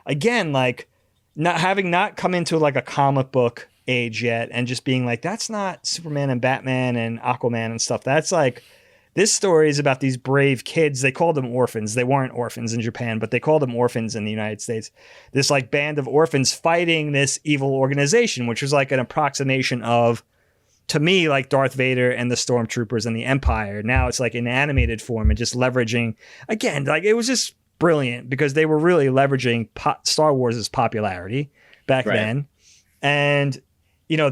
again, like not come into like a comic book age yet, and just being like, that's not Superman and Batman and Aquaman and stuff. That's like, this story is about these brave kids. They called them orphans. They weren't orphans in Japan, but they called them orphans in the United States. This like band of orphans fighting this evil organization, which was like an approximation of, to me, like Darth Vader and the Stormtroopers and the Empire. Now it's like in animated form and just leveraging, again, like it was just brilliant because they were really leveraging Star Wars' popularity back then. And,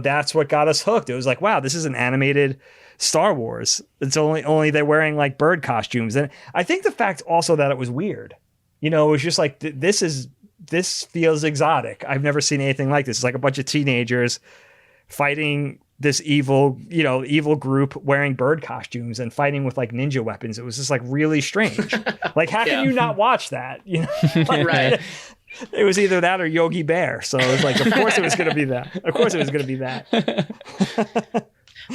that's what got us hooked. It was like, wow, this is an animated Star Wars. It's only they're wearing like bird costumes. And I think the fact also that it was weird, it was just like, this feels exotic. I've never seen anything like this. It's like a bunch of teenagers fighting this evil group wearing bird costumes and fighting with like ninja weapons. It was just like really strange. Like, how can you not watch that? You know, like, Right. It was either that or Yogi Bear. So it was like, of course it was going to be that. Of course it was going to be that.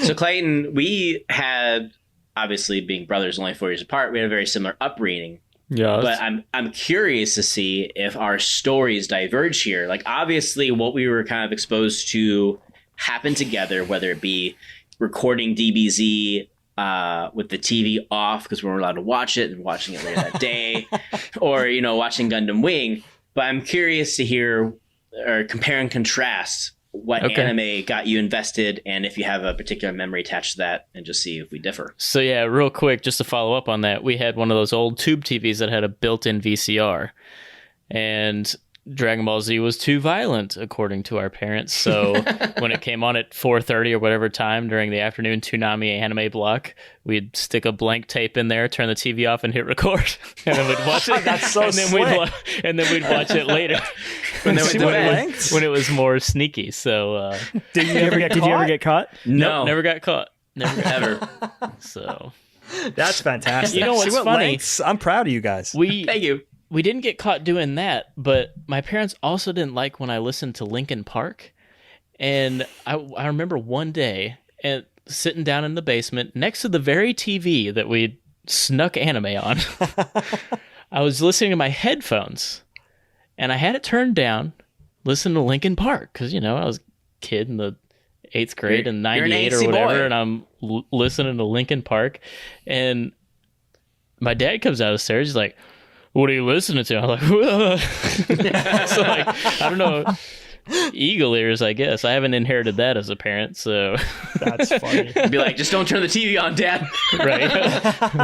So Clayton, we had, obviously being brothers only 4 years apart, we had a very similar upbringing. Yeah. But I'm curious to see if our stories diverge here. Like, obviously what we were kind of exposed to happened together, whether it be recording DBZ with the TV off because we weren't allowed to watch it and watching it later that day, or, you know, watching Gundam Wing. But I'm curious to hear or compare and contrast what anime got you invested, and if you have a particular memory attached to that, and just see if we differ. So yeah, real quick, just to follow up on that, we had one of those old tube TVs that had a built-in VCR, and Dragon Ball Z was too violent, according to our parents. So when it came on at 4:30 or whatever time during the afternoon Toonami anime block, we'd stick a blank tape in there, turn the TV off, and hit record, and then we'd watch it. That's so and then slick. and then we'd watch it later when it was more sneaky. So Did you ever get caught? No, nope, never got caught. Never got ever. So That's fantastic. You know what's See what funny? lengths? I'm proud of you guys. Thank you. We didn't get caught doing that, but my parents also didn't like when I listened to Linkin Park. And I remember one day sitting down in the basement next to the very TV that we snuck anime on. I was listening to my headphones, and I had it turned down, listening to Linkin Park, because, you know, I was a kid in the 8th grade in 98 or whatever, boy. and I'm listening to Linkin Park. And my dad comes out of the stairs, he's like, "What are you listening to?" I'm like, "Whoa." So, like, I don't know, eagle ears, I guess. I haven't inherited that as a parent, so. That's funny. Be like, just don't turn the TV on, Dad. Right.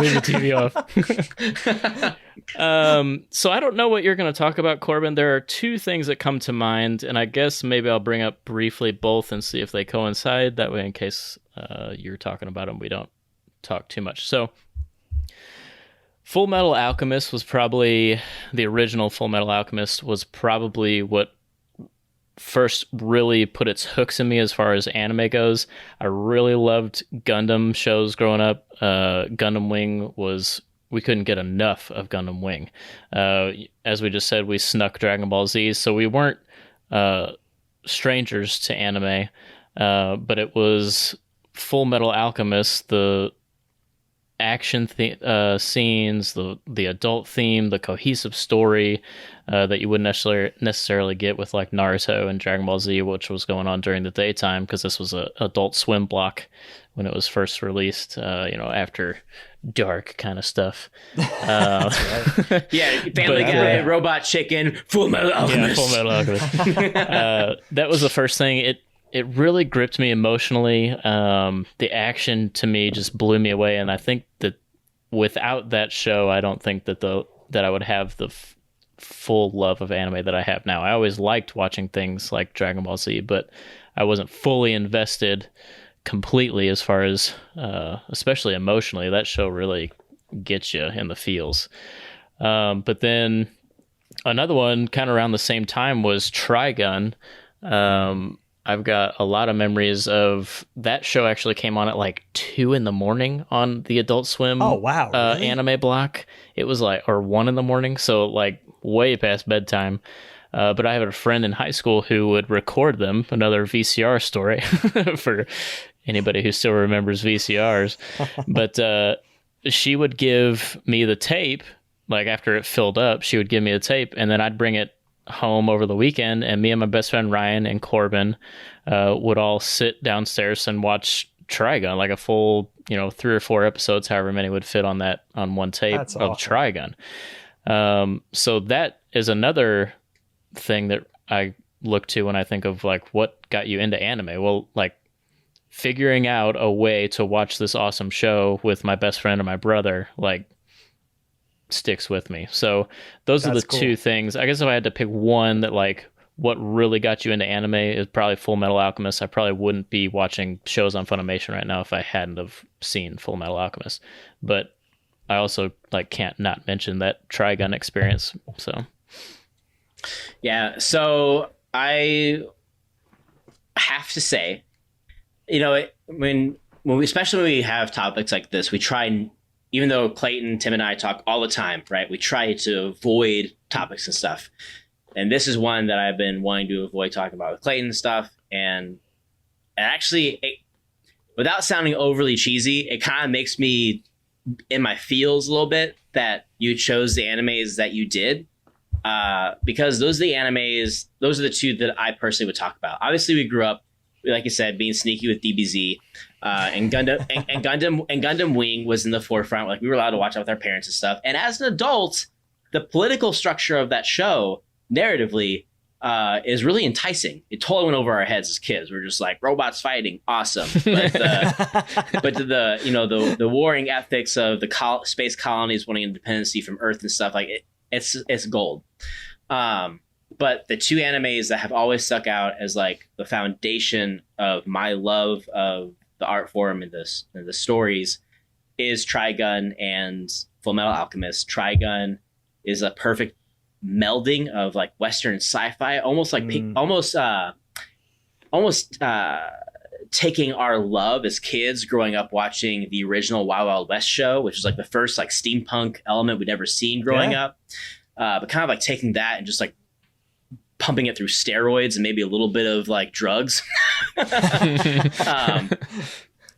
Leave the TV off. So I don't know what you're going to talk about, Corbin. There are two things that come to mind, and I guess maybe I'll bring up briefly both and see if they coincide. That way, in case you're talking about them, we don't talk too much. So Full Metal Alchemist was probably, the original Full Metal Alchemist was probably what first really put its hooks in me as far as anime goes. I really loved Gundam shows growing up. Gundam Wing was, we couldn't get enough of Gundam Wing. As we just said, we snuck Dragon Ball Z, so we weren't strangers to anime, but it was Full Metal Alchemist, the action scenes, the adult theme, the cohesive story that you wouldn't necessarily get with like Naruto and Dragon Ball Z, which was going on during the daytime, because this was a Adult Swim block when it was first released, after dark kind of stuff. Yeah, Family Guy, Robot Chicken, Full Metal Alchemist. Yeah, Full Metal Alchemist. That was the first thing. It really gripped me emotionally. The action to me just blew me away, and I think that without that show, I don't think that I would have the full love of anime that I have now. I always liked watching things like Dragon Ball Z, but I wasn't fully invested completely as far as, especially emotionally. That show really gets you in the feels. But then another one kind of around the same time was Trigun. I've got a lot of memories of that show. Actually came on at like 2 a.m. on the Adult Swim. Oh, wow. Really? Anime block. It was like, or 1 a.m. So like way past bedtime. But I had a friend in high school who would record them. Another VCR story for anybody who still remembers VCRs. But she would give me the tape, like after it filled up, she would give me the tape, and then I'd bring it home over the weekend, and me and my best friend Ryan and Corbin would all sit downstairs and watch Trigun, like a full 3 or 4 episodes, however many would fit on one tape. That's of awesome. Trigun. So that is another thing that I look to when I think of like what got you into anime. Well, like figuring out a way to watch this awesome show with my best friend and my brother, like, sticks with me. So those are the two things. I guess if I had to pick one that like what really got you into anime is probably Full Metal Alchemist. I probably wouldn't be watching shows on Funimation right now if I hadn't have seen Full Metal Alchemist. But I also like can't not mention that Trigun experience. So Yeah, so I have to say, when we, especially when we have topics like this, we try and, even though Clayton, Tim, and I talk all the time, right? We try to avoid topics and stuff. And this is one that I've been wanting to avoid talking about with Clayton and stuff. And actually, without sounding overly cheesy, it kind of makes me in my feels a little bit that you chose the animes that you did. Because those are the animes, those are the two that I personally would talk about. Obviously, we grew up, like you said, being sneaky with DBZ, and Gundam Wing was in the forefront. Like, we were allowed to watch it with our parents and stuff. And as an adult, the political structure of that show, narratively, is really enticing. It totally went over our heads as kids. We're just like, robots fighting, awesome. But the warring ethics of the space colonies wanting independency from Earth and stuff, like it's gold. But the two animes that have always stuck out as like the foundation of my love of the art form and the stories is Trigun and Full Metal Alchemist. Trigun is a perfect melding of like Western sci-fi, almost like taking our love as kids growing up watching the original Wild Wild West show, which is like the first like steampunk element we'd ever seen growing up. But kind of like taking that and just like pumping it through steroids and maybe a little bit of like drugs. I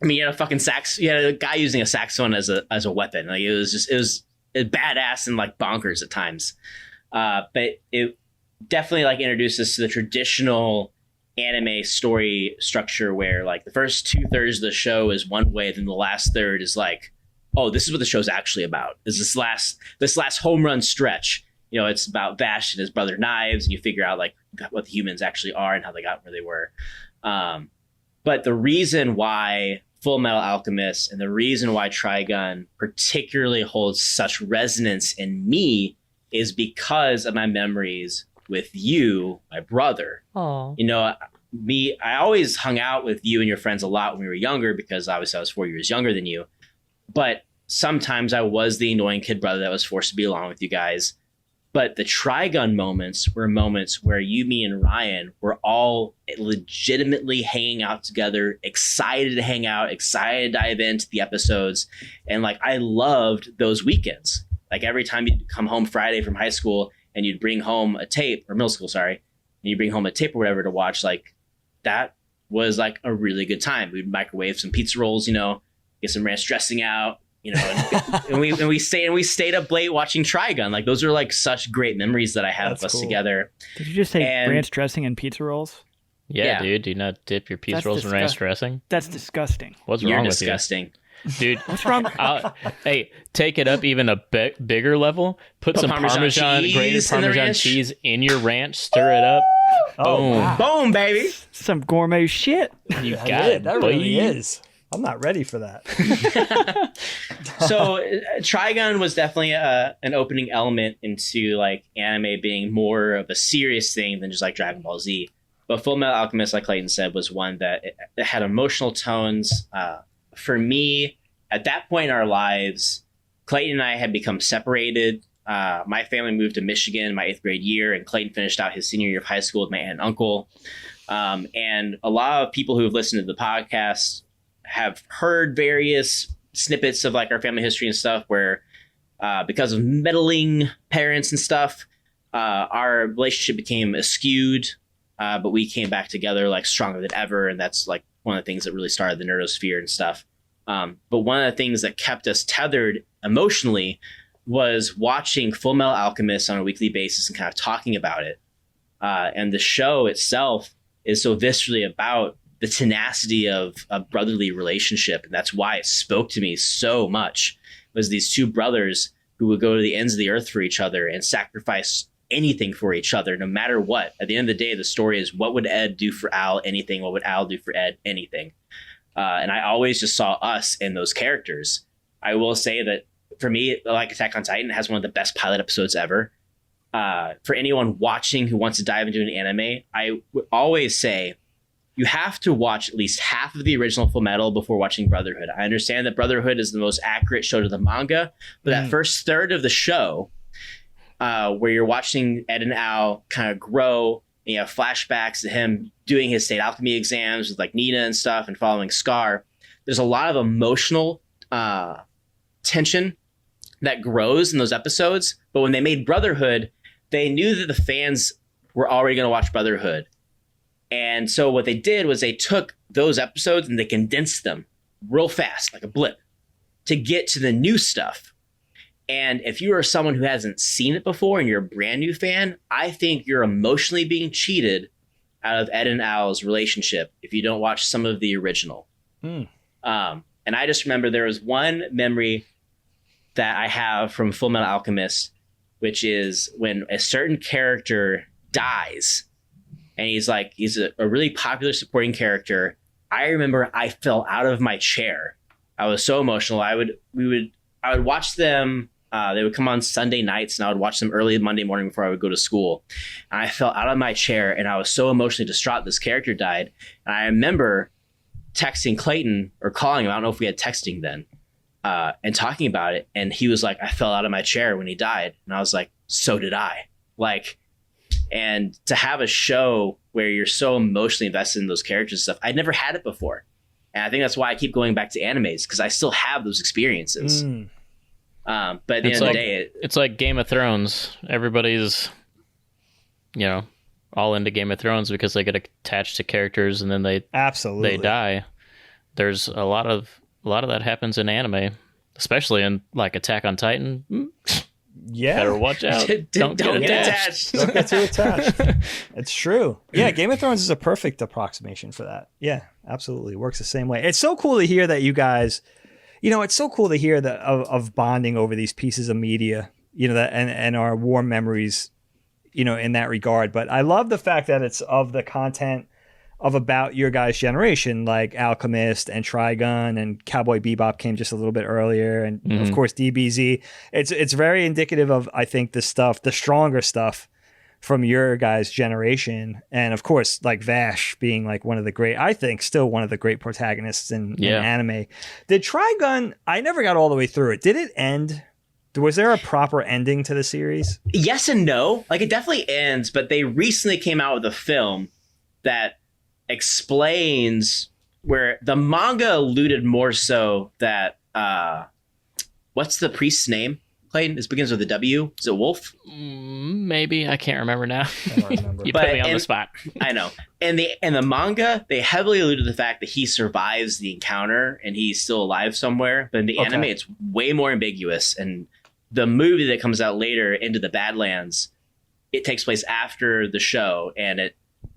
mean, you had a fucking you had a guy using a saxophone as a weapon. Like, it was badass and like bonkers at times. But it definitely like introduces to the traditional anime story structure where like the first 2/3 of the show is one way, then the last third is like, oh, this is what the show's actually about. Is this last home run stretch? It's about Vash and his brother Knives, and you figure out like what the humans actually are and how they got where they were. But the reason why Full Metal Alchemist and the reason why Trigun particularly holds such resonance in me is because of my memories with you, my brother. Aww. I always hung out with you and your friends a lot when we were younger because obviously I was 4 years younger than you. But sometimes I was the annoying kid brother that was forced to be along with you guys. But the Trigun moments were moments where you, me, and Ryan were all legitimately hanging out together, excited to hang out, excited to dive into the episodes. And like, I loved those weekends. Like, every time you'd come home Friday from high school and you'd bring home a tape, or middle school, sorry, and you bring home a tape or whatever to watch, like, that was like a really good time. We'd microwave some pizza rolls, get some ranch dressing out, and we stayed up late watching Trigun. Like, those are like such great memories that I have of us together. Did you just say ranch dressing and pizza rolls? Yeah, dude. Do you not dip your pizza rolls in ranch dressing? That's disgusting. What's wrong with disgusting. You? Dude, what's wrong? Hey, take it up even a bigger level. Put some grated Parmesan cheese in your ranch. Stir it up. Boom. Wow. Boom, baby. Some gourmet shit. You got it. That really is. I'm not ready for that. So Trigun was definitely an opening element into like anime being more of a serious thing than just like Dragon Ball Z. But Full Metal Alchemist, like Clayton said, was one that it had emotional tones. For me, at that point in our lives, Clayton and I had become separated. My family moved to Michigan my 8th grade year, and Clayton finished out his senior year of high school with my aunt and uncle. And a lot of people who have listened to the podcast have heard various snippets of like our family history and stuff where because of meddling parents and stuff, our relationship became askewed, but we came back together like stronger than ever. And that's like one of the things that really started the Nerdosphere and stuff. But one of the things that kept us tethered emotionally was watching Full Metal Alchemist on a weekly basis and kind of talking about it. And the show itself is so viscerally about the tenacity of a brotherly relationship. And that's why it spoke to me so much, was these two brothers who would go to the ends of the earth for each other and sacrifice anything for each other, no matter what. At the end of the day, the story is, what would Ed do for Al? Anything. What would Al do for Ed? Anything. And I always just saw us in those characters. I will say that for me, like Attack on Titan has one of the best pilot episodes ever. For anyone watching who wants to dive into an anime, I would always say you have to watch at least half of the original Full Metal before watching Brotherhood. I understand that Brotherhood is the most accurate show to the manga, but that first third of the show, where you're watching Ed and Al kind of grow And you have flashbacks to him doing his state alchemy exams with like Nina and stuff and following Scar. There's a lot of emotional tension that grows in those episodes. But when they made Brotherhood, they knew that the fans were already going to watch Brotherhood. And so what they did was they took those episodes and they condensed them real fast, like a blip, to get to the new stuff. And if you are someone who hasn't seen it before and you're a brand new fan, I think you're emotionally being cheated out of Ed and Al's relationship if you don't watch some of the original. And I just remember there was one memory that I have from Full Metal Alchemist, which is when a certain character dies and he's a really popular supporting character. I remember I fell out of my chair. I was so emotional. I would watch them. They would come on Sunday nights and I would watch them early Monday morning before I would go to school. And I fell out of my chair and I was so emotionally distraught. This character died. And I remember texting Clayton or calling him. I don't know if we had texting then, and talking about it. And he was like, I fell out of my chair when he died. And I was like, so did I. Like, and to have a show where you're so emotionally invested in those characters and stuff, I'd never had it before. And I think that's why I keep going back to animes, because I still have those experiences. But at the end of the day, it's like Game of Thrones. Everybody's, all into Game of Thrones because they get attached to characters and then they die. There's a lot of that happens in anime, especially in like Attack on Titan. Yeah, better watch out. Don't get attached. Don't get too attached. It's true. Yeah, Game of Thrones is a perfect approximation for that. Yeah, absolutely. Works the same way. It's so cool to hear that you guys, it's so cool to hear that of bonding over these pieces of media, that and our warm memories, in that regard. But I love the fact that it's of the content of about your guys' generation, like Alchemist and Trigun and Cowboy Bebop came just a little bit earlier. And of course, DBZ. It's very indicative of, I think, the stronger stuff from your guys' generation. And of course, like Vash being like one of the great, I think still one of the great protagonists in anime. Did Trigun, I never got all the way through it. Did it end? Was there a proper ending to the series? Yes and no. Like, it definitely ends, but they recently came out with a film that explains where the manga alluded more so that what's the priest's name, Clayton? This begins with a W. Is it Wolf? Maybe. I can't remember now. I don't remember. You put me on the spot. I know. In the manga, they heavily alluded to the fact that he survives the encounter and he's still alive somewhere. But in the anime, it's way more ambiguous. And the movie that comes out later, Into the Badlands, it takes place after the show and it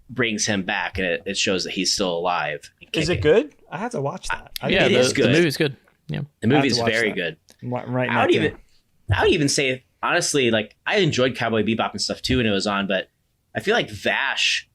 brings him back and it shows that he's still alive. Is it good? I have to watch that. It is good. The movie's good. Yeah, the movie's very good. Right now, I would even say, honestly, like, I enjoyed Cowboy Bebop and stuff too when it was on, but I feel like Vash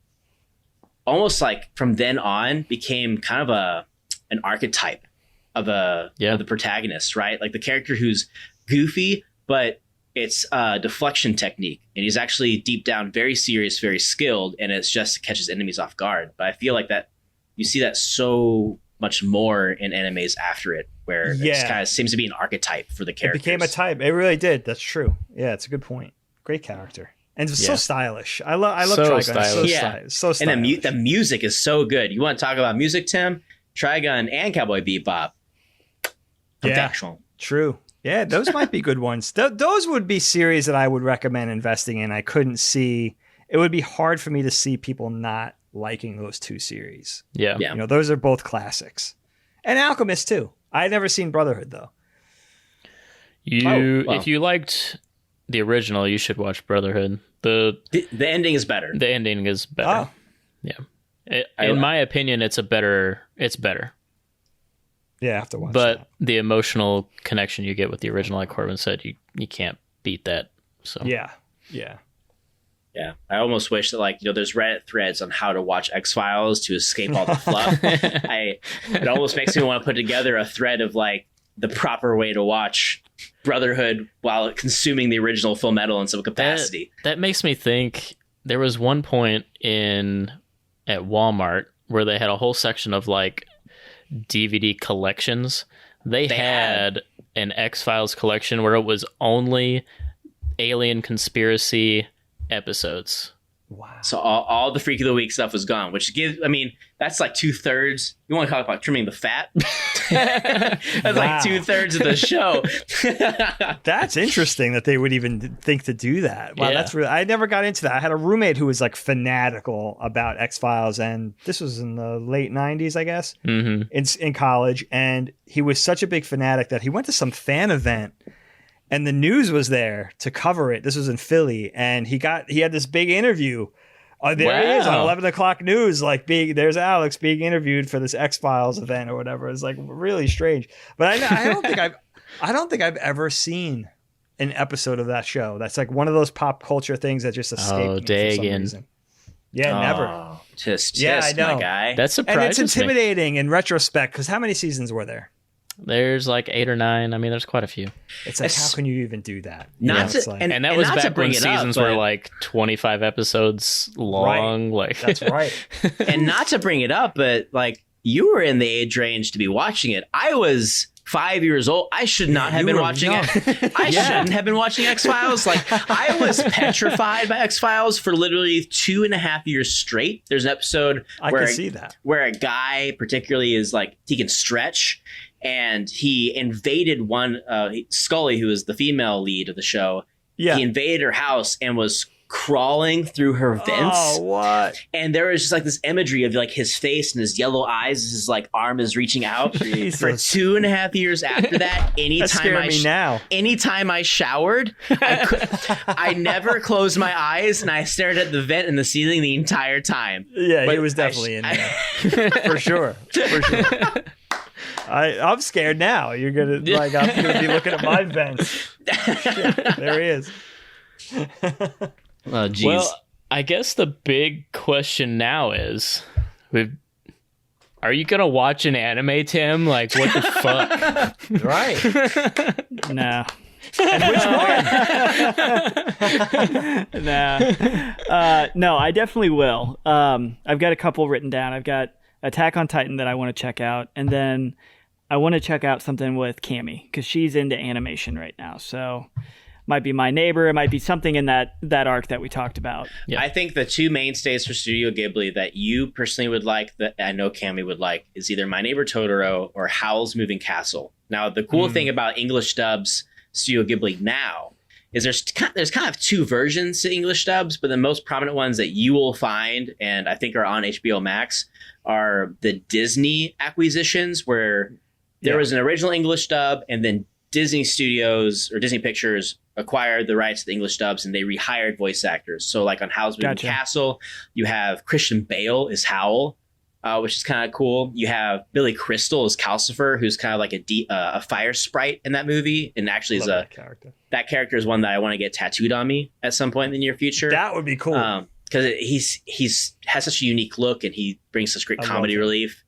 almost like from then on became kind of an archetype of the protagonist, right? Like the character who's goofy, but it's a deflection technique, and he's actually deep down very serious, very skilled, and it's just to catch his enemies off guard. But I feel like that you see that so much more in animes after it, where it kind of seems to be an archetype for the characters. It became a type. It really did. That's true. Yeah, it's a good point. Great character. And it's so stylish. I love so Trigun. Stylish. So stylish. And the music is so good. You want to talk about music, Tim? Trigun and Cowboy Bebop. Perfection. True. Yeah, those might be good ones. Those would be series that I would recommend investing in. I couldn't see. It would be hard for me to see people not liking those two series. Yeah. Those are both classics. And Alchemist too. I had never seen Brotherhood though. If you liked the original, you should watch Brotherhood. The ending is better. The ending is better. Oh. Yeah. In my opinion, it's better. Yeah, I have to watch but that. The emotional connection you get with the original, like Corbin said, you can't beat that. So Yeah. I almost wish that there's Reddit threads on how to watch X-Files to escape all the fluff. It almost makes me want to put together a thread of like the proper way to watch Brotherhood while consuming the original Full Metal in some capacity. That makes me think there was one point at Walmart where they had a whole section of like DVD collections. They had an X-Files collection where it was only alien conspiracy episodes. Wow. So all the Freak of the Week stuff was gone, which gives, I mean, that's like 2/3. You want to talk about trimming the fat? That's like 2/3 of the show. That's interesting that they would even think to do that. Wow, Yeah. that's really, I never got into that. I had a roommate who was like fanatical about X-Files, and this was in the late 90s, I guess, in college. And he was such a big fanatic that he went to some fan event. And the news was there to cover it. This was in Philly, and he had this big interview. There he is on 11 o'clock news. Like there's Alex being interviewed for this X-Files event or whatever. It's like really strange. But I don't think I've ever seen an episode of that show. That's like one of those pop culture things that just escaped me for some Dagan. reason. Yeah, never. I know, my guy. That surprises And it's intimidating in retrospect because how many seasons were there? There's like 8 or 9. I mean, there's quite a few. It's like, how can you even do that? And that was back when seasons were like 25 episodes long. Right. Like that's right. And not to bring it up, but like you were in the age range to be watching it. I was 5 years old. I should not have been watching it. I shouldn't have been watching X-Files. Like I was petrified by X-Files for literally 2.5 years straight. There's an episode where a guy particularly is like, he can stretch. And he invaded Scully, who is the female lead of the show. Yeah. He invaded her house and was crawling through her vents. Oh, what? And there was just like this imagery of like his face and his yellow eyes, his like arm is reaching out. For 2.5 years after that, anytime I showered, I never closed my eyes, and I stared at the vent in the ceiling the entire time. Yeah, he was definitely in there. For sure. I'm scared now. You're gonna I'm gonna be looking at my vents. Shit, there he is. Oh, geez. Well, I guess the big question now is, are you gonna watch an anime, Tim? Like, what the fuck? Right? No. And which one? No, I definitely will. I've got a couple written down. I've got Attack on Titan that I want to check out, and then I want to check out something with Cammy because she's into animation right now. So might be My Neighbor. It might be something in that arc that we talked about. Yeah. I think the two mainstays for Studio Ghibli that you personally would like, that I know Cammy would like, is either My Neighbor Totoro or Howl's Moving Castle. Now, the cool thing about English dubs Studio Ghibli now is there's kind of two versions to English dubs, but the most prominent ones that you will find, and I think are on HBO Max, are the Disney acquisitions, where there was an original English dub, and then Disney Studios or Disney Pictures acquired the rights to the English dubs, and they rehired voice actors. So like on Howl's Moving Castle, you have Christian Bale as Howl, which is kind of cool. You have Billy Crystal as Calcifer, who's kind of like a fire sprite in that movie, and actually is that character is one that I want to get tattooed on me at some point in the near future. That would be cool. Because he's has such a unique look, and he brings such great comedy relief.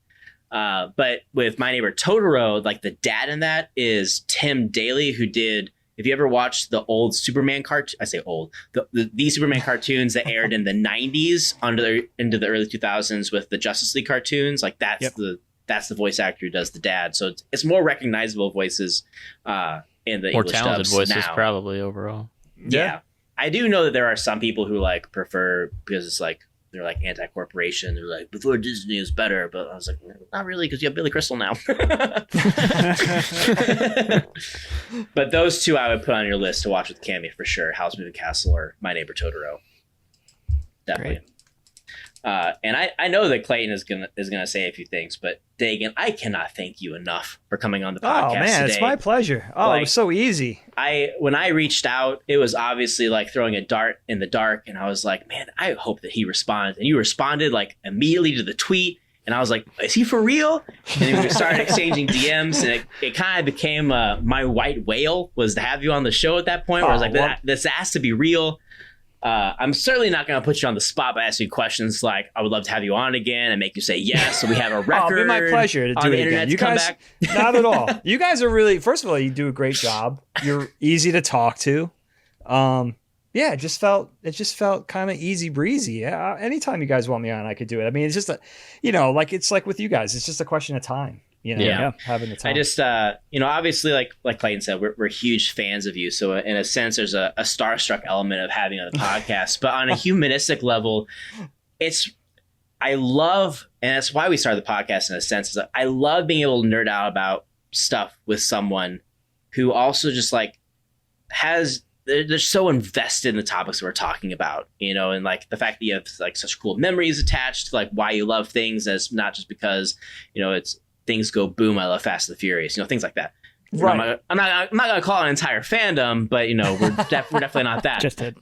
But with My Neighbor Totoro, like the dad in that is Tim Daly, who did, if you ever watched the old Superman cartoon, I say old, the Superman cartoons that aired in the 90s into the early 2000s with the Justice League cartoons, like that's the voice actor who does the dad. So it's more recognizable voices in the more English talented dubs voices now. probably overall. Yeah. I do know that there are some people who like prefer, because it's like they're like anti-corporation. They're like, before Disney is better. But I was like, not really, because you have Billy Crystal now. But those two I would put on your list to watch with Cammy for sure. Howl's Moving Castle or My Neighbor Totoro. Definitely. And I know that Clayton is gonna say a few things, but Dagan, I cannot thank you enough for coming on the podcast. Oh man, today. It's my pleasure. It was so easy. When I reached out, it was obviously like throwing a dart in the dark, and I was like, man, I hope that he responds. And you responded like immediately to the tweet, and I was like, is he for real? And then we started exchanging DMs, and it kind of became my white whale was to have you on the show at that point. Where I was like, this has to be real. I'm certainly not going to put you on the spot by asking questions like, I would love to have you on again and make you say yes. So we have a record. It'd be my pleasure to do it again. You guys, not at all. You guys are really, first of all, you do a great job. You're easy to talk to. It just felt kind of easy breezy. Anytime you guys want me on, I could do it. I mean, it's just like it's like with you guys, it's just a question of time. having the time. I just, obviously, like Clayton said, we're huge fans of you. So in a sense, there's a starstruck element of having a podcast. But on a humanistic level, I love, and that's why we started the podcast in a sense, is that I love being able to nerd out about stuff with someone who also just like they're so invested in the topics that we're talking about, and like the fact that you have like such cool memories attached to like why you love things, as not just because, it's things go boom, I love Fast and the Furious, things like that. Right. I'm not going to call it an entire fandom, but we're definitely not that. Just did.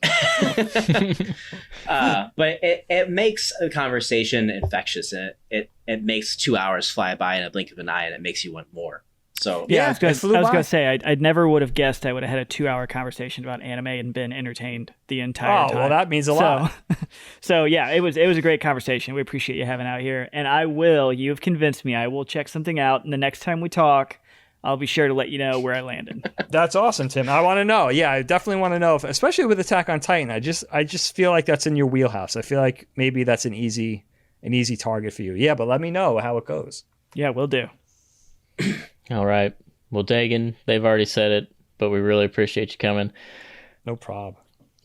But it makes a conversation infectious, and it makes 2 hours fly by in a blink of an eye, and it makes you want more. So I was going to say, I never would have guessed I would have had a 2-hour conversation about anime and been entertained the entire time. Oh, well, that means a lot. So yeah, it was a great conversation. We appreciate you having out here, and you've convinced me. I will check something out, and the next time we talk, I'll be sure to let you know where I landed. That's awesome, Tim. I want to know. Yeah, I definitely want to know, especially with Attack on Titan. I just feel like that's in your wheelhouse. I feel like maybe that's an easy target for you. Yeah, but let me know how it goes. Yeah, we'll do. All right. Well, Dagan, they've already said it, but we really appreciate you coming. No problem.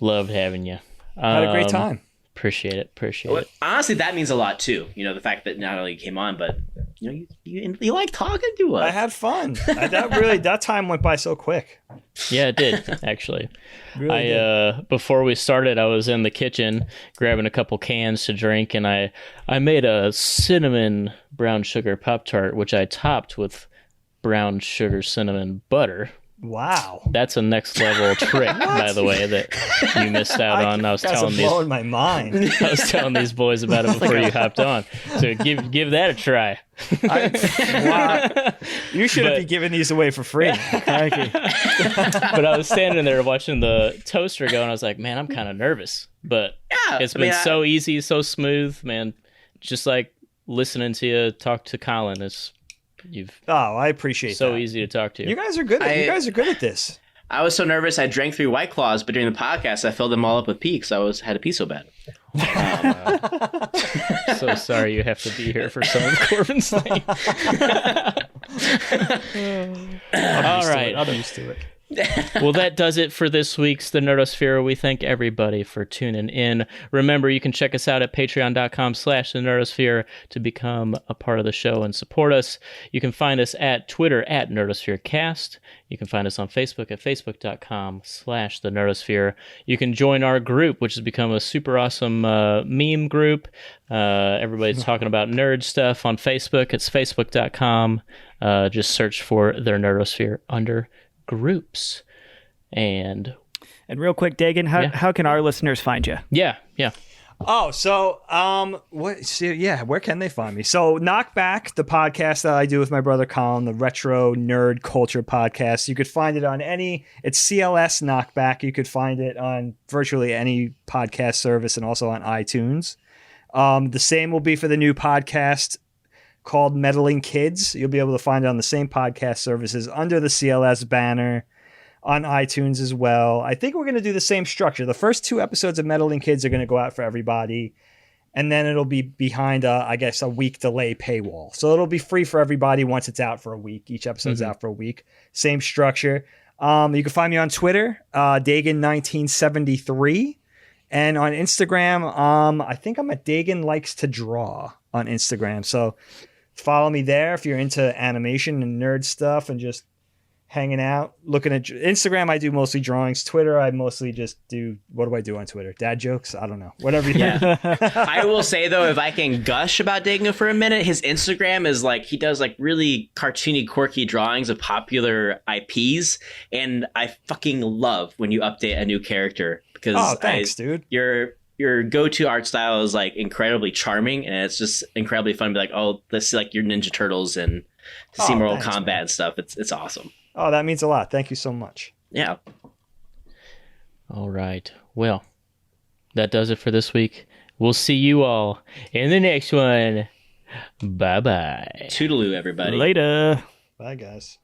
Loved having you. Had a great time. Appreciate it. Honestly, that means a lot too. The fact that not only you came on, but you like talking to us. I had fun. That time went by so quick. Yeah, it did actually. Really did. Before we started, I was in the kitchen grabbing a couple cans to drink, and I made a cinnamon brown sugar Pop-Tart, which I topped with brown sugar cinnamon butter. Wow, that's a next level trick, by the way, that you missed out on. I was blowing my mind. I was telling these boys about it before you hopped on. So give that a try. Wow. You shouldn't be giving these away for free. Thank you. But I was standing there watching the toaster go, and I was like, man, I'm kind of nervous. But it's been so easy, so smooth, man. Just like listening to you talk to Colin is. I appreciate that. So easy to talk to. You guys are good. You guys are good at this. I was so nervous. I drank 3 White Claws, but during the podcast, I filled them all up with pee because I had to pee so bad. So sorry you have to be here for some of Corbin's thing. All right, I'm used to it. Well, that does it for this week's The Nerdosphere. We thank everybody for tuning in. Remember, you can check us out at patreon.com/The Nerdosphere to become a part of the show and support us. You can find us at Twitter at NerdosphereCast. You can find us on Facebook at facebook.com/The Nerdosphere. You can join our group, which has become a super awesome meme group. Everybody's talking about nerd stuff on Facebook. It's facebook.com. Just search for The Nerdosphere under groups. And real quick, Dagan, how can our listeners find you? Yeah. Oh, so where can they find me? So Knockback, the podcast that I do with my brother Colin, the retro nerd culture podcast, you could find it on it's CLS Knockback. You could find it on virtually any podcast service and also on iTunes. The same will be for the new podcast called Meddling Kids. You'll be able to find it on the same podcast services under the CLS banner on iTunes as well. I think we're going to do the same structure. The first 2 episodes of Meddling Kids are going to go out for everybody, and then it'll be behind a week delay paywall. So it'll be free for everybody once it's out for a week. Each episode's out for a week. Same structure. You can find me on Twitter, Dagan1973, and on Instagram, I think I'm at Dagan Likes to Draw on Instagram. So follow me there if you're into animation and nerd stuff and just hanging out, looking at Instagram. I do mostly drawings. Twitter, I mostly just do, what do I do on Twitter? Dad jokes? I don't know. Whatever you do. I will say, though, if I can gush about Dagan for a minute, his Instagram is he does really cartoony, quirky drawings of popular IPs. And I fucking love when you update a new character because thanks, dude. Your go-to art style is incredibly charming, and it's just incredibly fun to be let's see your Ninja Turtles and to see Mortal Kombat and stuff. It's awesome. Oh, that means a lot. Thank you so much. Yeah. All right. Well, that does it for this week. We'll see you all in the next one. Bye-bye. Toodaloo, everybody. Later. Bye, guys.